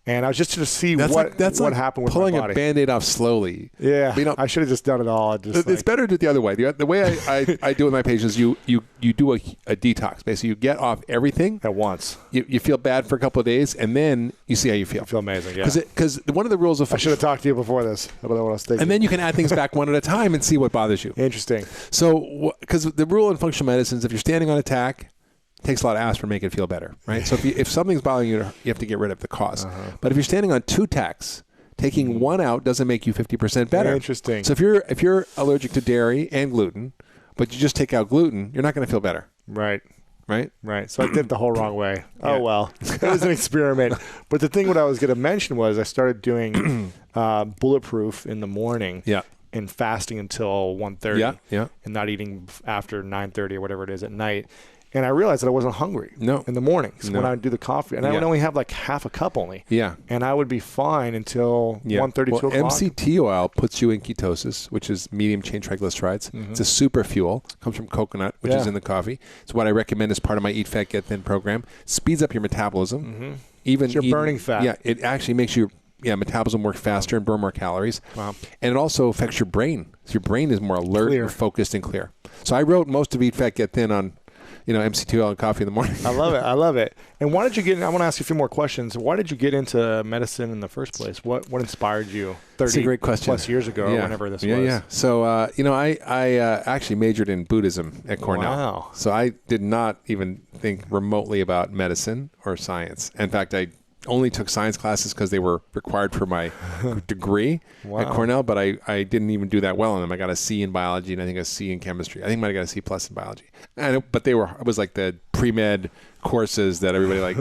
And I was just to see what happened with my body. Pulling a Band-Aid off slowly. Yeah, I should have just done it all. It's better to do it the other way. The way I do it with my patients, you do a detox. Basically, you get off everything at once. You feel bad for a couple of days, and then you see how you feel. I feel amazing, yeah. Because one of the rules of... I should have talked to you before this. I don't know what I was thinking. And then you can add things back one at a time and see what bothers you. Interesting. So, because the rule in functional medicine is if you're standing on attack, it takes a lot of aspirin to make it feel better, right? So if something's bothering you, you have to get rid of the cause. But if you're standing on two tacks, taking one out doesn't make you 50% better. Very interesting. So if you're allergic to dairy and gluten, but you just take out gluten, you're not going to feel better. Right. So I did it the whole wrong way. Oh, well. It was an experiment. But the thing what I was going to mention was I started doing bulletproof in the morning. Yeah. And fasting until 1:30. Yeah. And not eating after 9:30 or whatever it is at night. And I realized that I wasn't hungry in the mornings when I would do the coffee. And I would only have like half a cup only. Yeah. And I would be fine until 1:30, 2 o'clock. MCT oil puts you in ketosis, which is medium chain triglycerides. It's a super fuel. It comes from coconut, which is in the coffee. It's what I recommend as part of my Eat Fat, Get Thin program. Speeds up your metabolism. Even you're burning fat. Yeah, it actually makes your metabolism work faster and burn more calories. Wow. And it also affects your brain. So your brain is more alert, and focused, and clear. So I wrote most of Eat Fat, Get Thin on MC2L and coffee in the morning. I love it. I love it. And why did you I want to ask you a few more questions. Why did you get into medicine in the first place? What inspired you 30 great question. plus years ago or whenever this was? Yeah. So, I actually majored in Buddhism at Cornell. Wow. So I did not even think remotely about medicine or science. In fact, I only took science classes because they were required for my degree at Cornell, but I didn't even do that well in them. I got a C in biology and I think a C in chemistry. I think I might have got a C plus in biology. But it was like the pre-med courses that everybody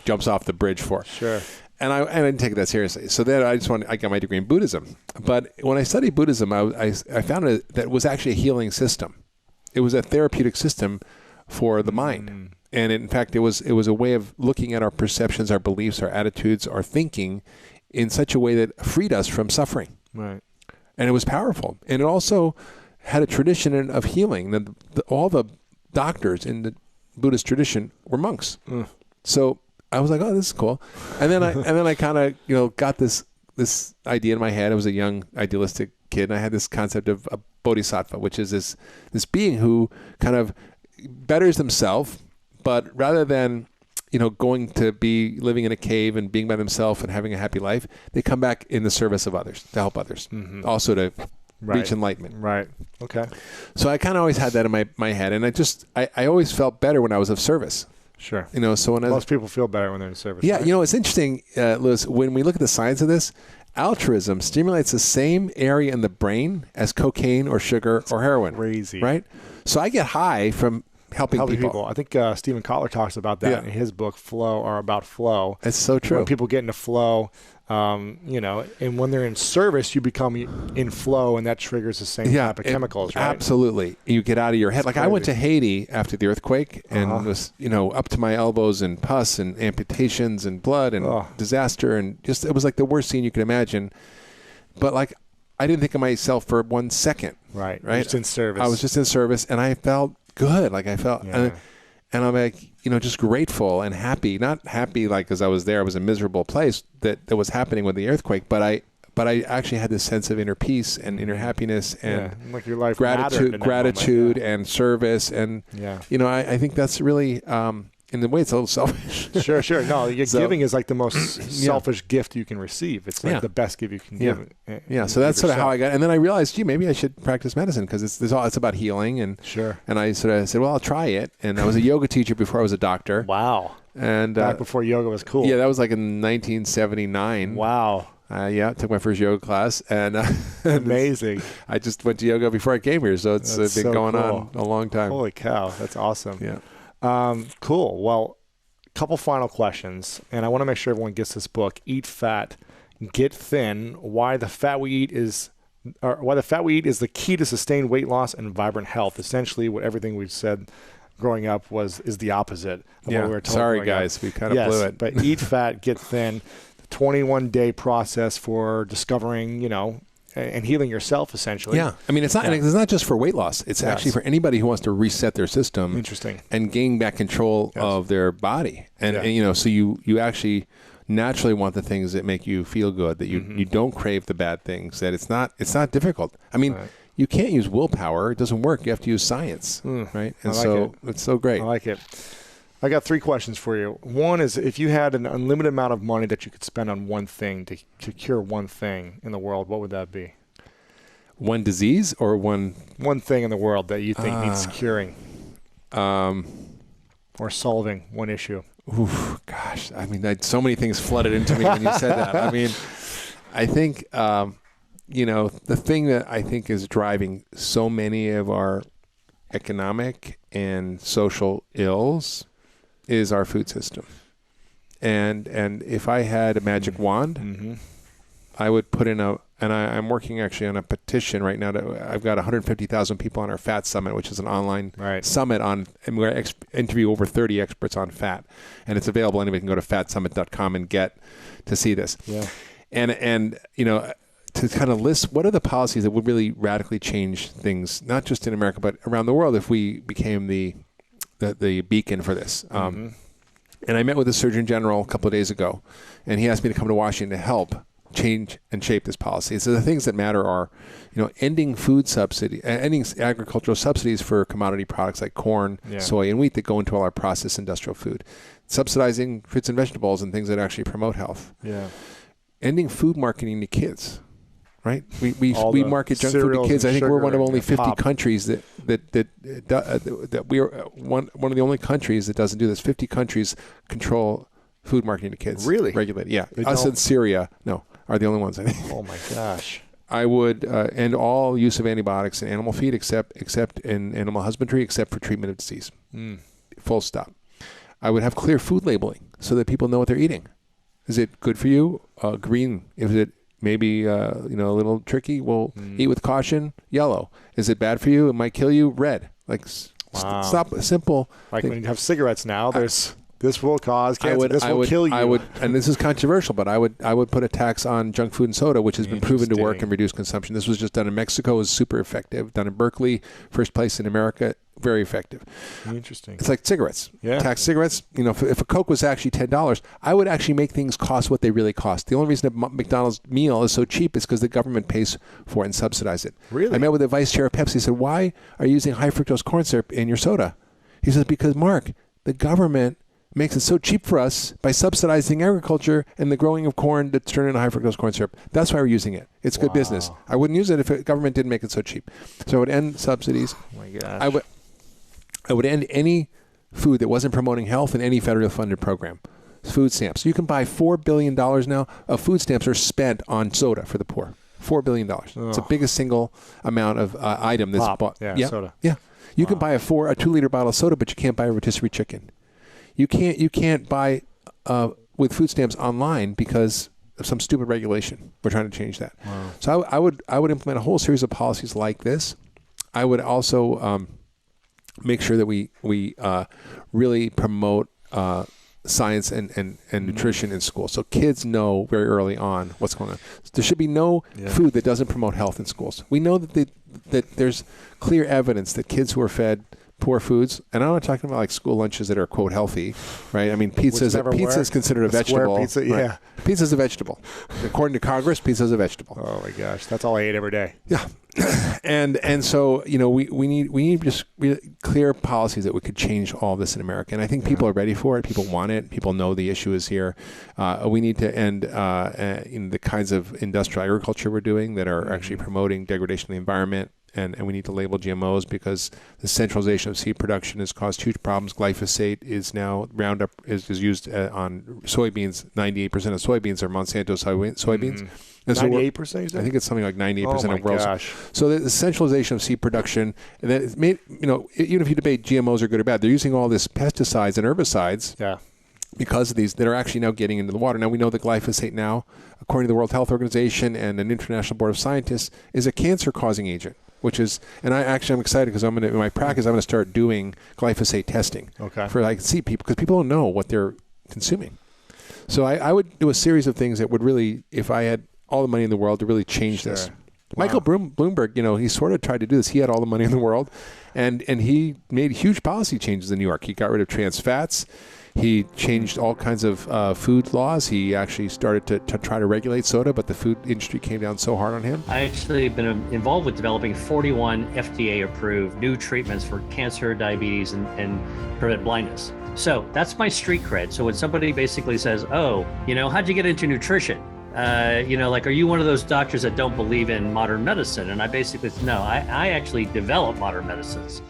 jumps off the bridge for. Sure. And I didn't take it that seriously. So then I got my degree in Buddhism. But when I studied Buddhism, I found that it was actually a healing system. It was a therapeutic system for the mind. And in fact, it was a way of looking at our perceptions, our beliefs, our attitudes, our thinking in such a way that freed us from suffering. Right. And it was powerful. And it also had a tradition of healing. All the doctors in the Buddhist tradition were monks. So I was like, oh, this is cool. And then I kind of got this idea in my head. I was a young idealistic kid, and I had this concept of a bodhisattva, which is this being who kind of betters himself. But rather than, going to be living in a cave and being by themselves and having a happy life, they come back in the service of others, to help others, also to reach enlightenment. Right. Okay. So I kind of always had that in my head. And I always felt better when I was of service. Sure. So when most people feel better when they're in service. Yeah. Right? It's interesting, Lewis, when we look at the science of this, altruism stimulates the same area in the brain as cocaine or sugar or heroin. Crazy. Right? So I get high from helping people. I think Stephen Kotler talks about that in his book, About Flow. It's so true. When people get into flow, and when they're in service, you become in flow, and that triggers the same type of chemicals, right? Absolutely. You get out of your head. Like I went to Haiti after the earthquake and was, up to my elbows in pus and amputations and blood and disaster. And just, it was like the worst scene you could imagine. But like, I didn't think of myself for 1 second. Right. Right. Just in service. I was just in service and I felt good. Like I felt, and I'm like, just grateful and happy. Not happy like because I was there. It was a miserable place that was happening with the earthquake. But I actually had this sense of inner peace and inner happiness and like your life gratitude and service. And I think that's really in the way it's a little selfish. Sure. No, giving is like the most selfish gift you can receive. It's like the best gift you can give. Yeah. So that's sort of how I got. And then I realized, maybe I should practice medicine because it's about healing. And And I sort of said, well, I'll try it. And I was a yoga teacher before I was a doctor. Wow. And back before yoga was cool. Yeah, that was like in 1979. Wow. Took my first yoga class, and amazing. I just went to yoga before I came here, so it's been going on a long time. Holy cow, that's awesome. Yeah. Cool. Well, a couple final questions, and I want to make sure everyone gets this book, Eat Fat, Get Thin, why the fat we eat is the key to sustained weight loss and vibrant health. Essentially, what everything we've said growing up is the opposite of what we were told. Sorry, guys, we kind of blew it. But Eat Fat, Get Thin, the 21-day process for discovering, and healing yourself, essentially. Yeah. I mean, it's not just for weight loss. It's actually for anybody who wants to reset their system. Interesting. And gain back control of their body. And so you actually naturally want the things that make you feel good, that you don't crave the bad things, that it's not difficult. I mean, you can't use willpower. It doesn't work. You have to use science, right? And it's so great. I like it. I got 3 questions for you. One is, if you had an unlimited amount of money that you could spend on one thing to cure one thing in the world, what would that be? One disease or one thing in the world that you think needs curing, or solving one issue? Oof, gosh, I mean, so many things flooded into me when you said that. I mean, I think the thing that I think is driving so many of our economic and social ills is our food system. And if I had a magic wand, I would put in I'm working actually on a petition right now. I've got 150,000 people on our Fat Summit, which is an online summit and we're interview over 30 experts on fat. And it's available. Anybody can go to fatsummit.com and get to see this. Yeah. And to kind of list what are the policies that would really radically change things, not just in America, but around the world if we became the beacon for this. And I met with the Surgeon General a couple of days ago, and he asked me to come to Washington to help change and shape this policy. So the things that matter are, ending ending agricultural subsidies for commodity products like corn, soy, and wheat that go into all our processed industrial food. Subsidizing fruits and vegetables and things that actually promote health. Yeah. Ending food marketing to kids. Right, we market junk food to kids. I think we're one of only 50 countries that we are one of the only countries that doesn't do this. 50 countries control food marketing to kids. Really? Regulated. Yeah. Us and Syria, are the only ones, I think. Oh my gosh. I would end all use of antibiotics in animal feed except in animal husbandry, except for treatment of disease. Full stop. I would have clear food labeling so that people know what they're eating. Is it good for you? Green. Is it maybe a little tricky? We'll eat with caution. Yellow. Is it bad for you? It might kill you. Red. Stop. Simple. Like when you have cigarettes now, there's this will cause cancer. This will kill you. I would, and this is controversial, but I would put a tax on junk food and soda, which has been proven to work and reduce consumption. This was just done in Mexico. It was super effective. Done in Berkeley, first place in America. Very effective. Interesting. It's like cigarettes. Yeah. Tax cigarettes. If a Coke was actually $10, I would actually make things cost what they really cost. The only reason a McDonald's meal is so cheap is because the government pays for it and subsidizes it. Really? I met with the vice chair of Pepsi. He said, "Why are you using high fructose corn syrup in your soda?" He says, "Because, Mark, the government makes it so cheap for us by subsidizing agriculture and the growing of corn that's turned into high fructose corn syrup. That's why we're using it. It's good business. I wouldn't use it if the government didn't make it so cheap." So I would end subsidies. Oh my gosh. I would end any food that wasn't promoting health in any federally funded program. Food stamps. You can buy $4 billion now of food stamps are spent on soda for the poor. $4 billion. It's the biggest single amount of item that's bought. Yeah, soda. Yeah. You can buy a 2-liter bottle of soda, but you can't buy a rotisserie chicken. You can't buy with food stamps online because of some stupid regulation. We're trying to change that. Wow. So I would implement a whole series of policies like this. I would also make sure that we really promote science and nutrition in school, so kids know very early on what's going on. There should be no food that doesn't promote health in schools. We know that there's clear evidence that kids who are fed poor foods, and I'm not talking about like school lunches that are quote healthy, right? I mean, pizza is considered a vegetable. Pizza, right? Pizza's a vegetable. According to Congress, pizza's a vegetable. Oh my gosh, that's all I ate every day. Yeah. And so we need just really clear policies that we could change all this in America. And I think people are ready for it. People want it. People know the issue is here. We need to end in the kinds of industrial agriculture we're doing that are actually promoting degradation of the environment. And we need to label GMOs because the centralization of seed production has caused huge problems. Glyphosate is now Roundup is used on soybeans. 98% of soybeans are Monsanto soybeans. 98%? I think it's something like 98% of world. Gosh. So the centralization of seed production, and then it's made, even if you debate GMOs are good or bad, they're using all this pesticides and herbicides. Yeah. Because of these that are actually now getting into the water. Now we know that glyphosate now, according to the World Health Organization and an International Board of Scientists, is a cancer-causing agent. I'm excited because in my practice I'm going to start doing glyphosate testing for see people because people don't know what they're consuming. So I would do a series of things that would really, if I had all the money in the world, to really change this. Wow. Michael Bloomberg, he sort of tried to do this. He had all the money in the world, and he made huge policy changes in New York. He got rid of trans fats. He changed all kinds of food laws. He actually started to try to regulate soda, but the food industry came down so hard on him. I actually been involved with developing 41 FDA-approved new treatments for cancer, diabetes, and prevent blindness. So that's my street cred. So when somebody basically says, "Oh, how'd you get into nutrition?" Are you one of those doctors that don't believe in modern medicine? And I basically said, no, I actually develop modern medicines.